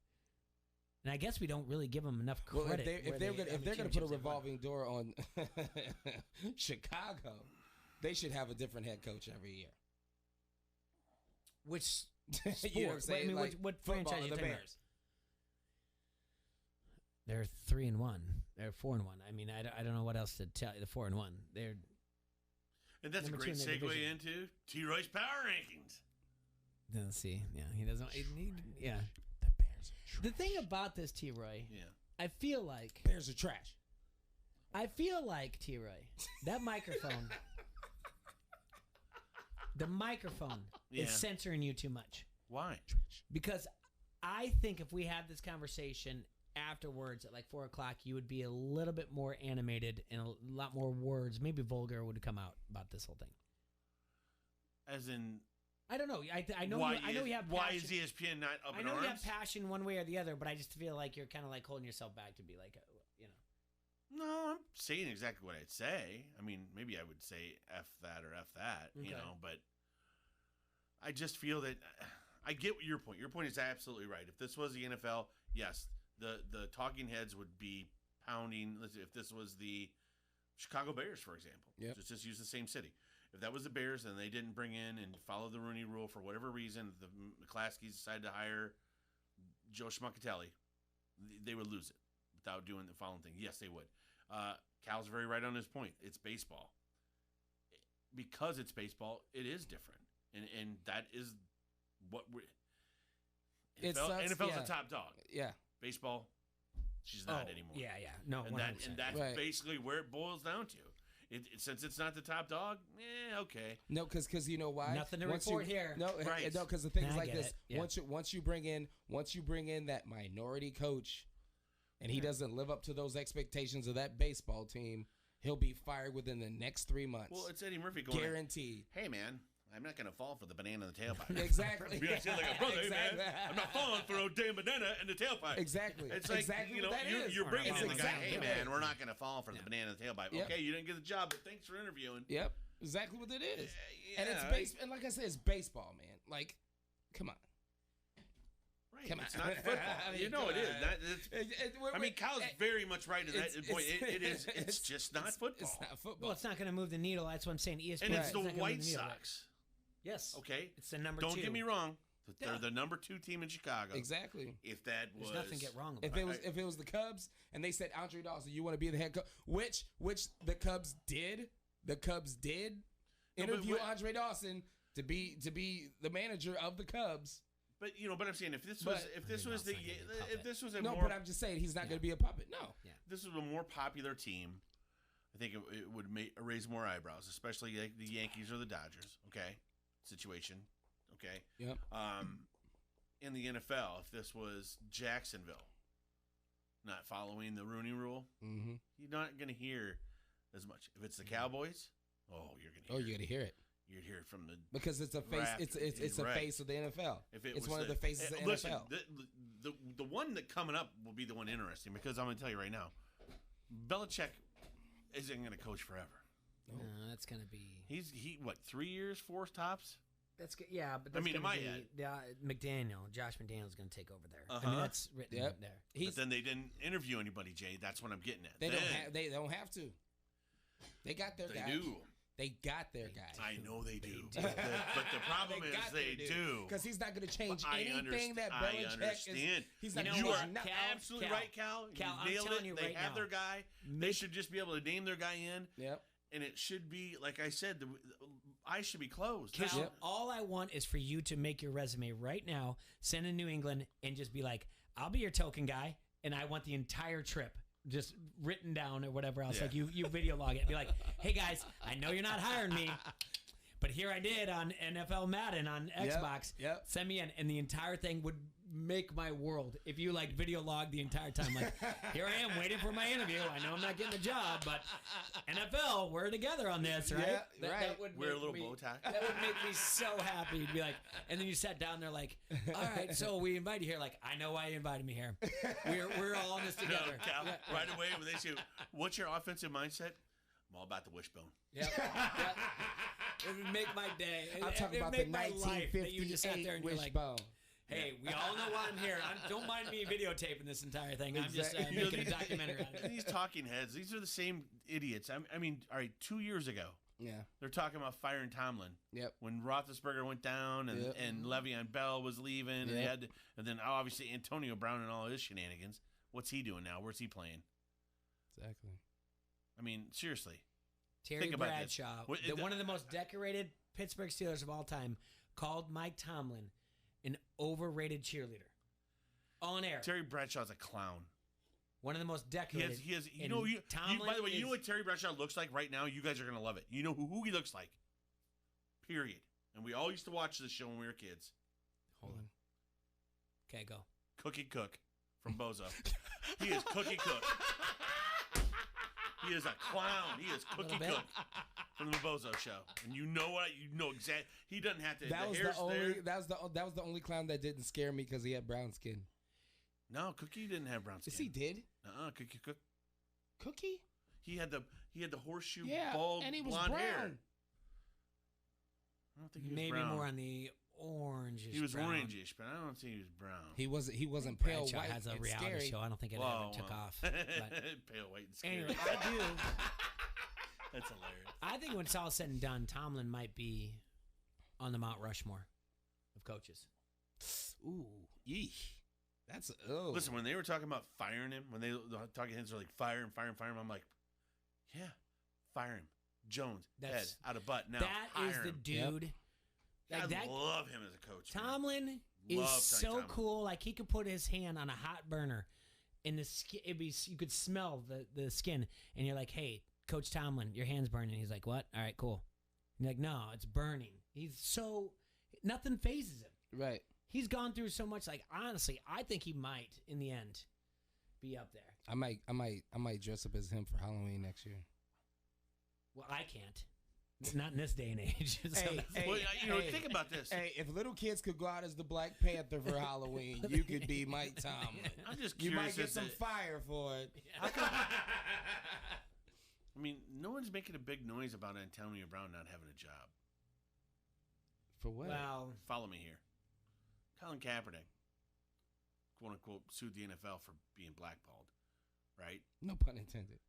Speaker 1: And I guess we don't really give them enough credit.
Speaker 3: Well, if they're going to put a revolving door on Chicago, they should have a different head coach every year.
Speaker 1: Which sport?
Speaker 3: You know what I'm saying?
Speaker 1: I mean,
Speaker 3: like
Speaker 1: what
Speaker 3: football,
Speaker 1: franchise are you
Speaker 3: the
Speaker 1: talking about?
Speaker 3: Bears.
Speaker 1: They're 3-1. They're 4-1. I mean, I don't know what else to tell you. The 4-1. They're.
Speaker 2: And that's a
Speaker 1: number 2
Speaker 2: great
Speaker 1: in their
Speaker 2: segue
Speaker 1: division.
Speaker 2: into T. Roy's power rankings.
Speaker 1: Let's see. Yeah, he doesn't. Yeah.
Speaker 3: The Bears are trash.
Speaker 1: The thing about this, T. Roy.
Speaker 2: Yeah.
Speaker 1: I feel like
Speaker 3: Bears are trash.
Speaker 1: I feel like T. Roy. That microphone. The microphone is censoring you too much.
Speaker 2: Why?
Speaker 1: Because I think if we had this conversation afterwards at like 4 o'clock, you would be a little bit more animated and a lot more words, maybe vulgar, would come out about this whole thing.
Speaker 2: As in,
Speaker 1: I don't know. I know. I know you have.
Speaker 2: Why
Speaker 1: passion.
Speaker 2: is ESPN not up
Speaker 1: I
Speaker 2: in
Speaker 1: know
Speaker 2: arms?
Speaker 1: you have passion one way or the other, but I just feel like you're kind of like holding yourself back to be like, you know.
Speaker 2: No, I'm saying exactly what I'd say. I mean, maybe I would say F that or F that, you know, but I just feel that I get your point. Your point is absolutely right. If this was the NFL, yes, the talking heads would be pounding. If this was the Chicago Bears, for example, just use the same city. If that was the Bears and they didn't bring in and follow the Rooney Rule for whatever reason, the McClaskeys decided to hire Joe Schmuckatelli, they would lose it without doing the following thing. Yes, they would. Cal's very right on his point. It's baseball. Because it's baseball, it is different. And that is what we're... NFL's the top dog.
Speaker 3: Yeah.
Speaker 2: Baseball, She's not anymore.
Speaker 1: Yeah. No,
Speaker 2: and
Speaker 1: 100%.
Speaker 2: that's basically where it boils down to. Since it's not the top dog, okay.
Speaker 3: No, because you know why?
Speaker 1: Nothing to report here.
Speaker 3: No,
Speaker 2: right.
Speaker 3: No, because the thing is like
Speaker 1: get
Speaker 3: this.
Speaker 1: it. Yeah.
Speaker 3: Once you bring in that minority coach, and he doesn't live up to those expectations of that baseball team, he'll be fired within the next 3 months.
Speaker 2: Well, it's Eddie Murphy going,
Speaker 3: guaranteed.
Speaker 2: Hey, man, I'm not going to fall for the banana in the tailpipe.
Speaker 3: Exactly.
Speaker 2: Be like a brother, hey, man, I'm not falling for no damn banana in the tailpipe.
Speaker 3: Exactly.
Speaker 2: It's like,
Speaker 3: exactly
Speaker 2: you know,
Speaker 3: what that is.
Speaker 2: you're bringing in the guy,
Speaker 3: exactly
Speaker 2: hey,
Speaker 3: what
Speaker 2: man,
Speaker 3: it is.
Speaker 2: we're not going to fall for the banana in the tailpipe.
Speaker 3: Yep.
Speaker 2: Okay, you didn't get the job, but thanks for interviewing.
Speaker 3: Yep. Exactly what it is. And it's
Speaker 2: Yeah.
Speaker 3: and like I said, it's baseball, man. Like, come on.
Speaker 2: Right.
Speaker 3: Come on.
Speaker 2: It's not football.
Speaker 3: I mean,
Speaker 2: you know
Speaker 3: come
Speaker 2: it is.
Speaker 3: on.
Speaker 2: I mean, Kyle's very much right in that point. It's just not football.
Speaker 3: It's not football.
Speaker 1: Well, it's not going to move the needle. That's what I'm saying. ESPN.
Speaker 2: And it's the
Speaker 1: not gonna
Speaker 2: White
Speaker 1: move the needle.
Speaker 2: Sox.
Speaker 1: Yes.
Speaker 2: Okay?
Speaker 1: It's the number
Speaker 2: Don't
Speaker 1: 2.
Speaker 2: get me wrong. They're
Speaker 1: Yeah.
Speaker 2: the number 2 team in Chicago.
Speaker 3: Exactly.
Speaker 2: If that was...
Speaker 1: There's nothing get wrong about
Speaker 3: If it was the Cubs and they said, Andre Dawson, you want to be the head coach, which the Cubs did. The Cubs did interview Andre Dawson to be the manager of the Cubs.
Speaker 2: But I'm saying if this was a
Speaker 3: no,
Speaker 2: more,
Speaker 3: but I'm just saying he's not going to be a puppet. No.
Speaker 1: Yeah.
Speaker 2: If this was a more popular team, I think it would raise more eyebrows, especially like the Yankees or the Dodgers. Okay, situation. Okay.
Speaker 3: Yep.
Speaker 2: In the NFL, if this was Jacksonville, not following the Rooney Rule, you're not going to hear as much. If it's the Cowboys, you're going to.
Speaker 3: You're going to hear it.
Speaker 2: You'd hear it from the
Speaker 3: because it's a face. It's a face of the NFL. It's one of the faces of the
Speaker 2: listen,
Speaker 3: NFL.
Speaker 2: The one that coming up will be the one interesting because I'm going to tell you right now, Belichick isn't going to coach forever.
Speaker 1: No, that's going to be.
Speaker 2: He 3 years, 4 tops.
Speaker 1: That's good. Yeah, but that's Josh McDaniel's going to take over there. I mean, that's written there.
Speaker 2: But then they didn't interview anybody, Jay. That's what I'm getting at.
Speaker 3: They don't have to. They got their guy.
Speaker 2: They do.
Speaker 3: They got their guy.
Speaker 2: I know they do. But the problem is they do.
Speaker 3: Because he's not going to change anything that
Speaker 2: I
Speaker 3: Belichick
Speaker 2: understand.
Speaker 3: He's not
Speaker 2: you are
Speaker 3: nothing.
Speaker 2: absolutely right, Cal.
Speaker 1: Cal,
Speaker 2: you nailed
Speaker 1: I'm telling
Speaker 2: it.
Speaker 1: you
Speaker 2: They
Speaker 1: right
Speaker 2: have
Speaker 1: now.
Speaker 2: their guy. They should just be able to name their guy in.
Speaker 3: Yep.
Speaker 2: And it should be, like I said, the eyes should be closed.
Speaker 1: Cal, all I want is for you to make your resume right now, send in New England, and just be like, I'll be your token guy, and I want the entire trip just written down or whatever else. Like you video log it. Be like, hey guys, I know you're not hiring me, but here I did on NFL Madden on Xbox.
Speaker 3: Yep.
Speaker 1: Send me in, and the entire thing would make my world if you video log the entire time. Like, here I am waiting for my interview. I know I'm not getting the job, but NFL, we're together on this, right?
Speaker 3: Yeah, right.
Speaker 1: That would
Speaker 2: wear a
Speaker 1: make
Speaker 2: little
Speaker 1: me-
Speaker 2: bow tie.
Speaker 1: That would make me so happy. You'd be like, and then you sat down there like, all right, so we invite you here. Like, I know why you invited me here. We're all in this
Speaker 2: No,
Speaker 1: together.
Speaker 2: Cal, right away when they say, what's your offensive mindset? I'm all about the wishbone.
Speaker 1: Yep. It would make my day.
Speaker 3: I'm talking
Speaker 1: It
Speaker 3: about
Speaker 1: would
Speaker 3: the
Speaker 1: make my life that you just sat there
Speaker 3: 1958
Speaker 1: and you're like,
Speaker 3: wishbone.
Speaker 1: hey, we all know why I'm here. Don't mind me videotaping this entire thing. I'm just making a documentary out of it.
Speaker 2: These talking heads, these are the same idiots. I mean, all right, 2 years ago, they're talking about firing Tomlin.
Speaker 3: Yep.
Speaker 2: When Roethlisberger went down and Le'Veon Bell was leaving, and they had, and then obviously Antonio Brown and all his shenanigans. What's he doing now? Where's he playing?
Speaker 3: Exactly.
Speaker 2: I mean, seriously.
Speaker 1: Terry
Speaker 2: Think about
Speaker 1: Bradshaw,
Speaker 2: this.
Speaker 1: one of the most decorated Pittsburgh Steelers of all time, called Mike Tomlin an overrated cheerleader. On air.
Speaker 2: Terry Bradshaw's a clown.
Speaker 1: One of the most decorated.
Speaker 2: He has
Speaker 1: and Tomlin
Speaker 2: by the way, you know
Speaker 1: is-
Speaker 2: what Terry Bradshaw looks like right now? You guys are going to love it. You know who he looks like. Period. And we all used to watch this show when we were kids.
Speaker 1: Hold on. Okay, go.
Speaker 2: Cookie Cook from Bozo. He is Cookie Cook. He is a clown. He is Cookie Cook from the Bozo show. And you know what? You know exactly. He doesn't have to.
Speaker 3: That was
Speaker 2: hair's
Speaker 3: the only.
Speaker 2: there.
Speaker 3: That was the only clown that didn't scare me because he had brown skin.
Speaker 2: No, Cookie didn't have brown skin.
Speaker 3: Yes, he did.
Speaker 2: Cookie Cook.
Speaker 3: Cookie.
Speaker 2: He had the horseshoe
Speaker 3: Yeah,
Speaker 2: bald
Speaker 3: and he was
Speaker 2: blonde
Speaker 3: brown.
Speaker 2: hair. I don't think he was
Speaker 1: Maybe
Speaker 2: brown.
Speaker 1: more on the orange.
Speaker 2: He was
Speaker 1: brown.
Speaker 2: orangish, but I don't think he was brown.
Speaker 3: He wasn't pale
Speaker 1: Bradshaw
Speaker 3: white.
Speaker 1: has a
Speaker 3: and
Speaker 1: reality
Speaker 3: scary.
Speaker 1: show. I don't think it ever took off. But
Speaker 2: Pale white and scary.
Speaker 1: anyway, I do.
Speaker 2: That's hilarious.
Speaker 1: I think when it's all said and done, Tomlin might be on the Mount Rushmore of coaches.
Speaker 3: Ooh, yeesh. That's
Speaker 2: Listen, when they were talking about firing him, when the talking heads were like fire him, I'm like, yeah, fire him. Jones, head out of butt. Now
Speaker 1: That is the dude.
Speaker 2: I
Speaker 1: Like that,
Speaker 2: love him as a coach. man.
Speaker 1: Tomlin is
Speaker 2: Love
Speaker 1: so
Speaker 2: Tomlin.
Speaker 1: cool. Like he could put his hand on a hot burner and the skin, you could smell the skin, and you're like, hey, Coach Tomlin, your hand's burning. He's like, what? All right, cool. And you're like, no, it's burning. Nothing phases him.
Speaker 3: Right.
Speaker 1: He's gone through so much. Like, honestly, I think he might, in the end, be up there.
Speaker 3: I might dress up as him for Halloween next year.
Speaker 1: Well, I can't. Not in this day and age.
Speaker 2: Think about this.
Speaker 3: Hey, if little kids could go out as the Black Panther for Halloween, you could be Mike Tomlin.
Speaker 2: I'm just
Speaker 3: you
Speaker 2: curious.
Speaker 3: might get some fire for it.
Speaker 2: I mean, no one's making a big noise about Antonio Brown not having a job.
Speaker 3: For what?
Speaker 1: Well,
Speaker 2: follow me here. Colin Kaepernick, quote unquote, sued the NFL for being blackballed, right?
Speaker 3: No pun intended.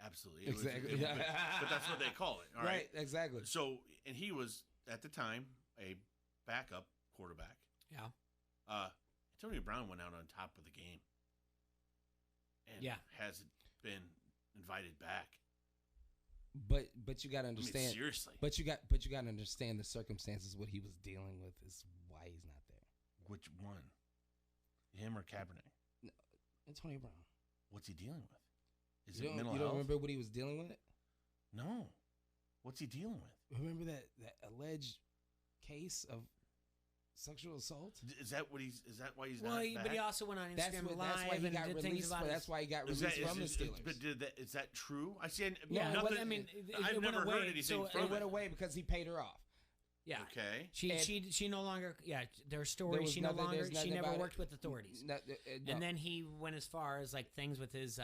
Speaker 2: Absolutely.
Speaker 3: Exactly.
Speaker 2: But that's what they call it. All right.
Speaker 3: Exactly.
Speaker 2: So, and he was, at the time, a backup quarterback.
Speaker 1: Yeah.
Speaker 2: Antonio Brown went out on top of the game. And hasn't been invited back.
Speaker 3: But you got to understand.
Speaker 2: I mean, seriously.
Speaker 3: But you got to understand the circumstances. What he was dealing with is why he's not there.
Speaker 2: Which one? Him or Kaepernick?
Speaker 3: No, Antonio Brown.
Speaker 2: What's he dealing with? Is
Speaker 3: you
Speaker 2: it mental
Speaker 3: You
Speaker 2: health?
Speaker 3: don't remember what he was dealing with?
Speaker 2: No. What's he dealing with?
Speaker 3: Remember that alleged case of sexual assault?
Speaker 2: Is that what he's? Is that why he's
Speaker 1: well,
Speaker 2: not?
Speaker 1: but he also went on Instagram Live.
Speaker 3: That's why he got
Speaker 1: and did
Speaker 3: released.
Speaker 1: things about
Speaker 3: That's why he got released from the Steelers.
Speaker 2: But is that true? I see.
Speaker 1: Yeah,
Speaker 2: nothing,
Speaker 1: well, I mean,
Speaker 2: I've never heard anything from
Speaker 3: it went away because he paid her off.
Speaker 1: Yeah.
Speaker 2: Okay.
Speaker 1: She no longer. Yeah, their story. She no longer. She never worked with authorities.
Speaker 3: No.
Speaker 1: And then he went as far as like things with his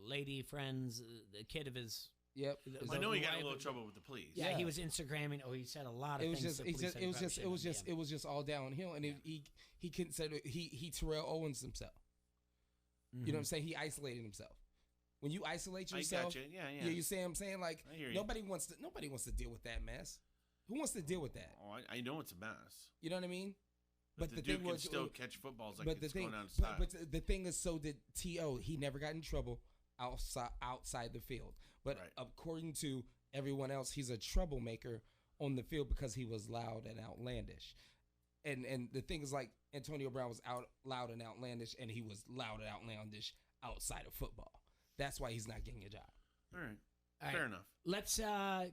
Speaker 1: lady friends, the kid of his.
Speaker 3: Yep.
Speaker 2: I know he got in a little trouble with the police.
Speaker 1: Yeah, he was Instagramming. Oh, he said a lot of things.
Speaker 3: It was just all downhill, and he considered he Terrell Owens himself.
Speaker 1: Mm-hmm.
Speaker 3: You know what I'm saying? He isolated himself. When you isolate yourself,
Speaker 2: I got you. Yeah.
Speaker 3: You see what I'm saying? Like
Speaker 2: I hear you.
Speaker 3: nobody wants to deal with that mess. Who wants to deal with that?
Speaker 2: Oh, I know it's a mess.
Speaker 3: You know what I mean?
Speaker 2: But the dude can still catch footballs like it's going out of style.
Speaker 3: But the thing is, so did T.O. He never got in trouble outside the field. But according to everyone else, he's a troublemaker on the field because he was loud and outlandish. And the thing is, like, Antonio Brown was loud and outlandish, and he was loud and outlandish outside of football. That's why he's not getting a job.
Speaker 2: All right. Fair enough.
Speaker 1: Let's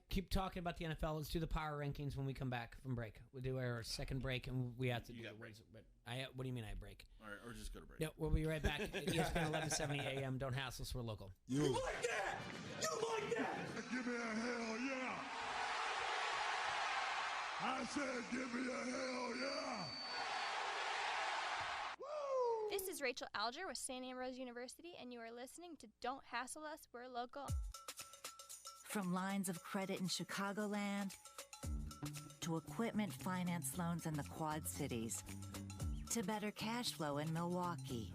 Speaker 1: keep talking about the NFL. Let's do the power rankings when we come back from break. We'll do our second break, and we have to do
Speaker 2: break.
Speaker 1: But what do you mean I break?
Speaker 2: All right, or just go to break.
Speaker 1: Yeah, we'll be right back. ESPN 1170 AM. Don't hassle us. We're local.
Speaker 20: You like that? You like that? Give me a hell yeah! I said, give me a hell yeah!
Speaker 4: This is Rachel Alger with St. Ambrose University, and you are listening to Don't Hassle Us, We're Local.
Speaker 6: From lines of credit in Chicagoland to equipment finance loans in the Quad Cities to better cash flow in Milwaukee,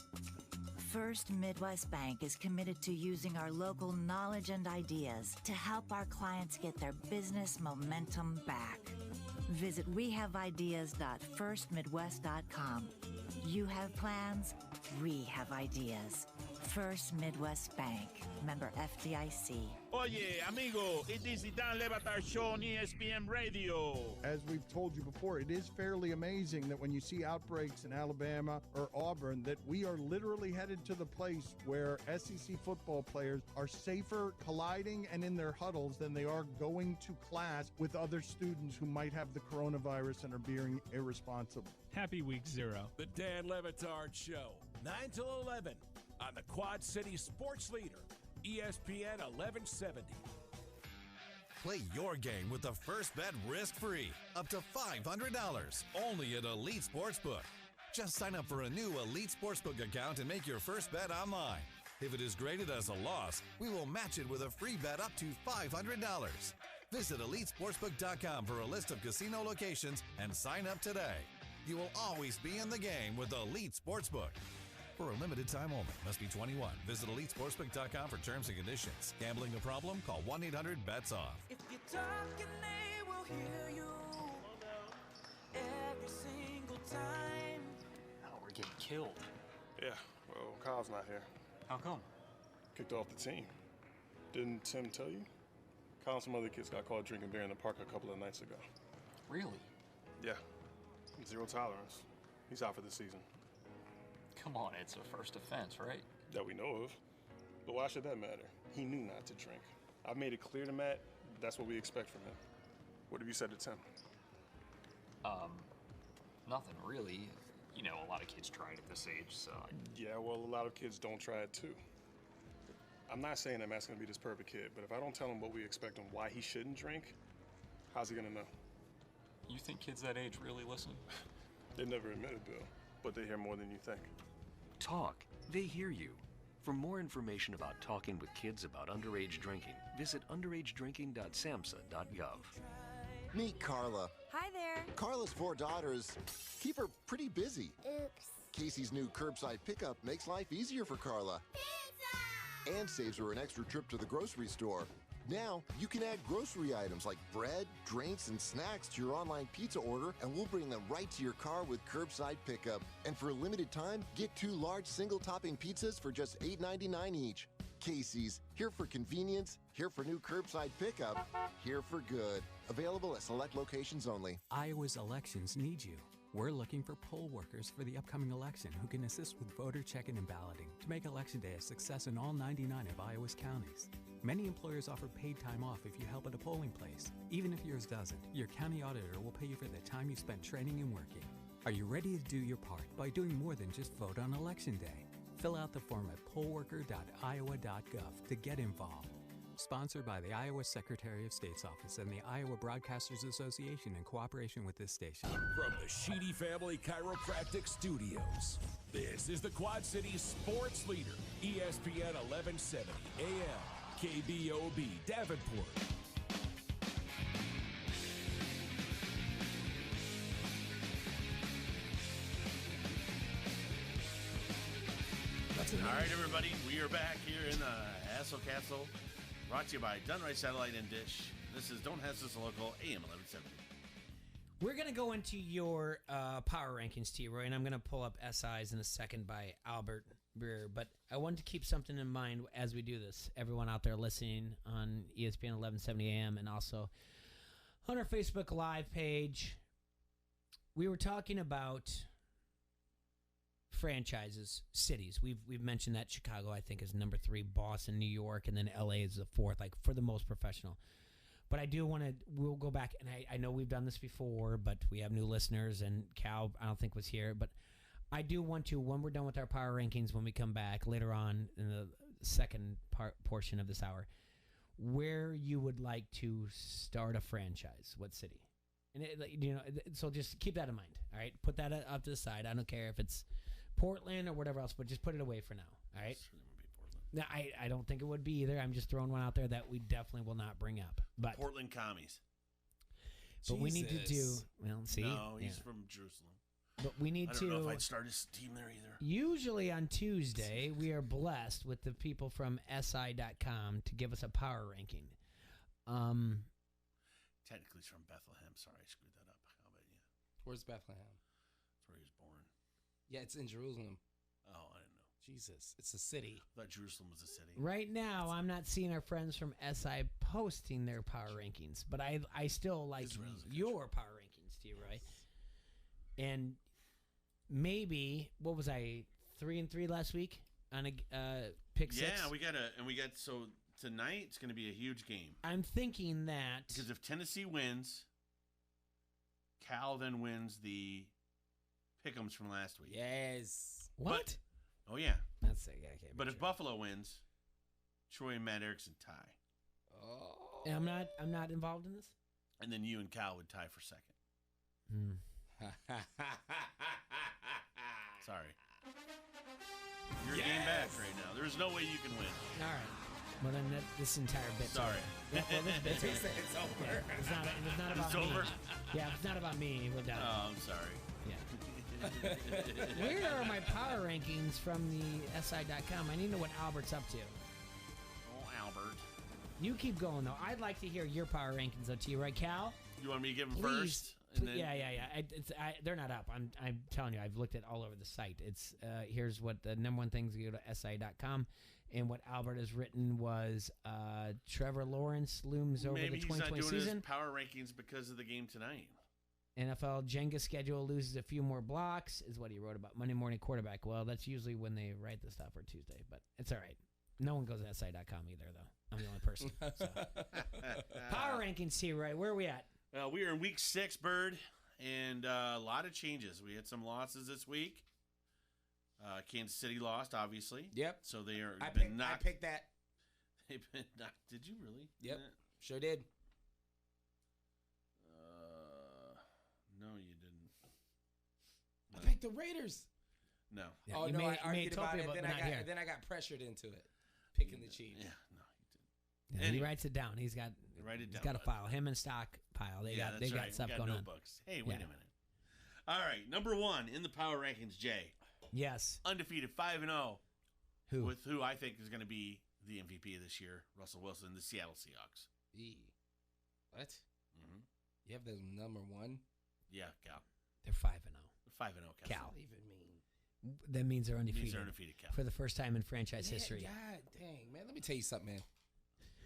Speaker 6: First Midwest Bank is committed to using our local knowledge and ideas to help our clients get their business momentum back. Visit wehaveideas.firstmidwest.com. You have plans, we have ideas. First Midwest Bank, member FDIC.
Speaker 5: Oye, amigo, it is the Dan Le Batard Show on ESPN Radio.
Speaker 23: As we've told you before, it is fairly amazing that when you see outbreaks in Alabama or Auburn, that we are literally headed to the place where SEC football players are safer colliding and in their huddles than they are going to class with other students who might have the coronavirus and are being irresponsible.
Speaker 24: Happy week 0.
Speaker 12: The Dan Le Batard Show, 9 till 11 on the Quad City Sports Leader, ESPN 1170.
Speaker 25: Play your game with the first bet risk-free, up to $500, only at Elite Sportsbook. Just sign up for a new Elite Sportsbook account and make your first bet online. If it is graded as a loss, we will match it with a free bet up to $500. Visit EliteSportsbook.com for a list of casino locations and sign up today. You will always be in the game with Elite Sportsbook. For a limited time only. Must be 21. Visit EliteSportsbook.com for terms and conditions. Gambling a problem? Call 1-800-BETS-OFF.
Speaker 26: If you're talking, they will hear you every single time.
Speaker 27: Oh, we're getting killed.
Speaker 22: Yeah, well, Kyle's not here.
Speaker 27: How come?
Speaker 22: Kicked off the team. Didn't Tim tell you? Kyle and some other kids got caught drinking beer in the park a couple of nights ago.
Speaker 27: Really?
Speaker 22: Yeah. 0 tolerance. He's out for the season.
Speaker 27: Come on, it's a first offense, right?
Speaker 22: That we know of. But why should that matter? He knew not to drink. I've made it clear to Matt that's what we expect from him. What have you said to Tim?
Speaker 27: Nothing really. You know, a lot of kids try it at this age, so...
Speaker 22: Yeah, well, a lot of kids don't try it too. I'm not saying that Matt's gonna be this perfect kid, but if I don't tell him what we expect and why he shouldn't drink, how's he gonna know?
Speaker 27: You think kids that age really listen?
Speaker 22: They never admit it, Bill, but they hear more than you think.
Speaker 7: Talk. They hear you. For more information about talking with kids about underage drinking, visit underagedrinking.samhsa.gov.
Speaker 8: Meet Carla.
Speaker 9: Hi there.
Speaker 8: Carla's 4 daughters keep her pretty busy.
Speaker 9: Oops.
Speaker 8: Casey's new curbside pickup makes life easier for Carla. Pizza! And saves her an extra trip to the grocery store. Now, you can add grocery items like bread, drinks, and snacks to your online pizza order, and we'll bring them right to your car with curbside pickup. And for a limited time, get 2 large single-topping pizzas for just $8.99 each. Casey's, here for convenience, here for new curbside pickup, here for good. Available at select locations only.
Speaker 10: Iowa's elections need you. We're looking for poll workers for the upcoming election who can assist with voter check-in and balloting to make Election Day a success in all 99 of Iowa's counties. Many employers offer paid time off if you help at a polling place. Even if yours doesn't, your county auditor will pay you for the time you spent training and working. Are you ready to do your part by doing more than just vote on Election Day? Fill out the form at pollworker.iowa.gov to get involved. Sponsored by the Iowa Secretary of State's Office and the Iowa Broadcasters Association in cooperation with this station.
Speaker 12: From the Sheedy Family Chiropractic Studios, this is the Quad Cities sports leader, ESPN 1170 AM, KBOB Davenport.
Speaker 2: All right, everybody, we are back here in the Hassle Castle, brought to you by Dunright Satellite and Dish. This is Don't Hassle Us Local, AM 1170.
Speaker 1: We're going to go into your power rankings, T-Roy, and I'm going to pull up SIs in a second by Albert Breer, but I wanted to keep something in mind as we do this. Everyone out there listening on ESPN 1170 AM and also on our Facebook Live page, we were talking about franchises, cities. We've mentioned that Chicago, I think, is number 3, Boston, New York, and then LA is the 4th, like for the most professional. But I do want to, we'll go back, and I know we've done this before, but we have new listeners, and Cal, I don't think, was here. But I do want to, when we're done with our power rankings, when we come back later on in the second portion of this hour, where you would like to start a franchise, what city. And, so just keep that in mind, all right? Put that up to the side. I don't care if it's Portland or whatever else, but just put it away for now, all right? No, I don't think it would be either. I'm just throwing one out there that we definitely will not bring up. But
Speaker 2: Portland commies.
Speaker 1: But we need to do, well, see.
Speaker 2: No, he's from Jerusalem.
Speaker 1: But we need
Speaker 2: I don't know if I'd start his team there either.
Speaker 1: Usually on Tuesday, we are blessed with the people from SI.com to give us a power ranking.
Speaker 2: Technically, he's from Bethlehem. Sorry, I screwed that up. How about you?
Speaker 3: Where's Bethlehem?
Speaker 2: That's where he was born.
Speaker 3: Yeah, it's in Jerusalem.
Speaker 2: Oh, I didn't know.
Speaker 3: Jesus, it's a city.
Speaker 2: I thought Jerusalem was a city.
Speaker 1: Right now, I'm not seeing our friends from SI posting their power rankings, but I still like your power rankings, T. Roy. And maybe, what was I, 3-3 last week on a pick 6?
Speaker 2: Yeah, we got so tonight it's going to be a huge game.
Speaker 1: I'm thinking that
Speaker 2: because if Tennessee wins, Cal then wins the pick'ems from last week.
Speaker 3: Yes.
Speaker 1: What?
Speaker 2: Oh yeah.
Speaker 1: That's it. Yeah, okay.
Speaker 2: But if Buffalo wins, Troy and Matt Erickson tie.
Speaker 3: Oh.
Speaker 1: And I'm not involved in this.
Speaker 2: And then you and Cal would tie for second. Sorry. You're game back right now. There's no way you can win.
Speaker 1: All right. Well, then this entire bit's
Speaker 2: Sorry.
Speaker 1: over. Well, this bit's over.
Speaker 3: It's over.
Speaker 1: Yeah, it's not about
Speaker 2: It's
Speaker 1: me.
Speaker 2: over?
Speaker 1: Yeah, if it's not about me, we're done.
Speaker 2: Oh, I'm sorry.
Speaker 1: Yeah. Where are my power rankings from the SI.com? I need to know what Albert's up to.
Speaker 2: Oh, Albert.
Speaker 1: You keep going, though. I'd like to hear your power rankings, though, too, right, Cal?
Speaker 2: You want me to give them
Speaker 1: Please.
Speaker 2: first? And then...
Speaker 1: Yeah. They're not up. I'm telling you, I've looked at all over the site. It's here's what the number one things. You go to SI.com, and what Albert has written was Trevor Lawrence looms over
Speaker 2: Maybe
Speaker 1: the 2020
Speaker 2: he's not doing
Speaker 1: season.
Speaker 2: his power rankings because of the game tonight.
Speaker 1: NFL Jenga schedule loses a few more blocks, is what he wrote about Monday Morning Quarterback. Well, that's usually when they write the stuff, or Tuesday, but it's all right. No one goes to SI.com either, though. I'm the only person. So. Power rankings here, right? Where are we at?
Speaker 2: We are in week 6, Bird, and a lot of changes. We had some losses this week. Kansas City lost, obviously.
Speaker 3: Yep.
Speaker 2: So they are
Speaker 3: I
Speaker 2: knocked.
Speaker 3: picked that.
Speaker 2: They've been knocked. Did you really?
Speaker 3: Yep. Sure did.
Speaker 2: No, you didn't.
Speaker 3: I picked the Raiders.
Speaker 2: No.
Speaker 1: Yeah,
Speaker 3: Oh,
Speaker 1: you
Speaker 3: no,
Speaker 1: made-
Speaker 3: I
Speaker 1: you
Speaker 3: argued
Speaker 1: made
Speaker 3: about
Speaker 1: Topia,
Speaker 3: it,
Speaker 1: but
Speaker 3: then
Speaker 1: not here.
Speaker 3: I got pressured into it, picking the Chiefs.
Speaker 2: Yeah,
Speaker 1: Yeah, he writes it down. He's got
Speaker 2: Write it
Speaker 1: he's
Speaker 2: down,
Speaker 1: got a
Speaker 2: bud.
Speaker 1: file. Him and Stockpile. They got
Speaker 2: that's right.
Speaker 1: stuff
Speaker 2: we got
Speaker 1: going on.
Speaker 2: notebooks. Hey, wait
Speaker 1: Yeah.
Speaker 2: a minute. All right, number 1 in the power rankings, Jay.
Speaker 1: Yes.
Speaker 2: Undefeated 5-0.
Speaker 1: Who?
Speaker 2: With who I think is going to be the MVP this year, Russell Wilson, the Seattle Seahawks.
Speaker 3: What?
Speaker 2: Mm-hmm.
Speaker 3: You have them number 1?
Speaker 2: Yeah, Cal.
Speaker 1: They're 5-0.
Speaker 2: 5-0, Cal.
Speaker 1: Cal.
Speaker 3: What does that even mean?
Speaker 1: That means they're undefeated.
Speaker 2: Means they're undefeated, Cal.
Speaker 1: For the first time in franchise history.
Speaker 3: God dang, man. Let me tell you something, man.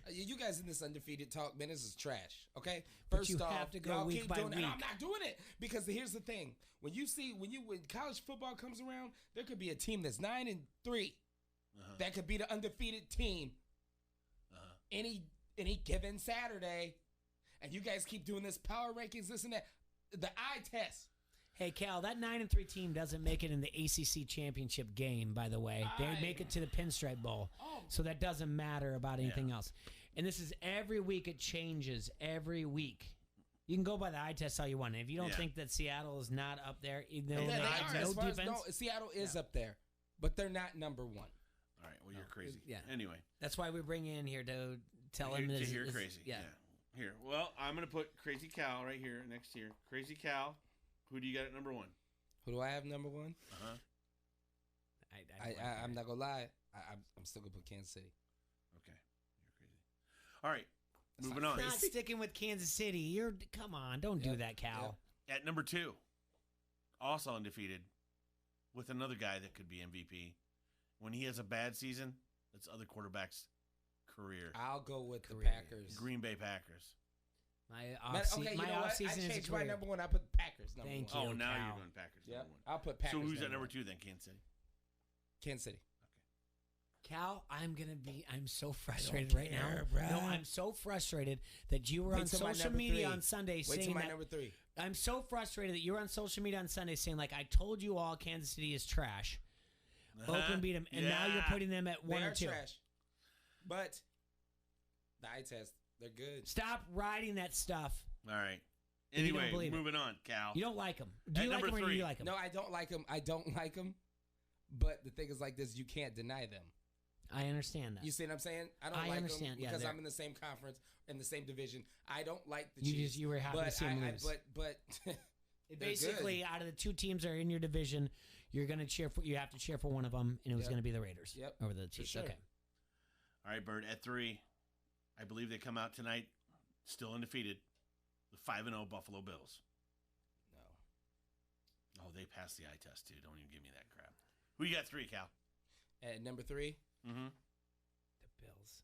Speaker 3: You guys in this undefeated talk, man, this is trash, okay?
Speaker 1: But
Speaker 3: First
Speaker 1: you
Speaker 3: off,
Speaker 1: have to go
Speaker 3: y'all
Speaker 1: week
Speaker 3: keep
Speaker 1: by
Speaker 3: doing it.
Speaker 1: week.
Speaker 3: I'm not doing it because here's the thing. When college football comes around, there could be a team that's 9-3 that could be the undefeated team any given Saturday. And you guys keep doing this power rankings, this and that. The eye test.
Speaker 1: Hey, Cal, that 9-3 team doesn't make it in the ACC championship game, by the way. They make it to the Pinstripe Bowl. So that doesn't matter about anything else. And this is every week. It changes every week. You can go by the eye test all you want. If you don't think that Seattle is not up there, even though they have no defense.
Speaker 3: Seattle is up there, but they're not number 1.
Speaker 2: All right, well, you're crazy.
Speaker 1: Yeah.
Speaker 2: Anyway.
Speaker 1: That's why we bring you in here to tell him
Speaker 2: that
Speaker 1: this.
Speaker 2: you're crazy.
Speaker 1: Yeah.
Speaker 2: Here. Well, I'm going to put Crazy Cal right here next to you. Crazy Cal. Who do you got at number 1?
Speaker 3: Who do I have number 1? I'm not going to lie. I'm still going to put Kansas City.
Speaker 2: Okay. You're crazy. All right. Moving on.
Speaker 1: Not sticking with Kansas City. Come on. Don't do that, Cal.
Speaker 2: At number 2, also undefeated, with another guy that could be MVP. When he has a bad season, that's other quarterbacks' career.
Speaker 3: I'll go with the Packers.
Speaker 2: Green Bay Packers.
Speaker 1: My off-season
Speaker 3: I
Speaker 1: is
Speaker 3: changed
Speaker 1: a
Speaker 3: my
Speaker 1: career.
Speaker 3: number 1. I put Packers number 1.
Speaker 1: Thank you.
Speaker 2: Oh, now
Speaker 1: Cal.
Speaker 2: you're going Packers
Speaker 3: Yep.
Speaker 2: number 1.
Speaker 3: I'll put Packers.
Speaker 2: So who's at
Speaker 3: number
Speaker 2: number
Speaker 3: 1.
Speaker 2: 2 then, Kansas City?
Speaker 3: Kansas City.
Speaker 1: Cal, I'm so frustrated right now. No, I'm so frustrated that you were on social media on Sunday
Speaker 3: Wait
Speaker 1: saying
Speaker 3: till my
Speaker 1: that.
Speaker 3: number 3.
Speaker 1: I'm so frustrated that you were on social media on Sunday saying, like, I told you all Kansas City is trash. Oakland beat them, and now you're putting them at 1
Speaker 3: They
Speaker 1: or
Speaker 3: are
Speaker 1: 2.
Speaker 3: trash. But the eye test, they're good.
Speaker 1: Stop writing that stuff.
Speaker 2: All right.
Speaker 1: You don't
Speaker 2: Anyway,
Speaker 1: believe it.
Speaker 2: moving on, Cal.
Speaker 1: You don't like them. Do
Speaker 2: At
Speaker 1: you like
Speaker 2: number
Speaker 1: them or do
Speaker 2: 3.
Speaker 1: you like them?
Speaker 3: No, I don't like them. I don't like them. But the thing is like this, you can't deny them.
Speaker 1: I understand that.
Speaker 3: You see what I'm saying? I don't
Speaker 1: I
Speaker 3: like
Speaker 1: understand,
Speaker 3: them
Speaker 1: yeah,
Speaker 3: because
Speaker 1: they're-
Speaker 3: I'm in the same conference, in the same division. I don't like the
Speaker 1: You
Speaker 3: Chiefs.
Speaker 1: just- you were happy to
Speaker 3: but
Speaker 1: see them lose.
Speaker 3: But they're
Speaker 1: Basically,
Speaker 3: good.
Speaker 1: out of the 2 teams that are in your division, you're going to cheer for. You have to cheer for one of them, and it was
Speaker 3: Yep.
Speaker 1: going to be the Raiders over the
Speaker 3: For
Speaker 1: Chiefs.
Speaker 3: sure.
Speaker 1: Okay.
Speaker 2: All right, Bird, at 3, I believe they come out tonight, still undefeated, the 5-0 Buffalo Bills.
Speaker 3: No.
Speaker 2: Oh, they passed the eye test, too. Don't even give me that crap. Who you got 3, Cal?
Speaker 3: At number 3,
Speaker 2: Mm-hmm.
Speaker 1: The Bills.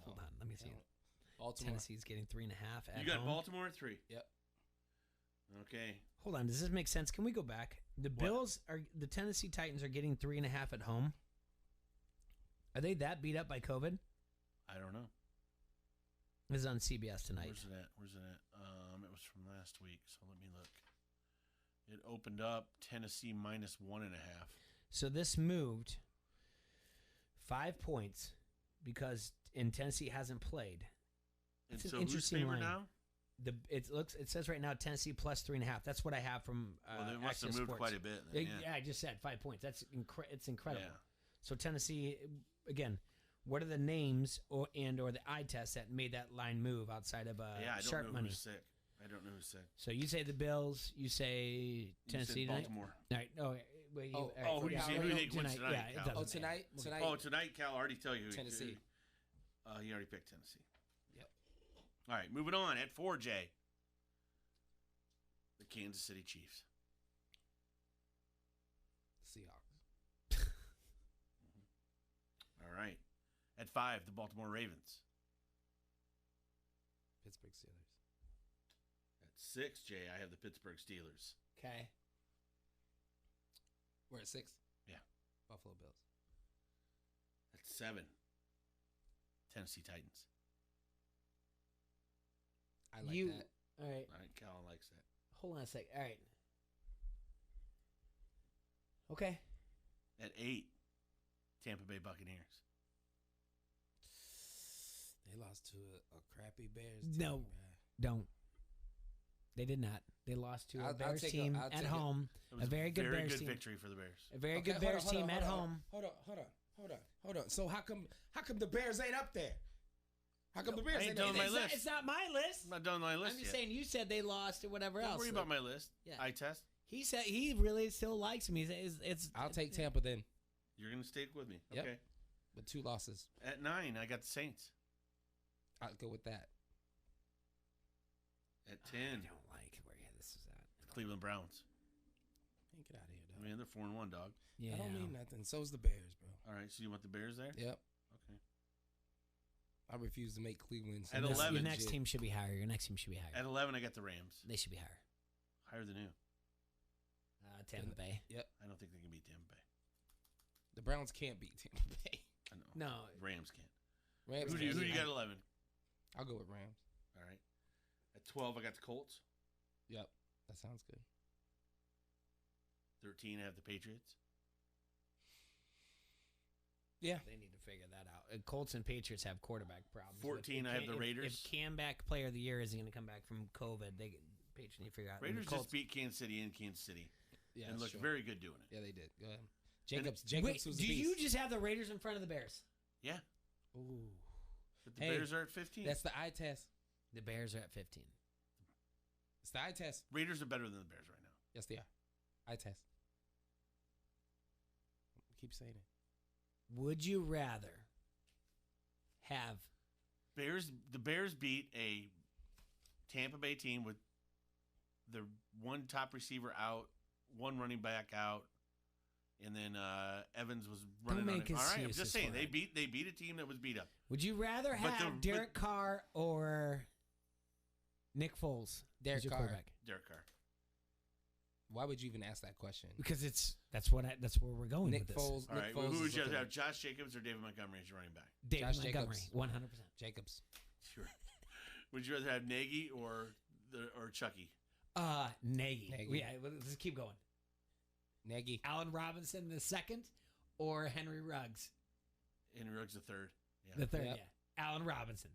Speaker 1: Hold on, let me see.
Speaker 3: Baltimore.
Speaker 1: Tennessee's getting 3.5 at
Speaker 2: You got
Speaker 1: home.
Speaker 2: Baltimore at 3.
Speaker 3: Yep.
Speaker 2: Okay.
Speaker 1: Hold on, does this make sense? Can we go back? The Bills the Tennessee Titans are getting 3.5 at home. Are they that beat up by COVID?
Speaker 2: I don't know.
Speaker 1: This is on CBS tonight.
Speaker 2: Where's it at? It was from last week, so let me look. It opened up Tennessee minus 1.5.
Speaker 1: So this moved 5 points because Tennessee hasn't played.
Speaker 2: And
Speaker 1: It's an
Speaker 2: so who's
Speaker 1: interesting
Speaker 2: favored
Speaker 1: line.
Speaker 2: now?
Speaker 1: It says right now Tennessee plus 3.5. That's what I have from.
Speaker 2: Well, they must have
Speaker 1: Access
Speaker 2: moved
Speaker 1: Sports.
Speaker 2: quite a bit then, yeah.
Speaker 1: I just said 5 points. That's it's incredible.
Speaker 2: Yeah.
Speaker 1: So Tennessee, again, what are the names or the eye test that made that line move outside of
Speaker 2: I don't
Speaker 1: sharp
Speaker 2: know
Speaker 1: money?
Speaker 2: who's sick. I don't know who's sick.
Speaker 1: So you say the Bills. You say Tennessee.
Speaker 2: You said
Speaker 1: tonight?
Speaker 2: Baltimore.
Speaker 1: All right. Oh, wait,
Speaker 2: who do you say? Who do you think wins tonight?
Speaker 1: Yeah, it
Speaker 2: Cal?
Speaker 1: doesn't matter.
Speaker 3: tonight.
Speaker 2: Oh, tonight, Cal already tell you who
Speaker 3: Tennessee.
Speaker 2: He already picked Tennessee.
Speaker 3: Yep.
Speaker 2: All right, moving on. At 4, Jay. The Kansas City Chiefs.
Speaker 3: Seahawks.
Speaker 2: All right. At 5, the Baltimore Ravens.
Speaker 3: Pittsburgh Steelers.
Speaker 2: At 6, Jay, I have the Pittsburgh Steelers.
Speaker 1: Okay.
Speaker 3: We're at 6.
Speaker 2: Yeah.
Speaker 3: Buffalo Bills.
Speaker 2: At 7, Tennessee Titans.
Speaker 3: I like that.
Speaker 1: All right.
Speaker 2: All right, Callan likes that.
Speaker 1: Hold on a sec. All right. Okay.
Speaker 2: At 8, Tampa Bay Buccaneers.
Speaker 3: They lost to a crappy Bears team.
Speaker 1: No, don't. They did not. They lost to a Bears team at home. A very good Bears team.
Speaker 2: Victory for the Bears.
Speaker 1: A very good Bears team at home.
Speaker 3: Hold on. So how come the Bears ain't up there? How come the Bears ain't
Speaker 2: done
Speaker 3: up
Speaker 2: my
Speaker 3: there?
Speaker 2: list.
Speaker 1: It's not my list.
Speaker 2: I'm not done my list
Speaker 1: I'm just
Speaker 2: yet.
Speaker 1: saying you said they lost or whatever else.
Speaker 2: Don't worry about my list.
Speaker 1: Yeah.
Speaker 2: Eye test.
Speaker 1: He said he really still likes me.
Speaker 3: I'll take Tampa then.
Speaker 2: You're going to stick with me.
Speaker 3: Yep.
Speaker 2: Okay.
Speaker 3: With 2 losses.
Speaker 2: At 9, I got the Saints.
Speaker 3: I'll go with that.
Speaker 2: At 10,
Speaker 1: I don't like where this is at.
Speaker 2: the Cleveland Browns.
Speaker 3: Man, get out of here, dog.
Speaker 2: I mean, they're 4-1, dog.
Speaker 1: Yeah.
Speaker 3: I don't mean nothing. So's the Bears, bro.
Speaker 2: All right, so you want the Bears there?
Speaker 3: Yep.
Speaker 2: Okay.
Speaker 3: I refuse to make Cleveland.
Speaker 2: At 11,
Speaker 1: your next team should be higher. Your next team should be higher.
Speaker 2: At 11, I got the Rams.
Speaker 1: They should be higher.
Speaker 2: Higher than you.
Speaker 1: Tampa Bay.
Speaker 3: Yep.
Speaker 2: I don't think they can beat Tampa Bay.
Speaker 3: The Browns can't beat Tampa Bay.
Speaker 2: I know.
Speaker 1: No.
Speaker 2: Rams can't.
Speaker 3: Rams.
Speaker 2: Who do you got 11?
Speaker 3: I'll go with Rams.
Speaker 2: All right. At 12, I got the Colts.
Speaker 3: Yep. That sounds good.
Speaker 2: 13, I have the Patriots.
Speaker 3: Yeah.
Speaker 1: They need to figure that out. Colts and Patriots have quarterback problems.
Speaker 2: 14, I have the Raiders.
Speaker 1: If Cam back player of the year isn't going to come back from COVID, Patriots need to figure out.
Speaker 2: Raiders just beat Kansas City in Kansas City.
Speaker 3: Yeah,
Speaker 2: and looked very good doing it.
Speaker 3: Yeah, they did. Go ahead.
Speaker 1: Wait,
Speaker 3: was
Speaker 1: do
Speaker 3: the
Speaker 1: you
Speaker 3: beast.
Speaker 1: just have the Raiders in front of the Bears?
Speaker 2: Yeah.
Speaker 3: Ooh.
Speaker 2: But the Bears are at 15.
Speaker 3: That's the eye test.
Speaker 1: The Bears are at 15.
Speaker 3: It's the eye test.
Speaker 2: Raiders are better than the Bears right now.
Speaker 3: Yes, they are. Eye test. Keep saying it.
Speaker 1: Would you rather have
Speaker 2: the Bears beat a Tampa Bay team with the one top receiver out, one running back out, and then Evans was running on it. All right, I'm just saying they beat a team that was beat up.
Speaker 1: Would you rather have Derek Carr or Nick Foles?
Speaker 3: Derek Carr.
Speaker 1: Quarterback?
Speaker 2: Derek Carr.
Speaker 3: Why would you even ask that question?
Speaker 1: Because that's where we're going
Speaker 3: Nick
Speaker 1: with this.
Speaker 3: Foles.
Speaker 2: All right, who would you rather have, Josh Jacobs or David Montgomery as your running back?
Speaker 1: David Montgomery, 100%.
Speaker 3: Jacobs.
Speaker 2: Sure. Would you rather have Nagy or Chucky?
Speaker 1: Nagy. Yeah, let's keep going.
Speaker 3: Nagy.
Speaker 1: Allen Robinson the second or Henry Ruggs?
Speaker 2: Henry Ruggs the third. Yeah.
Speaker 1: The third, yeah. Allen Robinson.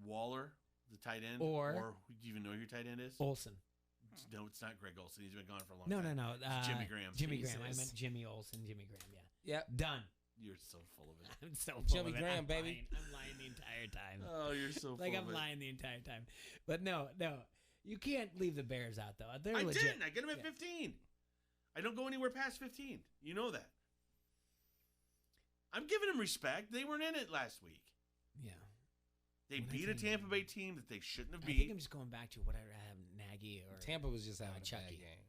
Speaker 2: Waller, the tight end.
Speaker 1: Or
Speaker 2: do you even know who your tight end is?
Speaker 1: Olsen.
Speaker 2: No, it's not Greg Olsen. He's been gone for a long
Speaker 1: No.
Speaker 2: time. It's Jimmy Graham.
Speaker 1: Jimmy Graham. I meant Jimmy Olsen, Jimmy Graham, yeah.
Speaker 3: Yep.
Speaker 1: Done.
Speaker 2: You're so full of it.
Speaker 1: I'm so full
Speaker 3: Jimmy
Speaker 1: of it.
Speaker 3: Graham,
Speaker 1: I'm
Speaker 3: baby.
Speaker 1: Lying. I'm lying the entire time.
Speaker 2: Oh, you're so full
Speaker 1: like
Speaker 2: of
Speaker 1: I'm
Speaker 2: it.
Speaker 1: lying the entire time. But no. You can't leave the Bears out, though. They're
Speaker 2: I
Speaker 1: legit.
Speaker 2: didn't. I get them at 15. I don't go anywhere past 15. You know that. I'm giving them respect. They weren't in it last week.
Speaker 1: Yeah.
Speaker 2: They beat a Tampa Bay team that they shouldn't have
Speaker 1: I
Speaker 2: beat.
Speaker 1: think I'm just going back to whatever I have Nagy or
Speaker 3: Tampa was just having a
Speaker 1: Chucky.
Speaker 3: bad game.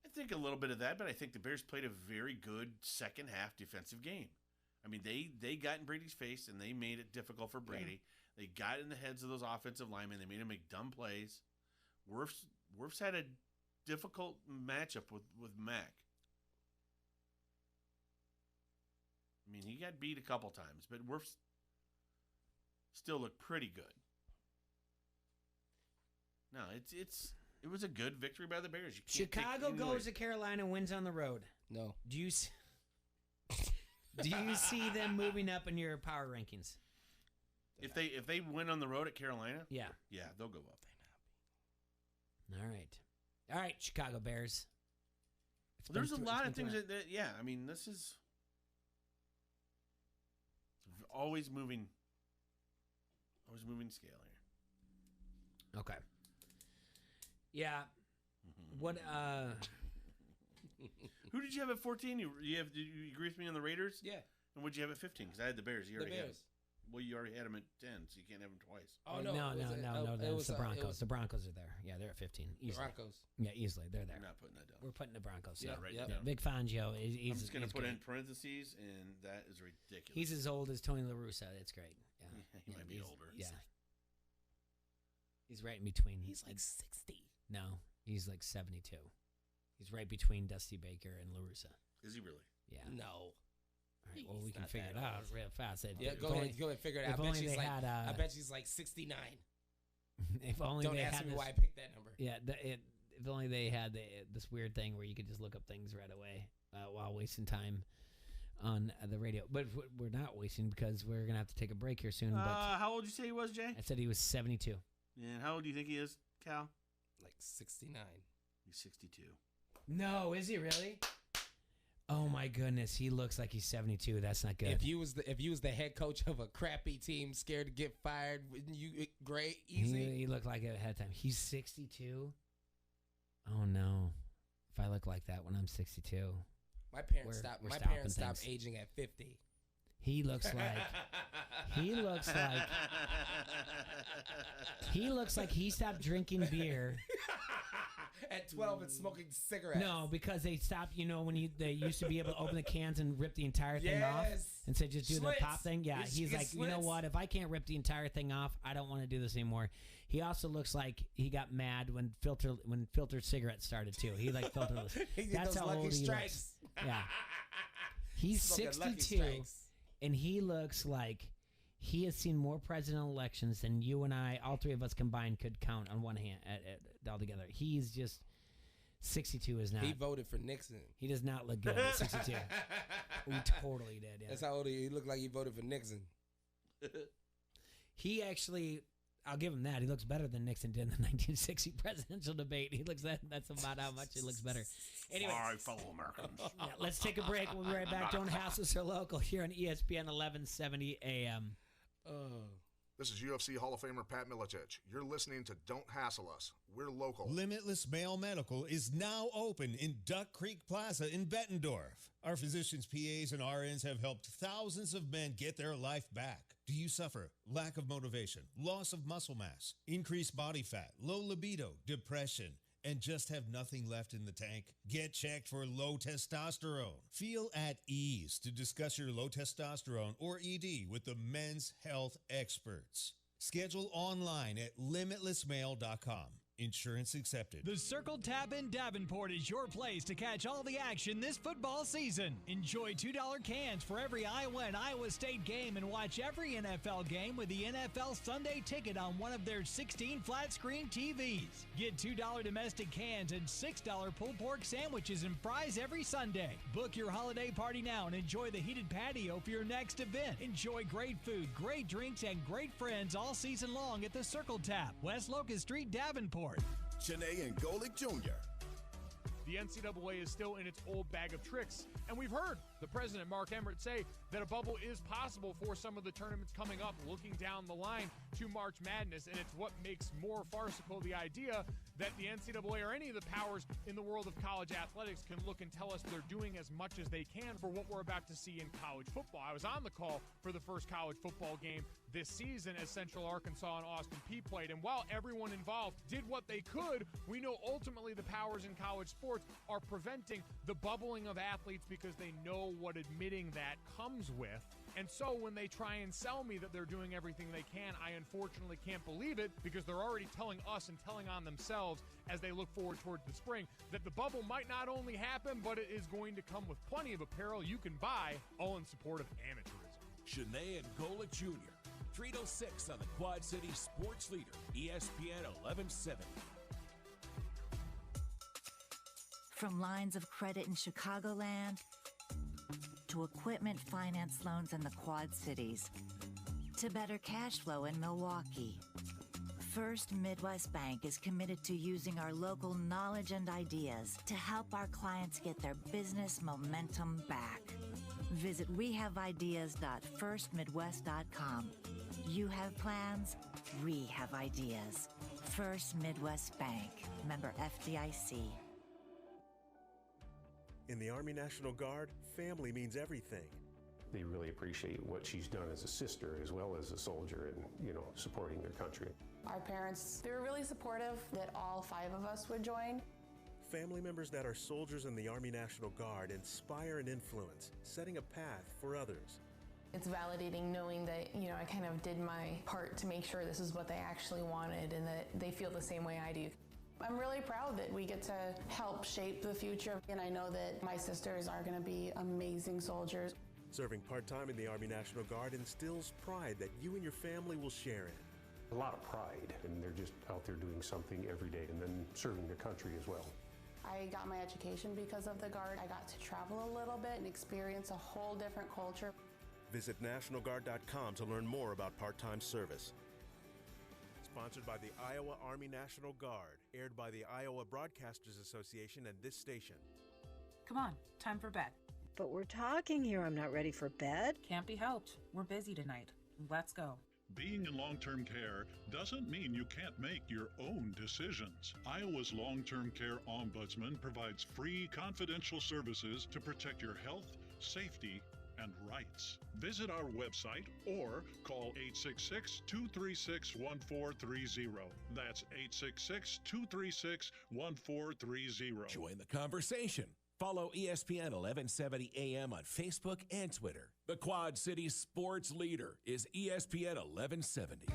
Speaker 2: I think a little bit of that, but I think the Bears played a very good second half defensive game. I mean, they got in Brady's face and they made it difficult for Brady. Yeah. They got in the heads of those offensive linemen. They made them make dumb plays. Wirfs had a difficult matchup with Mack. I mean, he got beat a couple times, but Wirfs still looked pretty good. No, it was a good victory by the Bears.
Speaker 1: Chicago goes to Carolina and wins on the road.
Speaker 3: No.
Speaker 1: Do you see them moving up in your power rankings?
Speaker 2: If they win on the road at Carolina,
Speaker 1: yeah,
Speaker 2: they'll go up.
Speaker 1: All right, Chicago Bears.
Speaker 2: There's a lot of things that I mean, this is always moving scale here.
Speaker 1: Okay. Yeah. What?
Speaker 2: Who did you have at 14? Did you agree with me on the Raiders?
Speaker 3: Yeah.
Speaker 2: And what'd you have at 15? Because I had the Bears. You
Speaker 3: The
Speaker 2: already
Speaker 3: Bears.
Speaker 2: Well, you already had them at 10, so you can't have them twice.
Speaker 3: Oh,
Speaker 1: no. That's the Broncos.
Speaker 3: Was,
Speaker 1: the Broncos are there. Yeah, they're at 15. Easily.
Speaker 3: The Broncos.
Speaker 1: Yeah, easily. They're there.
Speaker 2: We're not putting that down.
Speaker 1: We're putting the Broncos.
Speaker 2: Yeah, right.
Speaker 1: Yeah. Big Fangio.
Speaker 2: I'm just going to put in parentheses, and that is ridiculous.
Speaker 1: He's as old as Tony La Russa. That's great. Yeah.
Speaker 2: He might be older.
Speaker 1: Yeah. He's right in between.
Speaker 3: He's like 60.
Speaker 1: No, he's like 72. He's right between Dusty Baker and LaRussa.
Speaker 2: Is he really?
Speaker 1: Yeah.
Speaker 3: No.
Speaker 1: All right, well,
Speaker 3: He's
Speaker 1: we can
Speaker 3: not
Speaker 1: figure it
Speaker 3: that
Speaker 1: out
Speaker 3: old.
Speaker 1: real fast.
Speaker 3: Yeah, go ahead figure it out. I bet she's like 69.
Speaker 1: If only
Speaker 3: Don't
Speaker 1: they
Speaker 3: ask
Speaker 1: had
Speaker 3: me
Speaker 1: this,
Speaker 3: why I picked that number.
Speaker 1: Yeah, if only they had this weird thing where you could just look up things right away while wasting time on the radio. But we're not wasting because we're going to have to take a break here soon. But
Speaker 2: How old did you say he was, Jay?
Speaker 1: I said he was 72.
Speaker 2: And how old do you think he is, Cal?
Speaker 3: Like 69.
Speaker 2: He's 62.
Speaker 1: No, is he really? Oh my goodness, he looks like he's 72. That's not good.
Speaker 3: If you was the head coach of a crappy team, scared to get fired, great, easy.
Speaker 1: He looked like it ahead of time. He's 62. Oh no! If I look like that when I'm 62,
Speaker 3: my parents
Speaker 1: we're
Speaker 3: stopped aging at 50.
Speaker 1: He looks like he looks like he stopped drinking beer
Speaker 3: at 12 and smoking cigarettes.
Speaker 1: No, because they stopped. You know, when they used to be able to open the cans and rip the entire thing off and say just do the pop thing. Yeah, he's like, you know what? If I can't rip the entire thing off, I don't want to do this anymore. He also looks like he got mad when filtered cigarettes started too. He like filterless. That's how old he looks. Yeah, he's 62, and he looks like he has seen more presidential elections than you and I, all three of us combined, could count on one hand all together. He's just 62 is not.
Speaker 3: He voted for Nixon.
Speaker 1: He does not look good at 62. We totally did. Yeah.
Speaker 3: That's how old he looked like. He voted for Nixon.
Speaker 1: He actually, I'll give him that. He looks better than Nixon did in the 1960 presidential debate. That's about how much he looks better. Anyway,
Speaker 2: sorry, fellow Americans.
Speaker 1: Yeah, let's take a break. We'll be right back. Don't Hassle Us or Local here on ESPN 1170 AM.
Speaker 9: This is UFC Hall of Famer Pat Miletich. You're listening to Don't Hassle Us. We're local.
Speaker 13: Limitless Male Medical is now open in Duck Creek Plaza in Bettendorf. Our physicians, PAs, and RNs have helped thousands of men get their life back. Do you suffer lack of motivation, loss of muscle mass, increased body fat, low libido, depression, and just have nothing left in the tank? Get checked for low testosterone. Feel at ease to discuss your low testosterone or ED with the men's health experts. Schedule online at limitlessmale.com. Insurance accepted.
Speaker 14: The Circle Tap in Davenport is your place to catch all the action this football season. Enjoy $2 cans for every Iowa and Iowa State game and watch every NFL game with the NFL Sunday Ticket on one of their 16 flat-screen TVs. Get $2 domestic cans and $6 pulled pork sandwiches and fries every Sunday. Book your holiday party now and enjoy the heated patio for your next event. Enjoy great food, great drinks, and great friends all season long at the Circle Tap, West Locust Street, Davenport.
Speaker 16: Janae and Golick Jr.
Speaker 17: The NCAA is still in its old bag of tricks, and we've heard the president, Mark Emmert, say that a bubble is possible for some of the tournaments coming up, looking down the line to March Madness, and it's what makes more farcical the idea that the NCAA or any of the powers in the world of college athletics can look and tell us they're doing as much as they can for what we're about to see in college football. I was on the call for the first college football game this season as Central Arkansas and Austin Peay played, and while everyone involved did what they could, we know ultimately the powers in college sports are preventing the bubbling of athletes because they know what admitting that comes with. And so when they try and sell me that they're doing everything they can, I unfortunately can't believe it because they're already telling us and telling on themselves as they look forward towards the spring that the bubble might not only happen, but it is going to come with plenty of apparel you can buy, all in support of amateurism.
Speaker 12: Janae and Golick Jr., 306 on the Quad City Sports Leader, ESPN 1170.
Speaker 6: From lines of credit in Chicagoland to equipment finance loans in the Quad Cities to better cash flow in Milwaukee, First Midwest Bank is committed to using our local knowledge and ideas to help our clients get their business momentum back. Visit wehaveideas.firstmidwest.com. You have plans, we have ideas. First Midwest Bank, member FDIC.
Speaker 15: In the Army National Guard, family means everything.
Speaker 18: They really appreciate what she's done as a sister as well as a soldier and, supporting their country.
Speaker 19: Our parents, they were really supportive that all 5 of us would join.
Speaker 15: Family members that are soldiers in the Army National Guard inspire and influence, setting a path for others.
Speaker 19: It's validating knowing that, I kind of did my part to make sure this is what they actually wanted and that they feel the same way I do. I'm really proud that we get to help shape the future, and I know that my sisters are going to be amazing soldiers.
Speaker 15: Serving part-time in the Army National Guard instills pride that you and your family will share in.
Speaker 18: A lot of pride, and they're just out there doing something every day and then serving the country as well.
Speaker 19: I got my education because of the Guard. I got to travel a little bit and experience a whole different culture.
Speaker 15: Visit NationalGuard.com to learn more about part-time service. Sponsored by the Iowa Army National Guard, aired by the Iowa Broadcasters Association and this station.
Speaker 4: Come on, time for bed.
Speaker 5: But we're talking here. I'm not ready for bed.
Speaker 4: Can't be helped. We're busy tonight. Let's go.
Speaker 11: Being in long-term care doesn't mean you can't make your own decisions. Iowa's long-term care ombudsman provides free, confidential services to protect your health, safety, and rights. Visit our website or call 866-236-1430. That's 866-236-1430.
Speaker 12: Join the conversation. Follow ESPN 1170 AM on Facebook and Twitter. The Quad Cities sports leader is ESPN 1170.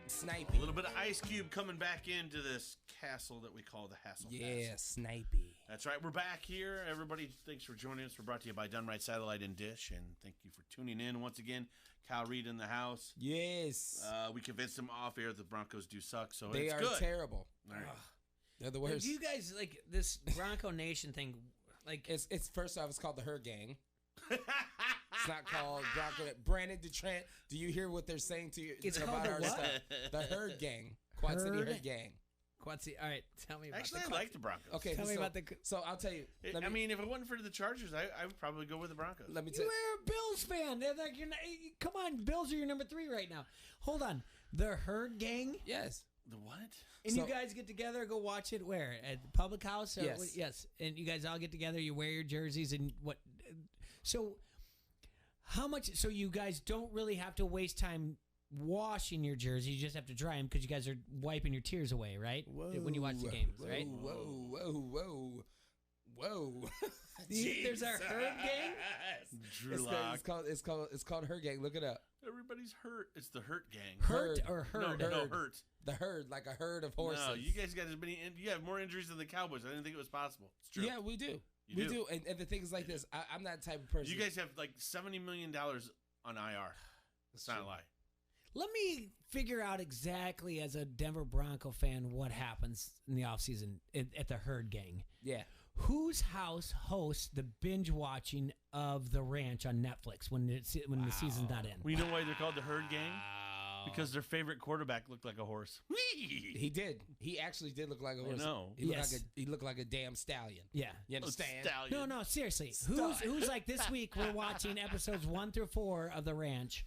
Speaker 3: Snipey.
Speaker 2: A little bit of Ice Cube coming back into this castle that we call the Hassle
Speaker 3: Yeah,
Speaker 2: Castle.
Speaker 3: Snipey.
Speaker 2: That's right. We're back here. Everybody, thanks for joining us. We're brought to you by Done Right Satellite and Dish, and thank you for tuning in once again. Kyle Reed in the house.
Speaker 3: Yes.
Speaker 2: We convinced them off air that the Broncos do suck, so
Speaker 3: They
Speaker 2: it's
Speaker 3: are
Speaker 2: good.
Speaker 3: terrible.
Speaker 2: All right.
Speaker 3: They're the
Speaker 1: Like,
Speaker 3: worst.
Speaker 1: do you guys like this Bronco Nation thing? Like,
Speaker 3: it's first off, it's called the Herd Gang. It's not called Bronco. Brandon DeTrent, do you hear what they're saying to you
Speaker 1: It's
Speaker 3: about
Speaker 1: called the
Speaker 3: our
Speaker 1: what?
Speaker 3: stuff? The Herd Gang. Quad City Herd Gang.
Speaker 1: Quad City. All right, tell me about
Speaker 2: Actually,
Speaker 1: the
Speaker 2: I
Speaker 1: Quad-
Speaker 2: like the Broncos.
Speaker 3: Okay,
Speaker 1: Tell me about the.
Speaker 3: So I'll tell you.
Speaker 2: I mean, if it wasn't for the Chargers, I would probably go with the Broncos.
Speaker 3: Let me
Speaker 1: You
Speaker 3: tell you.
Speaker 1: are a Bills fan. They're like, come on, Bills are your number 3 right now. Hold on, the Herd Gang.
Speaker 3: Yes.
Speaker 2: The what?
Speaker 1: And you guys get together, go watch it where? At the public house? Or
Speaker 3: Yes.
Speaker 1: Yes. And you guys all get together, you wear your jerseys and what? So, how much? So you guys don't really have to waste time washing your jersey. You just have to dry them because you guys are wiping your tears away, right? When you watch the games, right?
Speaker 3: Whoa.
Speaker 1: There's our Herd Gang?
Speaker 2: Drew
Speaker 3: It's
Speaker 2: Lock.
Speaker 3: called Herd Gang. Look it up.
Speaker 2: Everybody's hurt. It's the Hurt Gang.
Speaker 1: Hurt or herd?
Speaker 2: No, Hurt.
Speaker 3: The herd, like a herd of horses.
Speaker 2: No, you guys got as many. You have more injuries than the Cowboys. I didn't think it was possible. It's true.
Speaker 3: Yeah, we do.
Speaker 2: You
Speaker 3: we
Speaker 2: do.
Speaker 3: do. And the thing is like this. I'm that type of person.
Speaker 2: You guys have like $70 million on IR. That's not a lie.
Speaker 1: Let me figure out exactly, as a Denver Bronco fan, what happens in the offseason at the Herd Gang.
Speaker 3: Yeah.
Speaker 1: Whose house hosts the binge watching of The Ranch on Netflix when the season's not in?
Speaker 2: Well, you know why they're called the Herd Gang? Because their favorite quarterback looked like a horse.
Speaker 3: He did. He actually did look like a horse.
Speaker 2: know.
Speaker 3: He looked like a damn stallion.
Speaker 1: Yeah.
Speaker 3: You understand?
Speaker 2: Stallion.
Speaker 1: No, seriously. Who's like this week we're watching episodes 1 through 4 of The Ranch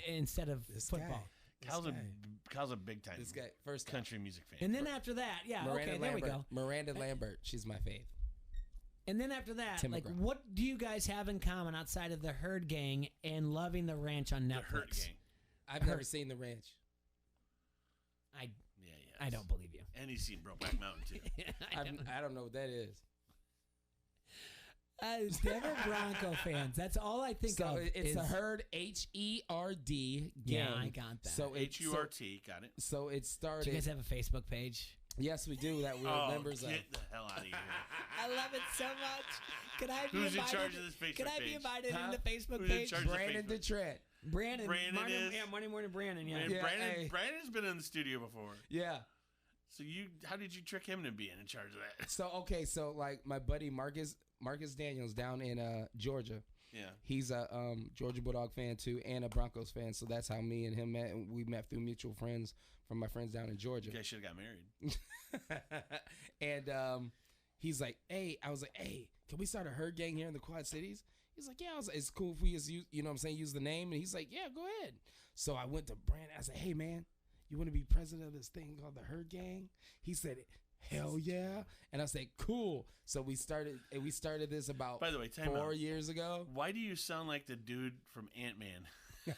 Speaker 1: instead of football.
Speaker 2: Kyle's a big time.
Speaker 3: This guy, first
Speaker 2: country music fan.
Speaker 1: And then after that, there we go.
Speaker 3: Miranda Lambert, she's my fave.
Speaker 1: And then after that,
Speaker 3: Tim
Speaker 1: like,
Speaker 3: McGraw.
Speaker 1: what do you guys have in common outside of the Herd Gang and loving The Ranch on Netflix?
Speaker 2: The Hurt Gang.
Speaker 3: I've never seen The Ranch.
Speaker 1: I don't believe you.
Speaker 2: And he's seen Brokeback Mountain too.
Speaker 3: I don't know what that is.
Speaker 1: Denver Bronco fans. That's all I think of.
Speaker 3: It's a Herd, HERD gang.
Speaker 1: Yeah, I got that.
Speaker 3: So
Speaker 2: HURT, got it.
Speaker 3: So it started.
Speaker 1: Do you guys have a Facebook page?
Speaker 3: Yes, we do. That we're members of.
Speaker 2: Get the hell out of here.
Speaker 1: I love it so much. Can I be
Speaker 2: Who's in
Speaker 1: invited?
Speaker 2: charge of this Facebook
Speaker 1: Can I be
Speaker 2: page?
Speaker 1: invited in the Facebook
Speaker 2: Who's in
Speaker 1: page?
Speaker 2: charge of
Speaker 3: Brandon
Speaker 2: Facebook?
Speaker 3: DeTrent.
Speaker 1: Brandon
Speaker 2: is.
Speaker 1: Yeah, Monday morning Brandon. Yeah.
Speaker 2: Man,
Speaker 3: hey.
Speaker 2: Brandon's been in the studio before.
Speaker 3: Yeah.
Speaker 2: So how did you trick him to being in charge of that?
Speaker 3: So like my buddy Marcus Daniels down in Georgia.
Speaker 2: Yeah.
Speaker 3: He's a Georgia Bulldog fan too and a Broncos fan. So that's how me and him met. And we met through mutual friends from my friends down in Georgia.
Speaker 2: You guys should have got married.
Speaker 3: And he's like, I was like, hey, can we start a Herd Gang here in the Quad Cities? He's like, yeah. I was like, it's cool if we just use, you know what I'm saying, use the name. And he's like, yeah, go ahead. So I went to Brandon. I said, hey, man, you want to be president of this thing called the Herd Gang? He said, hell yeah. And I said, cool. So we started this about
Speaker 2: By the way, time
Speaker 3: 4
Speaker 2: out.
Speaker 3: years ago.
Speaker 2: Why do you sound like the dude from Ant-Man? They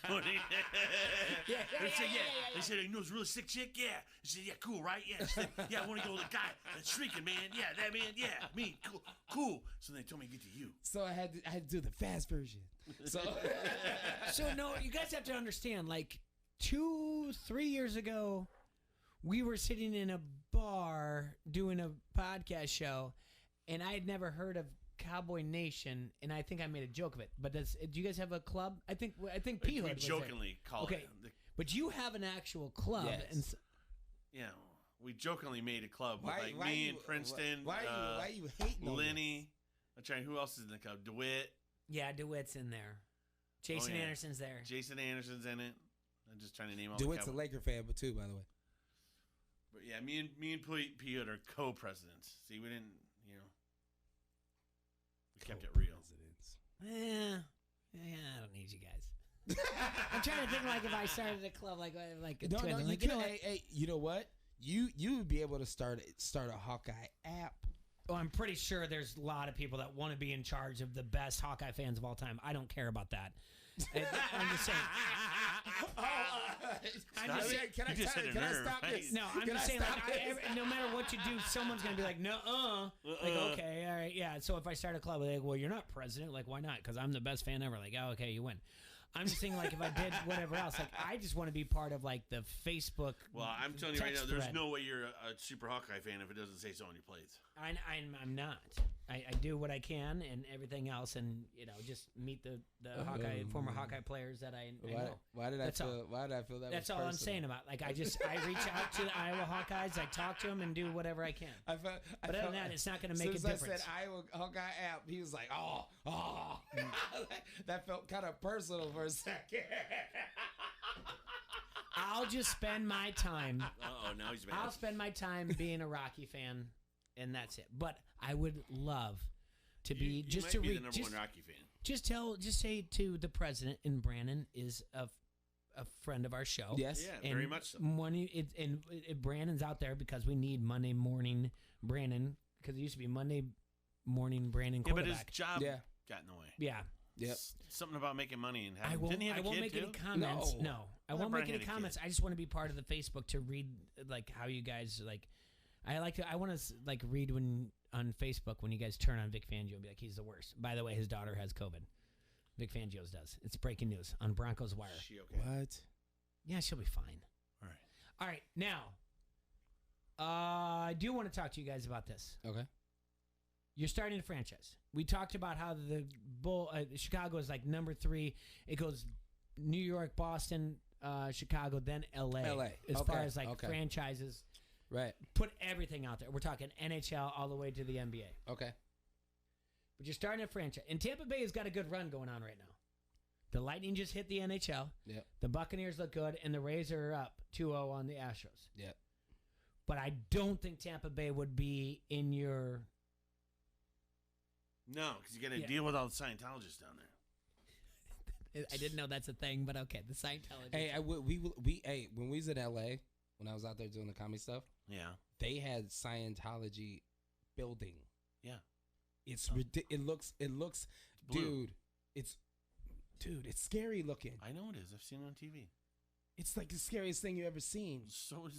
Speaker 2: said, you know, it's a really sick chick. Yeah. He said, yeah, cool, right? Yeah. She said, yeah, I want to go with the guy that's shrieking, man. Yeah, that man. Yeah, me. Cool. So they told me to get to you.
Speaker 3: So I had to do the fast version. So
Speaker 1: no, you guys have to understand. Like 2-3 years ago, we were sitting in a bar doing a podcast show, and I had never heard of Cowboy Nation, and I think I made a joke of it. But do you guys have a club? I think P Hood
Speaker 2: we
Speaker 1: was
Speaker 2: jokingly call
Speaker 1: it. But you have an actual club, and
Speaker 2: yeah, we jokingly made a club with me and Princeton.
Speaker 3: Why are you hating
Speaker 2: Lenny? I'm trying. Who else is in the club? DeWitt.
Speaker 1: Yeah, DeWitt's in there. Jason Anderson's there.
Speaker 2: Jason Anderson's in it. I'm just trying to name all.
Speaker 3: DeWitt's a Laker fan, but too, by the way.
Speaker 2: But yeah, me and P Hood are co-presidents. See, we didn't, we kept it real.
Speaker 1: Yeah, I don't need you guys. I'm trying to think like if I started a club like a
Speaker 3: no,
Speaker 1: twin.
Speaker 3: no,
Speaker 1: Like,
Speaker 3: you know, hey, you know what? You would be able to start a Hawkeye app.
Speaker 1: Oh, I'm pretty sure there's a lot of people that want to be in charge of the best Hawkeye fans of all time. I don't care about that. I'm just saying.
Speaker 3: Can I stop this?
Speaker 1: No, I'm just saying, like, no matter what you do, someone's going to be like, no, like, okay, all right, yeah. So if I start a club, like, well, you're not president. Like, why not? Because I'm the best fan ever. Like, oh, okay, you win. I'm just saying, like, if I did whatever else, like, I just want to be part of, like, the Facebook.
Speaker 2: Well, I'm telling you right now, there's
Speaker 1: thread.
Speaker 2: no way you're a super Hawkeye fan if it doesn't say so on your plates.
Speaker 1: I'm not. I do what I can and everything else, and just meet the former Hawkeye players that I know.
Speaker 3: Why did I feel that?
Speaker 1: That's
Speaker 3: was
Speaker 1: all I'm
Speaker 3: personal?
Speaker 1: saying about. Like, I reach out to the Iowa Hawkeyes, I talk to them, and do whatever I can. But other than that, it's not going to make a difference.
Speaker 3: As I said Iowa Hawkeye app, he was like, oh. That felt kind of personal for a second.
Speaker 1: I'll just spend my time.
Speaker 2: Now he's mad.
Speaker 1: I'll spend my time being a Rocky fan, and that's it. But I would love to be
Speaker 2: you might be the number one Rocky fan.
Speaker 1: Just say to the president, and Brandon is a friend of our show.
Speaker 3: Yes,
Speaker 2: yeah, very much so.
Speaker 1: Brandon's out there because we need Monday morning Brandon, because it used to be Monday morning Brandon quarterback.
Speaker 2: But his job got in the way.
Speaker 1: Yeah.
Speaker 3: Yep.
Speaker 2: Something about making money and having.
Speaker 1: Didn't he have a kid
Speaker 2: won't make
Speaker 1: too?
Speaker 2: any
Speaker 1: comments. No, I won't make any
Speaker 2: had a
Speaker 1: comments.
Speaker 2: kid.
Speaker 1: I just want to be part of the Facebook to read like how you guys like. I want to like read when on Facebook when you guys turn on Vic Fangio and be like, he's the worst. By the way, his daughter has COVID. Vic Fangio's does. It's breaking news on Broncos Wire.
Speaker 2: Is she okay?
Speaker 3: What?
Speaker 1: Yeah, she'll be fine. All right. Now, I do want to talk to you guys about this.
Speaker 3: Okay.
Speaker 1: You're starting a franchise. We talked about how the Chicago is like number 3. It goes New York, Boston, Chicago, then L.A. As far as like franchises.
Speaker 3: Right.
Speaker 1: Put everything out there. We're talking NHL all the way to the NBA.
Speaker 3: Okay.
Speaker 1: But you're starting a franchise. And Tampa Bay has got a good run going on right now. The Lightning just hit the NHL.
Speaker 3: Yep.
Speaker 1: The Buccaneers look good, and the Rays are up 2-0 on the Astros.
Speaker 3: Yep.
Speaker 1: But I don't think Tampa Bay would be in your...
Speaker 2: No, because you got to deal with all the Scientologists down there.
Speaker 1: I didn't know that's a thing, but okay, the Scientologists.
Speaker 3: Hey, when we was in LA, when I was out there doing the comedy stuff, they had Scientology building.
Speaker 2: Yeah,
Speaker 3: it's it looks
Speaker 2: blue.
Speaker 3: it's scary looking.
Speaker 2: I know it is. I've seen it on TV.
Speaker 3: It's like the scariest thing you ever seen.
Speaker 2: So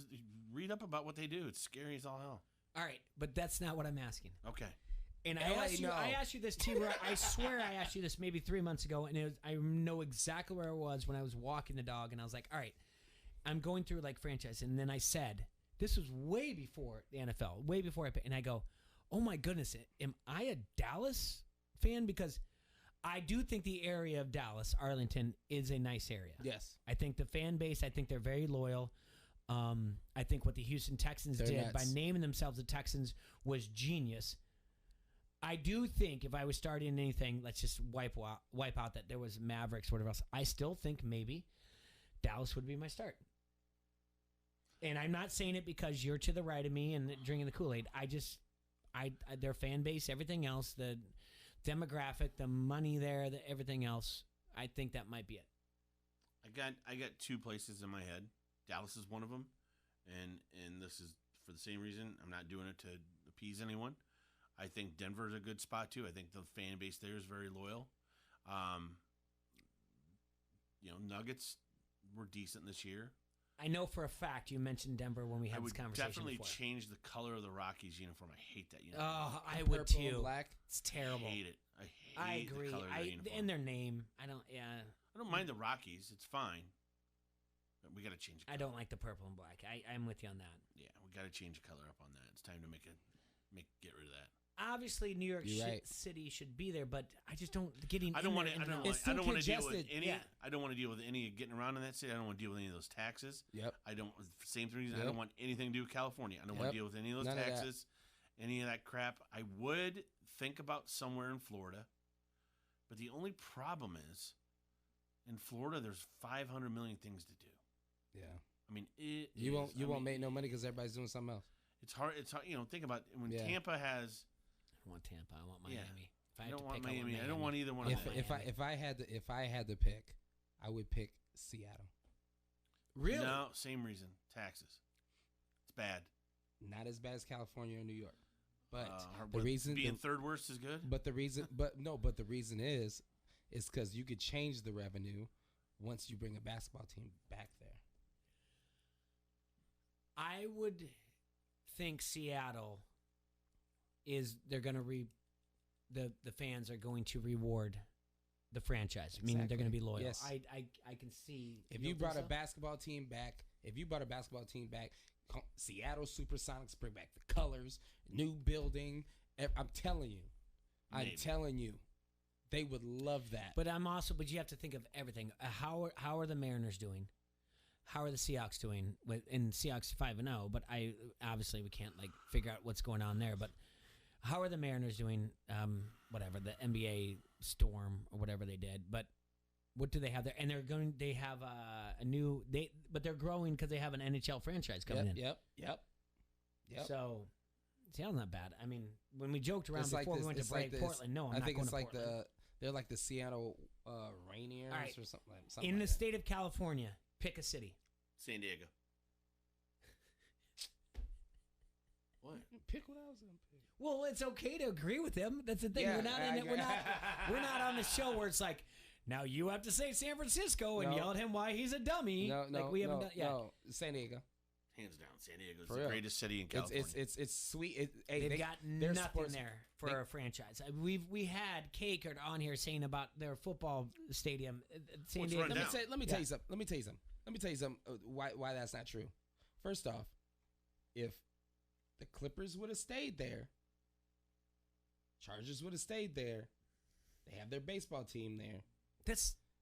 Speaker 2: read up about what they do. It's scary as all hell.
Speaker 1: All right, but that's not what I'm asking.
Speaker 2: Okay.
Speaker 1: And I asked you this, T-Roy. I swear I asked you this maybe 3 months ago, and I know exactly where I was when I was walking the dog, and I was like, all right, I'm going through like franchise, and then I said, this was way before the NFL, way before and I go, oh my goodness, am I a Dallas fan? Because I do think the area of Dallas, Arlington, is a nice area.
Speaker 3: Yes.
Speaker 1: I think the fan base, I think they're very loyal. I think what the Houston Texans did by naming themselves the Texans was genius. I do think if I was starting anything, let's just wipe out that there was Mavericks, whatever else. I still think maybe Dallas would be my start. And I'm not saying it because you're to the right of me and drinking the Kool-Aid. Their fan base, everything else, the demographic, the money there, everything else, I think that might be it.
Speaker 2: I got 2 places in my head. Dallas is one of them, and this is for the same reason. I'm not doing it to appease anyone. I think Denver's a good spot too. I think the fan base there is very loyal. Nuggets were decent this year.
Speaker 1: I know for a fact you mentioned Denver when we had this conversation.
Speaker 2: I would definitely
Speaker 1: before.
Speaker 2: change the color of the Rockies uniform. I hate that uniform.
Speaker 1: Oh, I would too.
Speaker 3: And black.
Speaker 1: It's terrible.
Speaker 2: I hate it.
Speaker 1: I agree.
Speaker 2: The color of the uniform.
Speaker 1: And their name. I don't. Yeah.
Speaker 2: I don't mind the Rockies. It's fine. But we got to change.
Speaker 1: I don't like the purple and black. I'm with you on that.
Speaker 2: Yeah, we got to change the color up on that. It's time to get rid of that.
Speaker 1: Obviously, New York City should be there, but I just don't
Speaker 2: I don't want to. I don't want to deal with any.
Speaker 1: Yeah.
Speaker 2: I don't want to deal with any getting around in that city. I don't want to deal with any of those taxes.
Speaker 3: Yep.
Speaker 2: I don't. Same reason. I don't want anything to do with California. I don't want to deal with any of those taxes, any of that crap. I would think about somewhere in Florida, but the only problem is, in Florida, there's 500 million things to do.
Speaker 3: Yeah.
Speaker 2: I mean,
Speaker 3: you won't make no money because everybody's doing something else.
Speaker 2: It's hard. It's hard. Think about when Tampa has.
Speaker 1: I want Tampa. I want Miami.
Speaker 2: I don't want Miami. I don't want either one of them.
Speaker 3: If I had to pick, I would pick Seattle.
Speaker 1: Really?
Speaker 2: No, same reason. Taxes. It's bad.
Speaker 3: Not as bad as California or New York, but
Speaker 2: the reason being third worst is good.
Speaker 3: But the reason is because you could change the revenue once you bring a basketball team back there.
Speaker 1: I would think Seattle they're going to the fans are going to reward the franchise, meaning they're going to be loyal.
Speaker 3: Yes.
Speaker 1: I can see.
Speaker 3: If you brought a basketball team back, Seattle Supersonics, bring back the colors, new building. I'm telling you, they would love that.
Speaker 1: But but you have to think of everything. How are the Mariners doing? How are the Seahawks doing? And Seahawks 5-0, but obviously we can't figure out what's going on there. But how are the Mariners doing? Whatever, the NBA Storm or whatever they did. But what do they have there? And they have but they're growing because they have an NHL franchise coming in.
Speaker 3: Yep.
Speaker 1: So Seattle's not bad. I mean, when we joked around before we went to Portland, no, I'm not going to Portland.
Speaker 3: They're like the Seattle Rainiers or something.
Speaker 1: In the state of California, pick a city.
Speaker 2: San Diego. What?
Speaker 3: Pick what I was going to pick.
Speaker 1: Well, it's okay to agree with him. That's the thing. Yeah, we're not on the show where it's like, now you have to say San Francisco and yell at him why he's a dummy.
Speaker 3: No, San Diego.
Speaker 2: Hands down, San Diego's the greatest city in California.
Speaker 3: It's sweet.
Speaker 1: They've got nothing there for a franchise. We had Caker on here saying about their football stadium. San Diego.
Speaker 3: Let me tell you something. Why that's not true. First off, if the Clippers would have stayed there, Chargers would have stayed there, they have their baseball team there.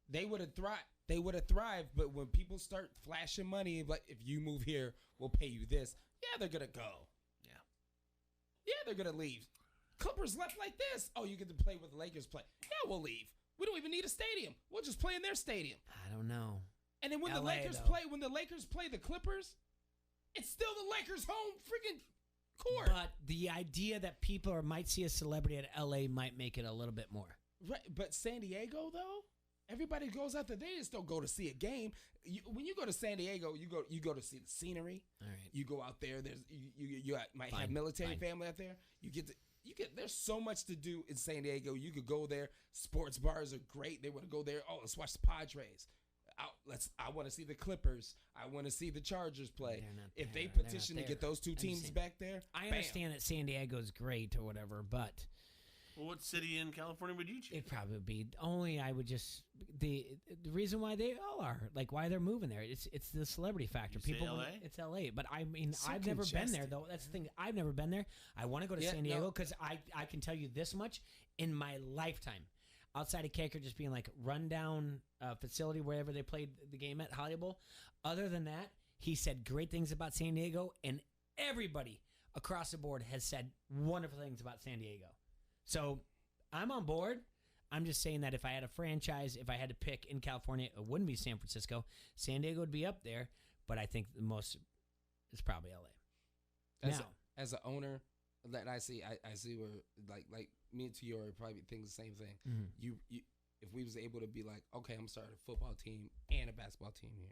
Speaker 3: They would have thrived. They would have thrived, but when people start flashing money, like if you move here, we'll pay you this. Yeah, they're gonna go. Yeah, they're gonna leave. Clippers left like this. Oh, you get to play with the Lakers play. Yeah, we'll leave. We don't even need a stadium. We'll just play in their stadium.
Speaker 1: I don't know.
Speaker 3: And then when the Lakers play the Clippers, it's still the Lakers' home freaking court.
Speaker 1: But the idea that people might see a celebrity at LA might make it a little bit more.
Speaker 3: Right, but San Diego though, everybody goes out there. They just don't go to see a game. When you go to San Diego, you go to see the scenery.
Speaker 1: All right.
Speaker 3: You go out there. There's you might have military family out there. You get there's so much to do in San Diego. You could go there. Sports bars are great. They want to go there. Oh, let's watch the Padres. I want to see the Clippers. I want to see the Chargers play. If they petition to get those two teams back there,
Speaker 1: I understand that San Diego's great or whatever, but
Speaker 2: well, what city in California would you choose?
Speaker 1: It'd probably be the reason why they all are why they're moving there. It's the celebrity factor. People,
Speaker 2: LA?
Speaker 1: It's LA, but I mean I've never been there though. That's the thing. I've never been there. I want to go to San Diego because I can tell you this much in my lifetime. Outside of Caker just being rundown facility wherever they played the game at Hollywood Bowl. Other than that, he said great things about San Diego, and everybody across the board has said wonderful things about San Diego. So I'm on board. I'm just saying that if I had a franchise, if I had to pick in California, it wouldn't be San Francisco. San Diego would be up there, but I think the most is probably LA.
Speaker 3: As an owner, that I see where like me and Tiora probably think the same thing.
Speaker 1: Mm-hmm.
Speaker 3: You if we was able to be like, okay, I'm starting a football team and a basketball team here.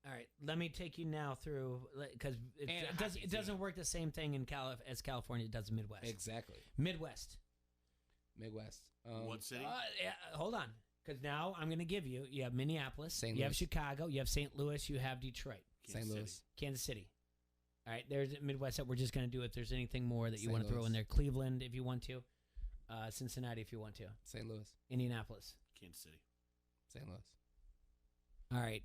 Speaker 1: All right, let me take you now through because it doesn't work the same thing in as California does in Midwest.
Speaker 3: Exactly.
Speaker 1: Midwest.
Speaker 2: What city?
Speaker 1: Hold on. Because now I'm going to give you. You have Minneapolis.
Speaker 3: St.
Speaker 1: You have
Speaker 3: Louis.
Speaker 1: Chicago. You have St. Louis. You have Detroit.
Speaker 3: St. Louis.
Speaker 1: Kansas City. All right, there's Midwest that we're just going to do. If there's anything more that you
Speaker 3: St.
Speaker 1: want to throw in
Speaker 3: Louis.
Speaker 1: there, Cleveland if you want to, Cincinnati if you want to,
Speaker 3: St. Louis.
Speaker 1: Indianapolis,
Speaker 2: Kansas City.
Speaker 3: St. Louis.
Speaker 1: All right.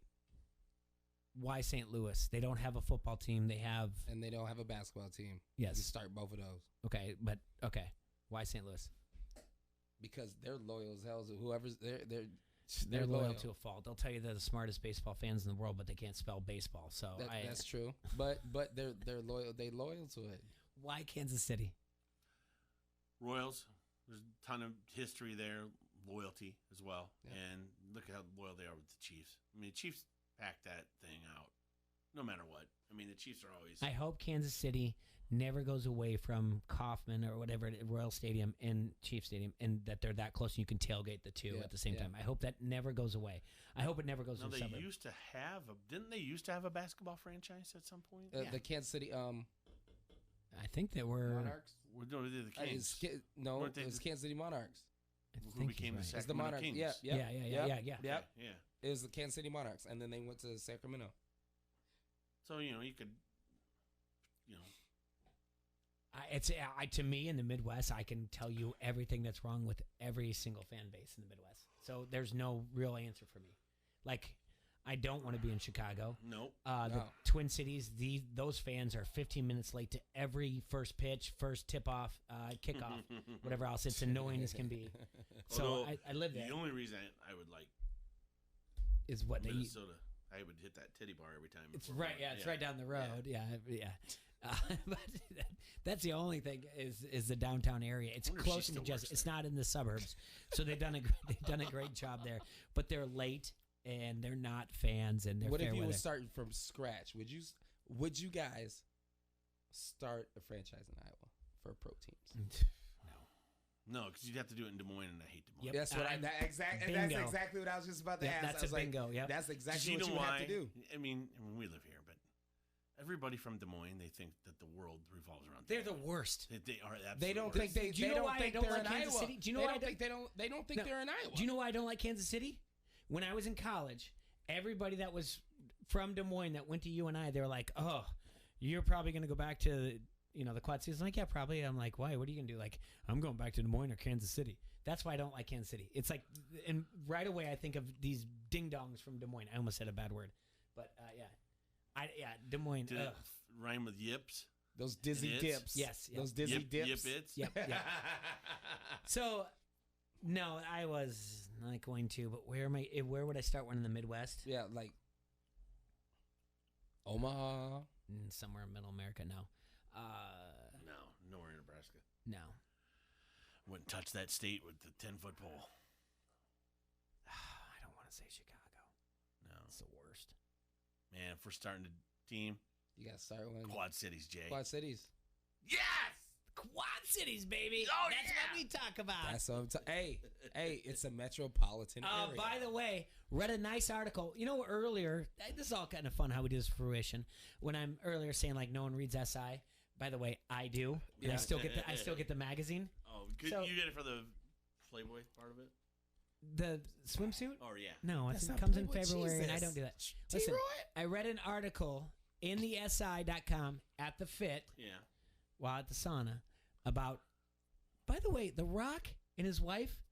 Speaker 1: Why St. Louis? They don't have a football team. They have
Speaker 3: And they don't have a basketball team.
Speaker 1: Yes.
Speaker 3: You start both of those.
Speaker 1: okay, but okay. Why St. Louis?
Speaker 3: Because they're loyal as hell. So whoever's
Speaker 1: They're loyal to a fault. They'll tell you they're the smartest baseball fans in the world, but they can't spell baseball. So
Speaker 3: That's true. But they're loyal. They loyal to it.
Speaker 1: Why Kansas City?
Speaker 2: Royals. There's a ton of history there, loyalty as well, and look at how loyal they are with the Chiefs. I mean, the Chiefs pack that thing out, no matter what. I mean, the Chiefs are always.
Speaker 1: I hope Kansas City never goes away from Kauffman or whatever, Royal Stadium and Chief Stadium, and that they're that close and you can tailgate the two at the same time. I hope that never goes away. I hope it never goes to the suburb.
Speaker 2: Used to have didn't they used to have a basketball franchise at some point?
Speaker 3: The Kansas City.
Speaker 1: I think they were
Speaker 3: Monarchs.
Speaker 2: No, they're the Kings.
Speaker 3: It was Kansas City Monarchs.
Speaker 2: Who became the
Speaker 3: It's the
Speaker 2: Sacramento
Speaker 3: Monarchs.
Speaker 2: Kings?
Speaker 3: Yeah.
Speaker 2: Yeah.
Speaker 3: It was the Kansas City Monarchs, and then they went to Sacramento.
Speaker 2: So you could,
Speaker 1: to me in the Midwest, I can tell you everything that's wrong with every single fan base in the Midwest. So there's no real answer for me. Like, I don't want to be in Chicago.
Speaker 2: Nope.
Speaker 1: The Twin Cities, those fans are 15 minutes late to every first pitch, first tip-off, kickoff, whatever else. It's annoying as can be. So
Speaker 2: Although,
Speaker 1: I live there.
Speaker 2: The only reason I would like
Speaker 1: is what
Speaker 2: Minnesota. I would hit that titty bar every time.
Speaker 1: It's right. Yeah, it's right down the road. Yeah. But that's the only thing is the downtown area. It's close and congested. It's not in the suburbs, so they've done a great job there. But they're late and they're not fans. And they're
Speaker 3: what
Speaker 1: fair
Speaker 3: if you
Speaker 1: weather.
Speaker 3: were starting from scratch? Would you guys start a franchise in Iowa for pro teams?
Speaker 2: No, because you'd have to do it in Des Moines, and I hate Des Moines.
Speaker 3: Yep. That's what that's exactly what I was just about to ask.
Speaker 1: That's a bingo. Yeah,
Speaker 3: that's exactly what you would have to do.
Speaker 2: I mean, we live here, but everybody from Des Moines, they think that the world revolves around.
Speaker 1: They're the worst.
Speaker 2: They are. Absolutely
Speaker 3: They don't think they.
Speaker 1: Do you know why I don't like Kansas City? Do you know why
Speaker 3: they don't think they're in Iowa?
Speaker 1: Do you know why I don't like Kansas City? When I was in college, everybody that was from Des Moines that went to UNI, they were like, "Oh, you're probably going to go back to." The Quad Cities. I'm like, yeah, probably. I'm like, why? What are you gonna do? Like, I'm going back to Des Moines or Kansas City. That's why I don't like Kansas City. It's like, and right away I think of these ding dongs from Des Moines. I almost said a bad word, but Des Moines.
Speaker 2: Did it rhyme with yips?
Speaker 3: Those dizzy dips.
Speaker 1: Yes.
Speaker 3: Those dizzy dips.
Speaker 2: Yip-its?
Speaker 1: Yep. So, no, I was not going to. But where would I start one in the Midwest?
Speaker 3: Yeah, like Omaha.
Speaker 1: Somewhere in Middle America. No.
Speaker 2: No, nowhere in Nebraska.
Speaker 1: No.
Speaker 2: Wouldn't touch that state with the 10-foot pole.
Speaker 1: I don't want to say Chicago.
Speaker 2: No.
Speaker 1: It's the worst.
Speaker 2: Man, if we're starting a team,
Speaker 3: you got to start one.
Speaker 2: Quad Cities, Jay.
Speaker 3: Quad Cities.
Speaker 2: Yes!
Speaker 1: Quad Cities, baby.
Speaker 2: Oh,
Speaker 1: That's what we talk about.
Speaker 3: That's what I'm talking. Hey, it's a metropolitan area.
Speaker 1: By the way, read a nice article. Earlier, this is all kind of fun how we do this fruition. When I'm earlier saying like no one reads SI, by the way, I do. And I still get the magazine.
Speaker 2: Oh, you get it for the Playboy part of it?
Speaker 1: The swimsuit?
Speaker 2: Oh, yeah.
Speaker 1: No,
Speaker 3: That's
Speaker 1: it
Speaker 3: not
Speaker 1: comes in
Speaker 3: Playboy.
Speaker 1: February, and I
Speaker 3: Jesus.
Speaker 1: don't do that. Listen, I read an article in the SI.com at the Fit.
Speaker 2: Yeah.
Speaker 1: While at the sauna about, by the way, The Rock and his wife,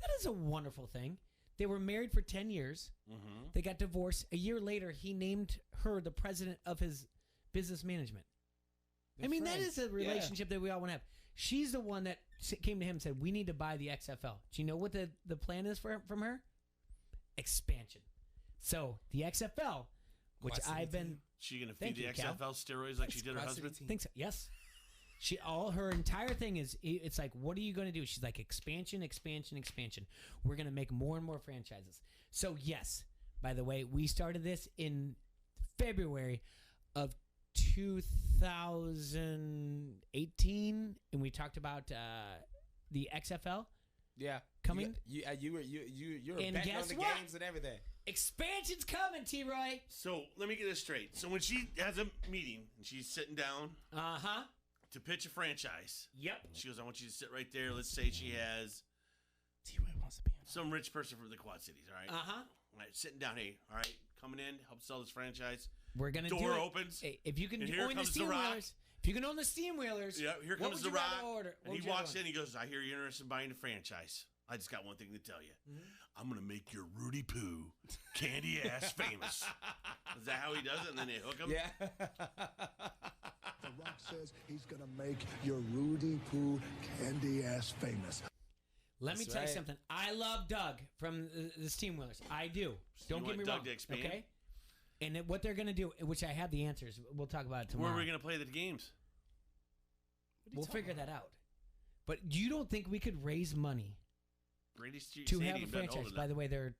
Speaker 1: that is a wonderful thing. They were married for 10 years.
Speaker 2: Mm-hmm.
Speaker 1: They got divorced. A year later, he named her the president of his business management.
Speaker 3: They're
Speaker 1: I mean,
Speaker 3: friends.
Speaker 1: that is a relationship that we all want to have. She's the one that came to him and said, we need to buy the XFL. Do you know what the plan is from her? Expansion. So the XFL, which I've been...
Speaker 2: She going to feed the XFL steroids like she did her husband?
Speaker 1: Think so. Yes. Her entire thing is, it's like, what are you going to do? She's like, expansion. We're going to make more and more franchises. So yes, by the way, we started this in February of 2018, and we talked about the XFL.
Speaker 3: Yeah,
Speaker 1: coming.
Speaker 3: You're
Speaker 1: And
Speaker 3: betting
Speaker 1: guess
Speaker 3: on the
Speaker 1: what?
Speaker 3: games and everything.
Speaker 1: Expansion's coming, T-Roy.
Speaker 2: So let me get this straight. So when she has a meeting and she's sitting down, to pitch a franchise.
Speaker 1: Yep.
Speaker 2: She goes, I want you to sit right there. Let's say she has
Speaker 3: wants to be in.
Speaker 2: Some rich person from the Quad Cities, all right?
Speaker 1: Uh-huh.
Speaker 2: All right, sitting down, hey, all right, coming in, help sell this franchise.
Speaker 1: We're gonna
Speaker 2: Door
Speaker 1: do it.
Speaker 2: opens.
Speaker 1: Hey, if you can
Speaker 2: and here
Speaker 1: own the
Speaker 2: comes The Rock.
Speaker 1: Steamwheelers, if you can own the Steamwheelers,
Speaker 2: Yeah, here
Speaker 1: what
Speaker 2: comes
Speaker 1: would
Speaker 2: The
Speaker 1: you rather
Speaker 2: Rock.
Speaker 1: order?
Speaker 2: And he walks in, he goes, I hear you're interested in buying a franchise. I just got one thing to tell you. I'm going to make your Rudy Poo candy ass famous. Is that how he does it? And then they hook him?
Speaker 3: Yeah.
Speaker 20: The Rock says he's going to make your Rudy Poo candy ass famous.
Speaker 1: Let me tell you something. I love Doug from the Steamwheelers. I do. Don't get me
Speaker 2: Doug
Speaker 1: wrong.
Speaker 2: to expand?
Speaker 1: Okay. And what they're going to do, which I have the answers. We'll talk about it tomorrow.
Speaker 2: Where are we going to play the games?
Speaker 1: We'll figure that out. But you don't think we could raise money
Speaker 2: Brady Street
Speaker 1: to
Speaker 2: Stadium
Speaker 1: have a franchise? By the way, they're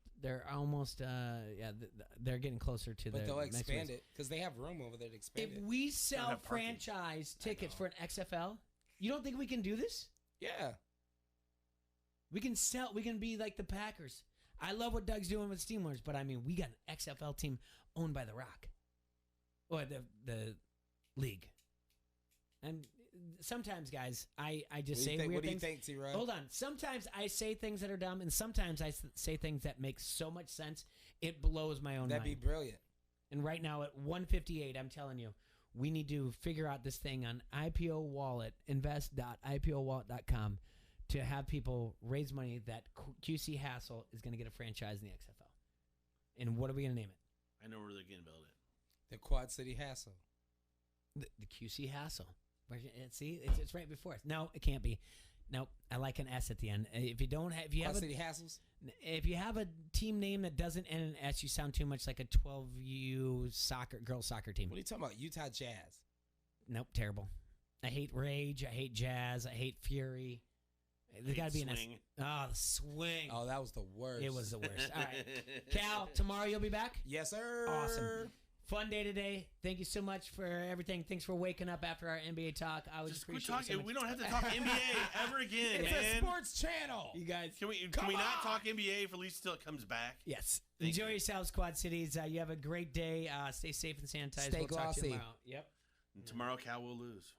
Speaker 1: almost they're getting closer to
Speaker 3: But
Speaker 1: the
Speaker 3: they'll
Speaker 1: next
Speaker 3: expand
Speaker 1: ones.
Speaker 3: it because they have room over there to expand
Speaker 1: If
Speaker 3: it.
Speaker 1: we sell franchise tickets for an XFL, you don't think we can do this?
Speaker 3: Yeah.
Speaker 1: We can sell. We can be like the Packers. I love what Doug's doing with Steamers, but I mean, we got an XFL team owned by The Rock, or the league. And sometimes, guys, I just say weird things.
Speaker 3: What do you think, T-Roy?
Speaker 1: Hold on. Sometimes I say things that are dumb, and sometimes I say things that make so much sense it blows my own
Speaker 3: That'd
Speaker 1: mind.
Speaker 3: be brilliant.
Speaker 1: And right now at 158, I'm telling you, we need to figure out this thing on IPO Wallet, invest.ipowallet.com, to have people raise money that QC Hassel is going to get a franchise in the XFL. And what are we going to name it?
Speaker 2: I know where they're going to build it.
Speaker 3: The Quad City Hassle.
Speaker 1: The QC Hassle. See, it's right before us. No, it can't be. No, I like an S at the end. If you don't have,
Speaker 3: Quad City Hassles.
Speaker 1: If you have a team name that doesn't end in an S, you sound too much like a 12U girls soccer team.
Speaker 3: What are you talking about? Utah Jazz.
Speaker 1: Nope, terrible. I hate Rage. I hate Jazz. I hate Fury. There's got to be an S. Oh, the swing.
Speaker 3: Oh, that was the worst.
Speaker 1: It was the worst. All right. Cal, tomorrow you'll be back?
Speaker 3: Yes, sir.
Speaker 1: Awesome. Fun day today. Thank you so much for everything. Thanks for waking up after our NBA talk. I would appreciate it so much.
Speaker 2: We don't have to talk NBA ever again,
Speaker 3: it's
Speaker 2: man.
Speaker 3: It's a sports channel.
Speaker 1: You guys.
Speaker 2: Can we not talk NBA for at least till it comes back?
Speaker 1: Yes. Enjoy yourselves, Quad Cities. You have a great day. Stay safe and sanitized.
Speaker 3: Stay
Speaker 1: we'll
Speaker 3: glossy.
Speaker 1: Talk to you tomorrow. Yep.
Speaker 2: And tomorrow, Cal will lose.